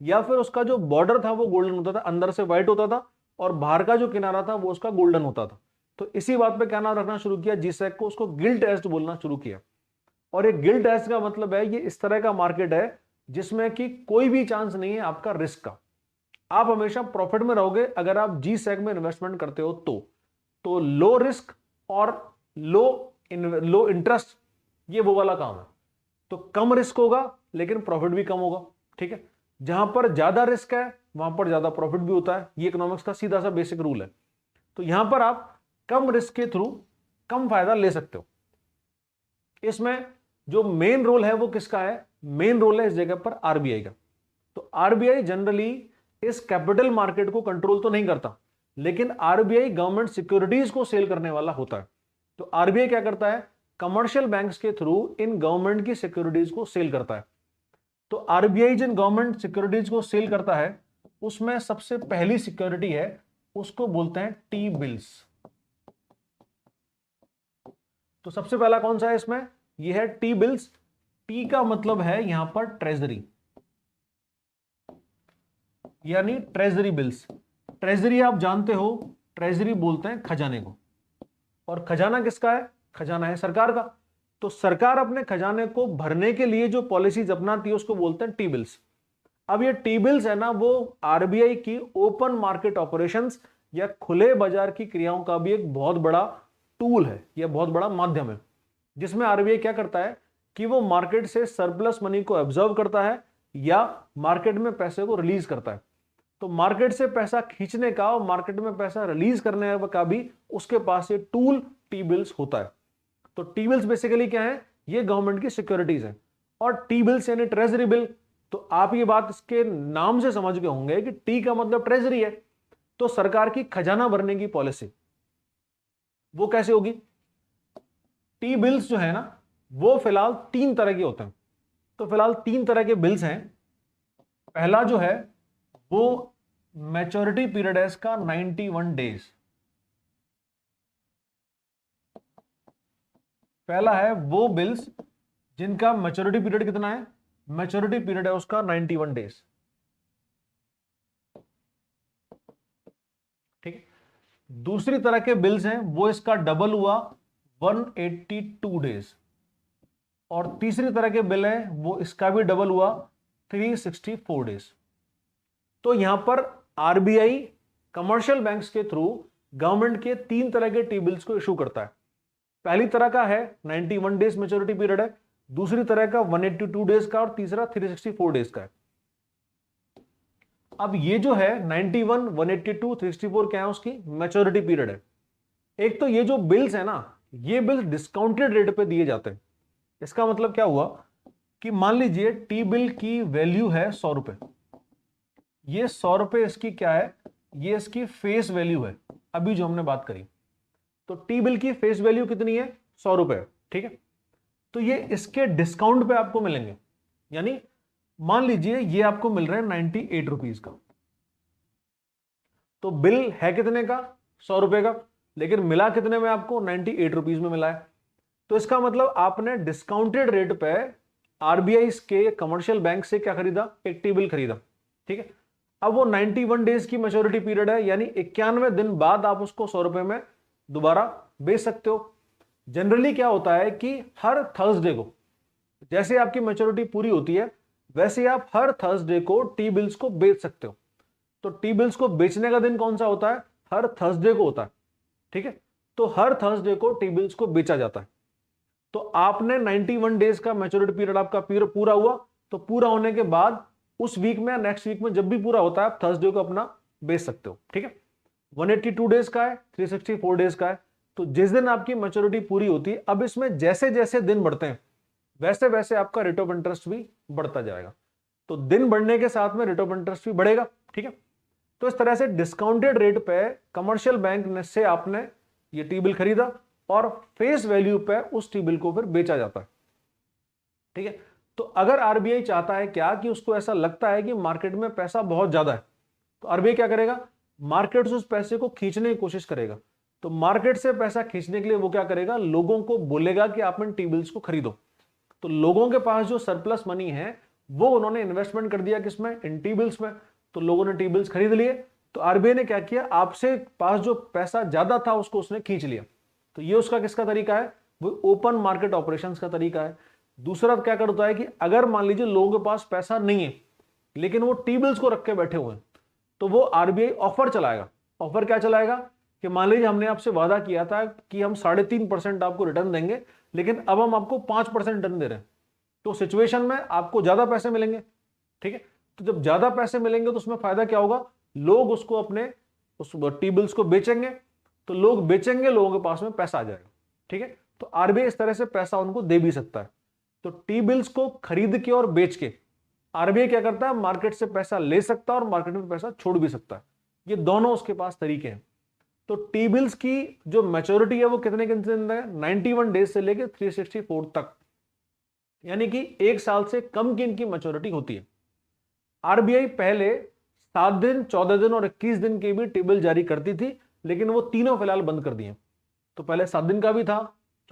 या फिर उसका जो बॉर्डर था वो गोल्डन होता था, अंदर से व्हाइट होता था, और बाहर का जो किनारा था वो उसका गोल्डन होता था। तो इसी बात पे क्या नाम रखना शुरू किया, जीसैक को, उसको गिल्ट एज्ड बोलना शुरू किया। और ये गिल्ट एज्ड का मतलब है ये इस तरह का मार्केट है जिसमें कि कोई भी चांस नहीं है आपका रिस्क का। आप हमेशा प्रॉफिट में रहोगे अगर आप जी सैक में इन्वेस्टमेंट करते हो तो लो रिस्क और लो इंटरेस्ट, ये वो वाला काम है। तो कम रिस्क होगा लेकिन प्रॉफिट भी कम होगा। ठीक है, जहां पर ज्यादा रिस्क है वहां पर ज्यादा प्रॉफिट भी होता है। ये इकोनॉमिक्स का सीधा सा बेसिक रूल है। तो यहां पर आप कम रिस्क के थ्रू कम फायदा ले सकते हो। इसमें जो मेन रोल है वो किसका है, मेन रोल है इस जगह पर आरबीआई का। तो आरबीआई जनरली इस कैपिटल मार्केट को कंट्रोल तो नहीं करता, लेकिन आरबीआई गवर्नमेंट सिक्योरिटीज को सेल करने वाला होता है। तो आरबीआई क्या करता है, कमर्शियल बैंक्स के थ्रू इन गवर्नमेंट की सिक्योरिटीज को सेल करता है। तो आरबीआई जिन गवर्नमेंट सिक्योरिटीज को सेल करता है उसमें सबसे पहली सिक्योरिटी है, उसको बोलते हैं टी बिल्स। तो सबसे पहला कौन सा है इसमें, यह है टी बिल्स। टी का मतलब है यहां पर ट्रेजरी, यानी ट्रेजरी बिल्स। ट्रेजरी आप जानते हो, ट्रेजरी बोलते हैं खजाने को, और खजाना किसका है, खजाना है सरकार का। तो सरकार अपने खजाने को भरने के लिए जो पॉलिसीज अपनाती है उसको बोलते हैं टी बिल्स। अब ये टी बिल्स है ना वो आरबीआई की ओपन मार्केट ऑपरेशंस या खुले बाजार की क्रियाओं का भी एक बहुत बड़ा टूल है या बहुत बड़ा माध्यम है, जिसमें आरबीआई क्या करता है कि वो मार्केट से सरप्लस मनी को ऑब्जर्व करता है या मार्केट में पैसे को रिलीज करता है। तो मार्केट से पैसा खींचने का और मार्केट में पैसा रिलीज करने का भी उसके पास ये टूल टी बिल्स होता है। तो टी बिल्स बेसिकली क्या है, ये गवर्नमेंट की सिक्योरिटीज है। और टी बिल्स यानी ट्रेजरी बिल, तो आप ये बात इसके नाम से समझ गए होंगे कि टी का मतलब ट्रेजरी है, तो सरकार की खजाना भरने की पॉलिसी वो कैसे होगी। टी बिल्स जो है ना वो फिलहाल 3 तरह के होते हैं। तो फिलहाल 3 तरह के बिल्स हैं। पहला जो है वो मैच्योरिटी पीरियड है इसका 91 डेज। पहला है वो बिल्स जिनका मैच्योरिटी पीरियड कितना है, मैच्योरिटी पीरियड है उसका 91 डेज। ठीक है, दूसरी तरह के बिल्स हैं वो इसका डबल हुआ 182 डेज, और तीसरी तरह के बिल है वो इसका भी डबल हुआ 364 डेज। तो यहां पर आरबीआई कमर्शियल बैंक्स के थ्रू गवर्नमेंट के 3 तरह के टी बिल्स को इशू करता है। पहली तरह का है 91 डेज मैच्योरिटी पीरियड है, दूसरी तरह का 182 डेज का, और तीसरा 364 डेज का है। अब ये जो है 91, 182, 364 क्या है, उसकी मैच्योरिटी पीरियड है। एक तो ये जो बिल्स है ना, ये बिल्स डिस्काउंटेड रेट पे दिए जाते हैं। इसका मतलब क्या हुआ कि मान लीजिए टी बिल की वैल्यू है 100 रुपए, ये 100 रुपए इसकी क्या है, ये इसकी फेस वैल्यू है अभी जो हमने बात करी। तो टी बिल की फेस वैल्यू कितनी है, 100 रुपए, ठीक है। तो ये इसके डिस्काउंट पे आपको मिलेंगे, यानी मान लीजिए ये आपको मिल रहा है 98 रुपीज का। तो बिल है कितने का, 100 रुपए का, लेकिन मिला कितने में आपको, 98 रुपीज में मिला है। तो इसका मतलब आपने डिस्काउंटेड रेट पे आरबीआई के कमर्शियल बैंक से क्या खरीदा, एक टी बिल खरीदा, ठीक है। अब वो 91 डेज की मैच्योरिटी पीरियड है, यानी 91 दिन बाद आप उसको 100 रुपए में दोबारा बेच सकते हो। जनरली क्या होता है कि हर थर्सडे को, जैसे आपकी मैच्योरिटी पूरी होती है वैसे आप हर थर्सडे को टी बिल्स को बेच सकते हो। तो टी बिल्स को बेचने का दिन कौन सा होता है, हर थर्सडे को होता है, ठीक है। तो हर थर्सडे को टी बिल्स को बेचा जाता है। तो आपने 91 डेज का मैच्योरिटी पीरियड आपका पूरा हुआ, तो पूरा होने के बाद उस वीक में, नेक्स्ट वीक में, जब भी पूरा होता है आप थर्सडे को अपना बेच सकते हो, ठीक है। 182 डेज का है, 364 डेज का है। तो जिस दिन आपकी मैच्योरिटी पूरी होती है, अब इसमें जैसे जैसे दिन बढ़ते हैं वैसे वैसे आपका रेट ऑफ इंटरेस्ट भी बढ़ता जाएगा। तो दिन बढ़ने के साथ में रेट ऑफ इंटरेस्ट भी बढ़ेगा, ठीक है। तो इस तरह से डिस्काउंटेड रेट पे कमर्शियल बैंक से आपने ये टी बिल खरीदा और फेस वैल्यू पे उस टी बिल को फिर बेचा जाता है, ठीक है। तो अगर आरबीआई चाहता है क्या कि उसको ऐसा लगता है कि मार्केट में पैसा बहुत ज्यादा है, तो आरबीआई क्या करेगा, मार्केट से उस पैसे को खींचने की कोशिश करेगा। तो मार्केट से पैसा खींचने के लिए वो क्या करेगा, लोगों को बोलेगा कि आप इन टी बिल्स को खरीदो। तो लोगों के पास जो सरप्लस मनी है वो उन्होंने इन्वेस्टमेंट कर दिया किसमें, इन टी बिल्स में। तो लोगों ने टी बिल्स खरीद लिए। तो आरबीआई ने क्या किया, आपसे पास जो पैसा ज्यादा था उसको उसने खींच लिया। तो ये उसका किसका तरीका है, वो ओपन मार्केट ऑपरेशंस का तरीका है। दूसरा क्या करता है कि अगर मान लीजिए लोगों के पास पैसा नहीं है लेकिन वो टी बिल्स को रख के बैठे हुए हैं, तो वो आरबीआई ऑफर चलाएगा। ऑफर क्या चलाएगा कि मान लीजिए हमने आपसे वादा किया था कि हम 3.5% आपको रिटर्न देंगे, लेकिन अब हम आपको 5% रिटर्न दे रहे हैं। तो सिचुएशन में आपको ज्यादा पैसे मिलेंगे, ठीक है। तो जब ज्यादा पैसे मिलेंगे तो उसमें फायदा क्या होगा, लोग उसको अपने उस टी बिल्स को बेचेंगे। तो लोग बेचेंगे, लोगों के पास में पैसा आ जाएगा, ठीक है। तो आरबीआई इस तरह से पैसा उनको दे भी सकता है। तो टी बिल्स को खरीद के और बेच के आरबीआई क्या करता है, मार्केट से पैसा ले सकता है और मार्केट में पैसा छोड़ भी सकता है। ये दोनों उसके पास तरीके हैं। तो टी बिल्स की जो मैच्योरिटी है वो कितने दिन है, 91 डेज से लेकर 364 तक, यानी कि 1 साल से कम की इनकी मैच्योरिटी होती है। आरबीआई पहले 7 दिन, 14 दिन और 21 दिन के भी टी बिल जारी करती थी, लेकिन वो तीनों फिलहाल बंद कर दिए। तो पहले 7 दिन का भी था,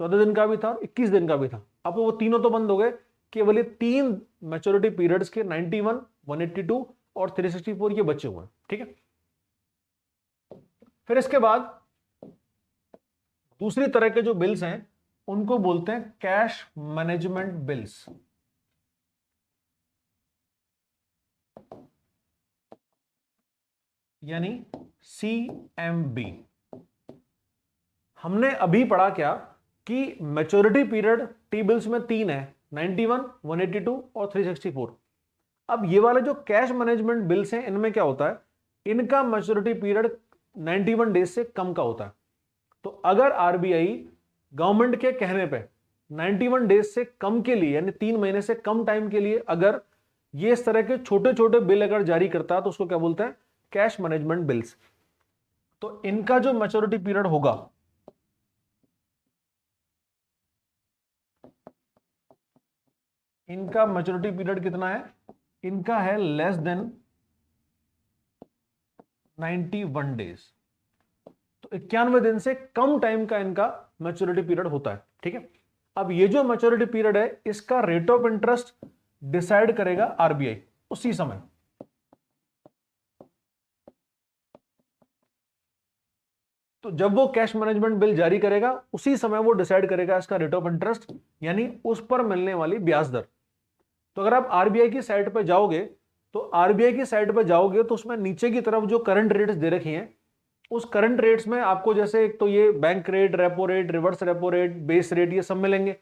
14 दिन का भी था और 21 दिन का भी था। अब वो तीनों तो बंद हो गए, केवल ये 3 मैच्योरिटी पीरियड्स के 91, 182 और 364 ये बचे हुए हैं, ठीक है। फिर इसके बाद दूसरी तरह के जो बिल्स हैं उनको बोलते हैं कैश मैनेजमेंट बिल्स, यानी CMB। हमने अभी पढ़ा क्या कि मैच्योरिटी पीरियड टी बिल्स में 3 है, 91, 182 और 364। अब ये वाले जो कैश मैनेजमेंट बिल्स हैं इनमें क्या होता है, इनका मैच्योरिटी पीरियड 91 डेज से कम का होता है। तो अगर आरबीआई गवर्नमेंट के कहने पे 91 डेज से कम के लिए, यानी 3 महीने से कम टाइम के लिए अगर ये इस तरह के छोटे छोटे बिल अगर जारी करता है तो उसको क्या बोलते हैं, कैश मैनेजमेंट बिल्स। तो इनका जो मैच्योरिटी पीरियड होगा, इनका मैच्योरिटी पीरियड कितना है, इनका है लेस देन 91 डेज। तो 91 दिन से कम टाइम का इनका मैच्योरिटी पीरियड होता है, ठीक है। अब ये जो मैच्योरिटी पीरियड है इसका रेट ऑफ इंटरेस्ट डिसाइड करेगा आरबीआई उसी समय। तो जब वो कैश मैनेजमेंट बिल जारी करेगा उसी समय वो डिसाइड करेगा इसका रेट ऑफ इंटरेस्ट, यानी उस पर मिलने वाली ब्याज दर। तो अगर आप आरबीआई की साइट पर जाओगे तो आरबीआई की साइट पे जाओगे तो उसमें नीचे की तरफ जो करंट रेट्स दे रखी हैं, उस करंट रेट्स में आपको जैसे एक तो ये bank rate, repo rate, reverse repo rate, base rate, ये सब मिलेंगे।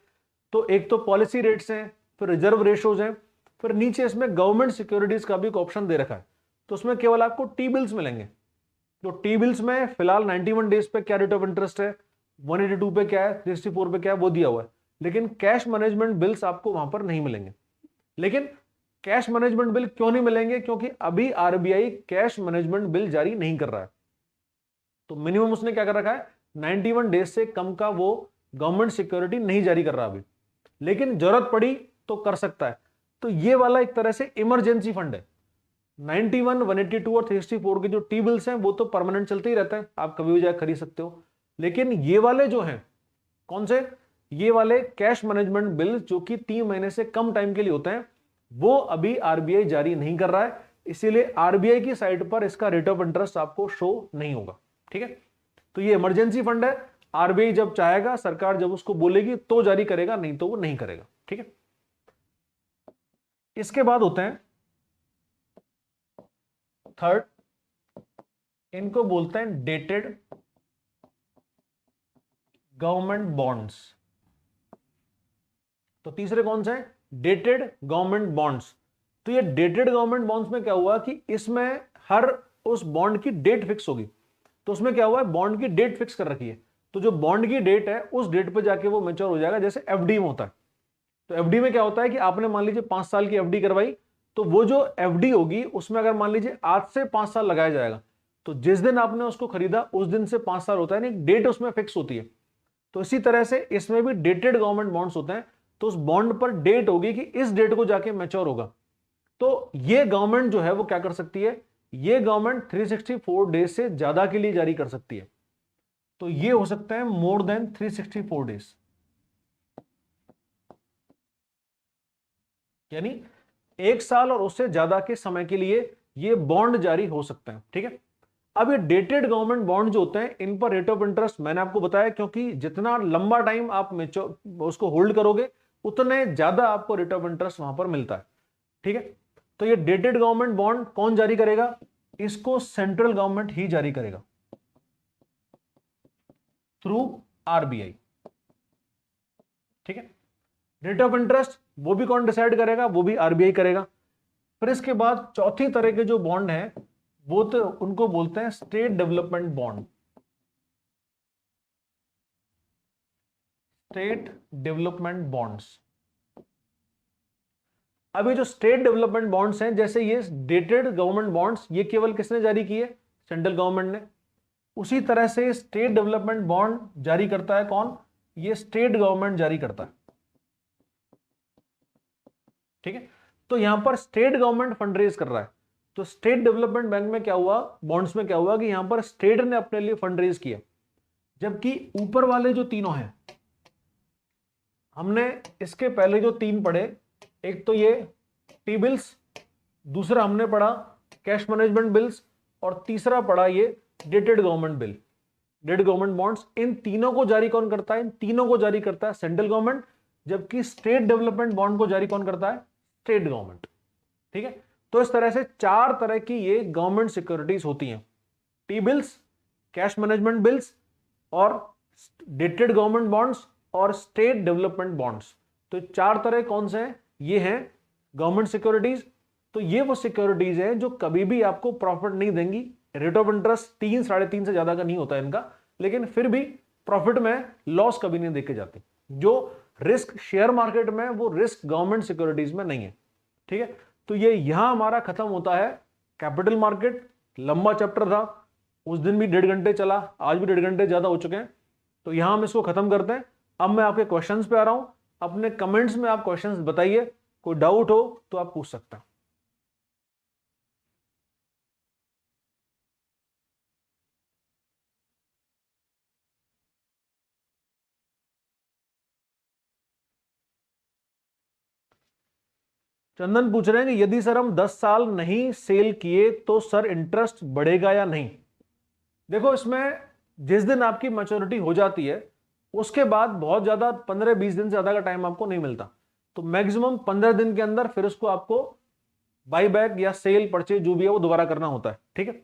तो एक तो पॉलिसी रेट्स हैं, फिर रिजर्व रेशोज हैं, फिर नीचे इसमें गवर्नमेंट सिक्योरिटीज का भी एक ऑप्शन दे रखा है। तो उसमें केवल आपको टी बिल्स मिलेंगे। तो टी बिल्स में फिलहाल 91 डेज पे क्या रेट ऑफ इंटरेस्ट है, 182 पे क्या है, 364 पे क्या है, वो दिया हुआ है। लेकिन कैश मैनेजमेंट बिल्स आपको वहां पर नहीं मिलेंगे। लेकिन कैश मैनेजमेंट बिल क्यों नहीं मिलेंगे? क्योंकि अभी आरबीआई कैश मैनेजमेंट बिल जारी नहीं कर रहा है। तो मिनिमम उसने क्या कर रखा है, 91 डेज से कम का वो गवर्नमेंट सिक्योरिटी नहीं जारी कर रहा अभी। लेकिन जरूरत पड़ी तो कर सकता है। तो ये वाला एक तरह से इमरजेंसी फंड है। 91, 182 और 364 के जो टी बिल्स हैं वो तो परमानेंट चलते ही रहते हैं, आप कभी भी जाकर खरीद सकते हो। लेकिन ये वाले जो हैं, कौन से, ये वाले कैश मैनेजमेंट बिल जो कि 3 महीने से कम टाइम के लिए होते हैं, वो अभी आरबीआई जारी नहीं कर रहा है। इसीलिए आरबीआई की साइट पर इसका रेट ऑफ इंटरेस्ट आपको शो नहीं होगा। ठीक है, तो ये इमरजेंसी फंड है। आरबीआई जब चाहेगा, सरकार जब उसको बोलेगी तो जारी करेगा, नहीं तो वो नहीं करेगा। ठीक है, इसके बाद होते हैं थर्ड, इनको बोलते हैं डेटेड गवर्नमेंट बॉन्ड्स। तो तीसरे कौन से हैं, डेटेड गवर्नमेंट बॉन्ड्स। तो ये डेटेड गवर्नमेंट बॉन्ड्स में क्या हुआ कि इसमें हर उस बॉन्ड की डेट फिक्स होगी। तो उसमें क्या हुआ है, बॉन्ड की डेट फिक्स कर रखी है। तो जो बॉन्ड की डेट है उस डेट पे जाके वो मैच्योर हो जाएगा, जैसे एफडी में होता है। तो एफडी में क्या होता है कि आपने मान लीजिए 5 साल की एफडी करवाई, तो वो जो एफडी होगी उसमें अगर मान लीजिए आज से 5 साल लगाया जाएगा, तो जिस दिन आपने उसको खरीदा उस दिन से 5 साल होता है, एक डेट उसमें फिक्स होती है। तो इसी तरह से इसमें भी डेटेड गवर्नमेंट बॉन्ड्स होते हैं। तो उस बॉन्ड पर डेट होगी कि इस डेट को जाके मैच्योर होगा। तो ये गवर्नमेंट जो है वो क्या कर सकती है, ये गवर्नमेंट 364 डेज से ज्यादा के लिए जारी कर सकती है। तो ये हो सकता है मोर देन 364 डेज, यानी 1 साल और उससे ज्यादा के समय के लिए ये बॉन्ड जारी हो सकते हैं। ठीक है, अब ये डेटेड गवर्नमेंट बॉन्ड जो होते हैं इन पर रेट ऑफ इंटरेस्ट मैंने आपको बताया, क्योंकि जितना लंबा टाइम आप उसको होल्ड करोगे उतने ज्यादा आपको रेट ऑफ इंटरेस्ट वहां पर मिलता है। ठीक है, तो ये डेटेड गवर्नमेंट बॉन्ड कौन जारी करेगा, इसको सेंट्रल गवर्नमेंट ही जारी करेगा थ्रू आरबीआई। ठीक है, रेट ऑफ इंटरेस्ट वो भी कौन डिसाइड करेगा, वो भी आरबीआई करेगा। फिर इसके बाद चौथी तरह के जो बॉन्ड हैं वो तो उनको बोलते हैं state development bond. State development bonds. अब ये जो स्टेट डेवलपमेंट बॉन्ड्स हैं, जैसे ये डेटेड गवर्नमेंट बॉन्ड्स, ये केवल किसने जारी किए, सेंट्रल गवर्नमेंट ने। उसी तरह से स्टेट डेवलपमेंट बॉन्ड जारी करता है कौन, ये स्टेट गवर्नमेंट जारी करता है। ठीक है, तो यहां पर स्टेट गवर्नमेंट फंड रेज कर रहा है। तो स्टेट डेवलपमेंट बैंक में क्या हुआ, बॉन्ड्स में क्या हुआ कि यहां पर स्टेट ने अपने लिए फंड रेज किया। जबकि ऊपर वाले जो तीनों हैं, हमने इसके पहले जो 3 पढ़े, एक तो ये टी बिल्स, दूसरा हमने पढ़ा कैश मैनेजमेंट बिल्स, और तीसरा पढ़ा ये dated government bill, dated government bonds. इन तीनों को जारी कौन करता है, इन तीनों को जारी करता है सेंट्रल गवर्नमेंट। जबकि स्टेट डेवलपमेंट बॉन्ड को जारी कौन करता है, स्टेट गवर्नमेंट। ठीक है, तो इस तरह से 4 तरह की ये गवर्नमेंट सिक्योरिटीज होती हैं, T bills, cash management bills, और डेटेड गवर्नमेंट बॉन्ड्स, और स्टेट डेवलपमेंट बॉन्ड्स। तो 4 तरह कौन से हैं, ये हैं गवर्नमेंट सिक्योरिटीज। तो ये वो सिक्योरिटीज हैं जो कभी भी आपको प्रॉफिट नहीं देंगी। रेट ऑफ इंटरेस्ट 3, 3.5 से ज्यादा का नहीं होता है इनका, लेकिन फिर भी प्रॉफिट में लॉस कभी नहीं देके जाती। जो रिस्क शेयर मार्केट में, वो रिस्क गवर्नमेंट सिक्योरिटीज में नहीं है। ठीक है, तो ये यहां हमारा खत्म होता है कैपिटल मार्केट। लंबा चैप्टर था, उस दिन भी 1.5 घंटे चला, आज भी 1.5 घंटे ज्यादा हो चुके हैं। तो यहां हम इसको खत्म करते हैं। अब मैं आपके क्वेश्चंस पे आ रहा हूं। अपने कमेंट्स में आप क्वेश्चंस बताइए, कोई डाउट हो तो आप पूछ सकते हैं। चंदन पूछ रहे हैं कि यदि सर हम 10 साल नहीं सेल किए तो सर इंटरेस्ट बढ़ेगा या नहीं। देखो, इसमें जिस दिन आपकी मैच्योरिटी हो जाती है उसके बाद बहुत ज्यादा 15-20 दिन से ज्यादा का टाइम आपको नहीं मिलता। तो मैक्सिमम 15 दिन के अंदर फिर उसको आपको बाई बैक या सेल परचेज जो भी है वो दोबारा करना होता है, ठीक है।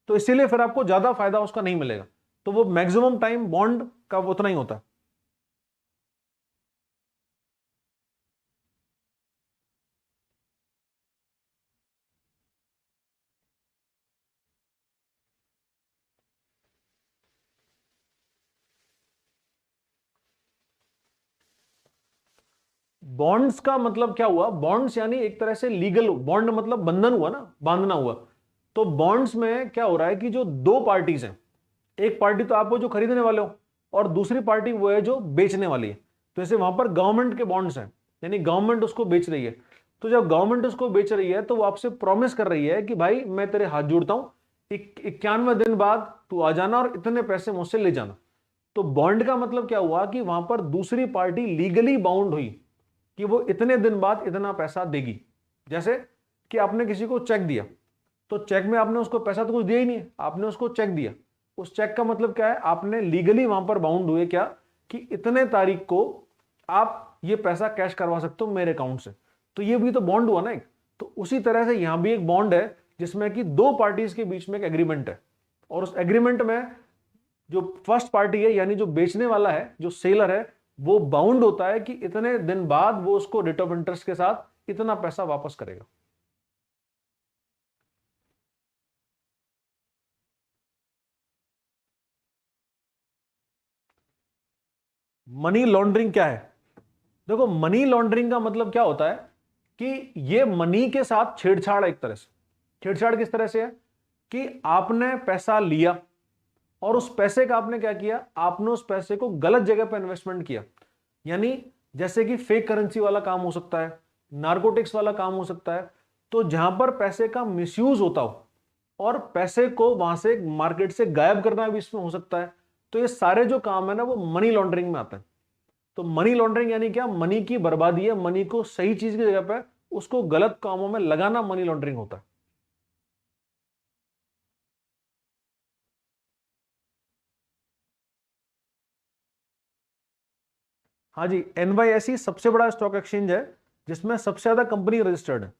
तो इसीलिए फिर आपको ज्यादा फायदा उसका नहीं मिलेगा, तो वो मैक्सिमम टाइम बॉन्ड का उतना ही होता है। बॉन्ड्स का मतलब क्या हुआ, बॉन्ड्स यानी एक तरह से लीगल, बॉन्ड मतलब बंधन हुआ ना, बांधना हुआ। तो बॉन्ड्स में क्या हो रहा है कि जो दो पार्टीज हैं, एक पार्टी तो आप वो जो खरीदने वाले हो, और दूसरी पार्टी वो है जो बेचने वाली है। तो जैसे वहां पर गवर्नमेंट के बॉन्ड्स हैं, यानी गवर्नमेंट उसको बेच रही है। तो जब गवर्नमेंट उसको बेच रही है तो वो आपसे प्रॉमिस कर रही है कि भाई मैं तेरे हाथ जोड़ता हूं, 91 दिन बाद तू आ जाना और इतने पैसे मुझसे ले जाना। तो बॉन्ड का मतलब क्या हुआ कि वहां पर दूसरी पार्टी लीगली बाउंड हुई कि वो इतने दिन बाद इतना पैसा देगी। जैसे कि आपने किसी को चेक दिया, तो चेक में आपने उसको पैसा तो कुछ दिया ही नहीं है, आपने उसको चेक दिया। उस चेक का मतलब क्या है, आपने लीगली वहां पर बाउंड हुए क्या, कि इतने तारीख को आप ये पैसा कैश करवा सकते हो मेरे अकाउंट से। तो ये भी तो बॉन्ड हुआ ना एक। तो उसी तरह से यहां भी एक बॉन्ड है जिसमें कि दो पार्टीज के बीच में एक एग्रीमेंट है, और उस एग्रीमेंट में जो फर्स्ट पार्टी है यानी जो बेचने वाला है, जो सेलर है, वो बाउंड होता है कि इतने दिन बाद वो उसको रेट ऑफ इंटरेस्ट के साथ इतना पैसा वापस करेगा। मनी लॉन्ड्रिंग क्या है? देखो, मनी लॉन्ड्रिंग का मतलब क्या होता है कि ये मनी के साथ छेड़छाड़ है एक तरह से। छेड़छाड़ किस तरह से है कि आपने पैसा लिया और उस पैसे का आपने क्या किया, आपने उस पैसे को गलत जगह पर इन्वेस्टमेंट किया। यानी जैसे कि फेक करेंसी वाला काम हो सकता है, नार्कोटिक्स वाला काम हो सकता है। तो जहां पर पैसे का मिसयूज होता हो और पैसे को वहां से मार्केट से गायब करना भी इसमें हो सकता है। तो ये सारे जो काम है ना वो मनी लॉन्ड्रिंग में आते हैं। तो मनी लॉन्ड्रिंग यानी क्या, मनी की बर्बादी है, मनी को सही चीज की जगह पे उसको गलत कामों में लगाना मनी लॉन्ड्रिंग होता है। हाँ जी, एनवाईएसई सबसे बड़ा स्टॉक एक्सचेंज है जिसमें सबसे ज्यादा कंपनी रजिस्टर्ड है।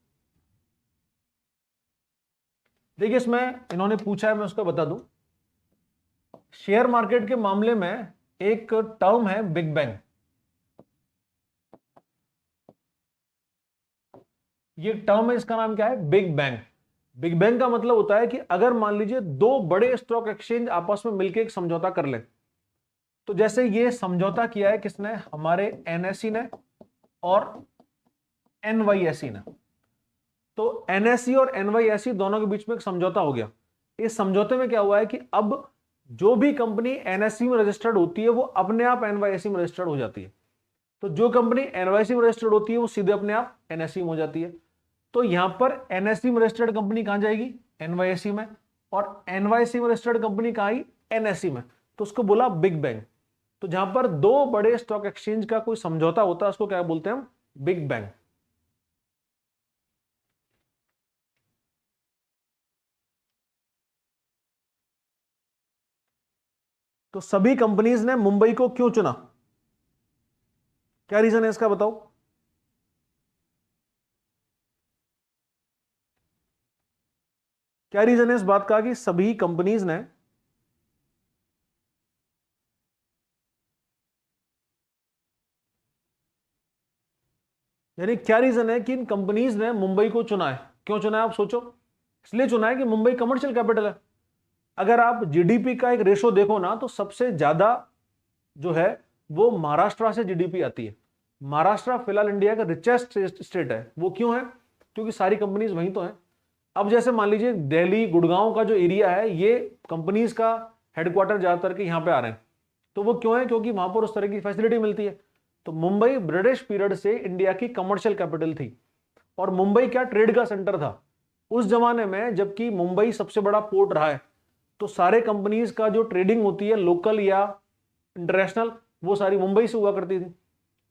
देखिए, इसमें इन्होंने पूछा है, मैं उसका बता दूं। शेयर मार्केट के मामले में एक टर्म है बिग बैंग। ये टर्म है, इसका नाम क्या है, बिग बैंग। बिग बैंग का मतलब होता है कि अगर मान लीजिए दो बड़े स्टॉक एक्सचेंज आपस में मिलकर एक समझौता कर ले। तो जैसे ये समझौता किया है किसने, हमारे एनएससी ने और एनवाईएसई ने। तो एनएससी और एनवाईएसई दोनों के बीच में एक समझौता हो गया। इस समझौते में क्या हुआ है कि अब जो भी कंपनी एनएससी में रजिस्टर्ड होती है वो अपने आप एनवाईएसई में रजिस्टर्ड हो जाती है। तो जो कंपनी एनवाईएसई में रजिस्टर्ड होती है वो सीधे अपने आप एनएससी में हो जाती है। तो यहां पर एनएससी में रजिस्टर्ड कंपनी कहां जाएगी, एनवाईएसई में, और एनवाईएसई में रजिस्टर्ड कंपनी कहां आई, एनएससी में। तो उसको बोला बिग बैंग। तो जहां पर दो बड़े स्टॉक एक्सचेंज का कोई समझौता होता है उसको क्या बोलते हैं हम, बिग बैंग। तो सभी कंपनीज ने मुंबई को क्यों चुना, क्या रीजन है इसका बताओ। क्या रीजन है इस बात का कि सभी कंपनीज ने, यानी क्या रीजन है कि इन कंपनीज ने मुंबई को चुना है, क्यों चुना है आप सोचो। इसलिए चुना है कि मुंबई कमर्शियल कैपिटल है। अगर आप जीडीपी का एक रेशो देखो ना तो सबसे ज्यादा जो है वो महाराष्ट्र से जीडीपी आती है। महाराष्ट्र फिलहाल इंडिया का रिचेस्ट स्टेट है। वो क्यों है, क्योंकि सारी कंपनीज वहीं तो हैं। अब जैसे मान लीजिए दिल्ली गुड़गांव का जो एरिया है ये कंपनीज का हेडक्वार्टर ज्यादातर के यहां पे आ रहे हैं। तो वो क्यों है, क्योंकि वहां पर उस तरह की फैसिलिटी मिलती है। तो मुंबई ब्रिटिश पीरियड से इंडिया की कमर्शियल कैपिटल थी, और मुंबई क्या ट्रेड का सेंटर था उस जमाने में, जबकि मुंबई सबसे बड़ा पोर्ट रहा है। तो सारे कंपनीज का जो ट्रेडिंग होती है लोकल या इंटरनेशनल, वो सारी मुंबई से हुआ करती थी।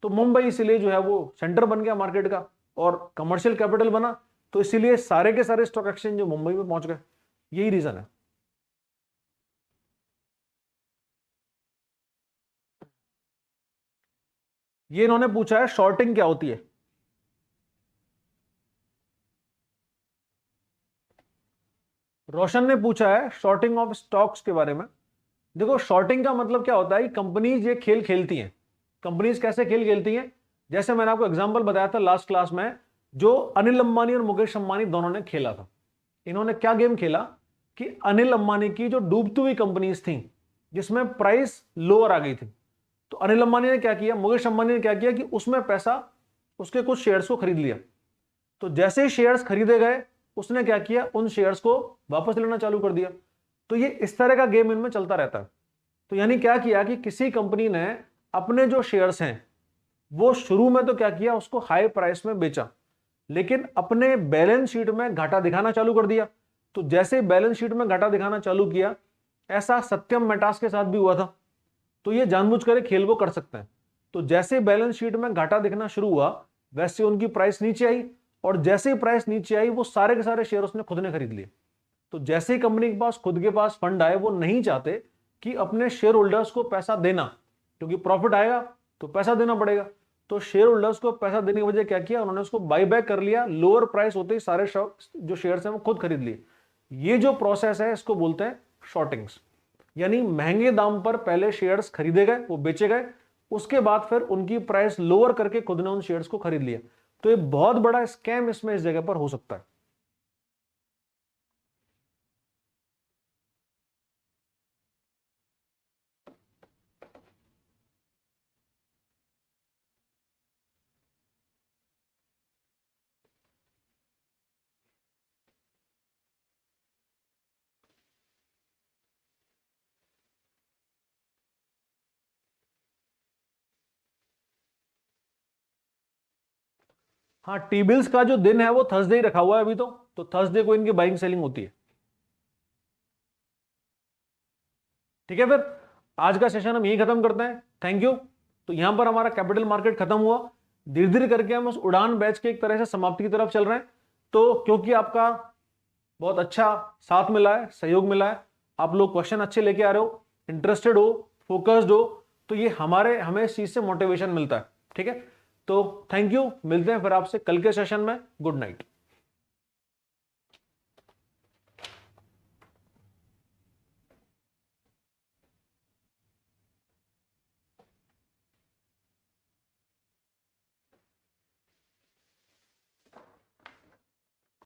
तो मुंबई इसलिए जो है वो सेंटर बन गया मार्केट का और कमर्शियल कैपिटल बना। तो इसीलिए सारे के सारे स्टॉक एक्सचेंज जो मुंबई में पहुंच गए, यही रीजन है। ये इन्होंने पूछा है शॉर्टिंग क्या होती है। रोशन ने पूछा है शॉर्टिंग ऑफ स्टॉक्स के बारे में। देखो, शॉर्टिंग का मतलब क्या होता है कि कंपनीज ये खेल खेलती हैं। कंपनीज कैसे खेल खेलती हैं? जैसे मैंने आपको एग्जांपल बताया था लास्ट क्लास में, जो अनिल अंबानी और मुकेश अंबानी दोनों ने खेला था। इन्होंने क्या गेम खेला कि अनिल अंबानी की जो डूबती हुई कंपनीज थी जिसमें प्राइस लोअर आ गई थी, तो अनिल अंबानी ने क्या किया, मुकेश अंबानी ने क्या किया कि उसमें पैसा, उसके कुछ शेयर्स को खरीद लिया। तो जैसे ही शेयर्स खरीदे गए, उसने क्या किया, उन शेयर्स को वापस लेना चालू कर दिया। तो ये इस तरह का गेम इनमें चलता रहता है। तो यानी क्या किया कि किसी कंपनी ने अपने जो शेयर्स हैं वो शुरू में तो क्या किया, उसको हाई प्राइस में बेचा, लेकिन अपने बैलेंस शीट में घाटा दिखाना चालू कर दिया। तो जैसे ही बैलेंस शीट में घाटा दिखाना चालू किया, ऐसा सत्यम मेटास के साथ भी हुआ था। तो ये जानबूझकर खेल वो कर सकते हैं। तो जैसे बैलेंस शीट में घाटा दिखना शुरू हुआ, वैसे उनकी प्राइस नीचे आई, और जैसे ही प्राइस नीचे आई वो सारे के सारे शेयर उसने खुद ने खरीद लिए। तो जैसे ही कंपनी के पास खुद के पास फंड आए, वो नहीं चाहते कि अपने शेयर होल्डर्स को पैसा देना, क्योंकि प्रॉफिट आएगा तो पैसा देना पड़ेगा। तो शेयर होल्डर्स को पैसा देने की वजह क्या किया, उन्होंने उसको बाई बैक कर लिया। लोअर प्राइस होते ही सारे जो शेयर्स हैं वो खुद खरीद लिए। ये जो प्रोसेस है इसको बोलते हैं शॉर्टिंग्स। यानी महंगे दाम पर पहले शेयर्स खरीदे गए, वो बेचे गए, उसके बाद फिर उनकी प्राइस लोअर करके खुद ने उन शेयर्स को खरीद लिया। तो ये बहुत बड़ा स्कैम इसमें इस जगह पर हो सकता है। हाँ, टी बिल्स का जो दिन है वो थर्सडे ही रखा हुआ है अभी तो थर्सडे को इनकी बाइंग सेलिंग होती है। ठीक है, फिर आज का सेशन हम यही खत्म करते हैं। Thank you. तो यहां पर हमारा कैपिटल मार्केट खत्म हुआ। धीरे धीरे करके हम उस उड़ान बैच के एक तरह से समाप्ति की तरफ चल रहे हैं। तो क्योंकि आपका बहुत अच्छा साथ मिला है, सहयोग मिला है, आप लोग क्वेश्चन अच्छे लेके आ रहे हो, इंटरेस्टेड हो, फोकस्ड हो, तो ये हमें इस चीज से मोटिवेशन मिलता है। ठीक है, तो थैंक यू। मिलते हैं फिर आपसे कल के सेशन में। Good night.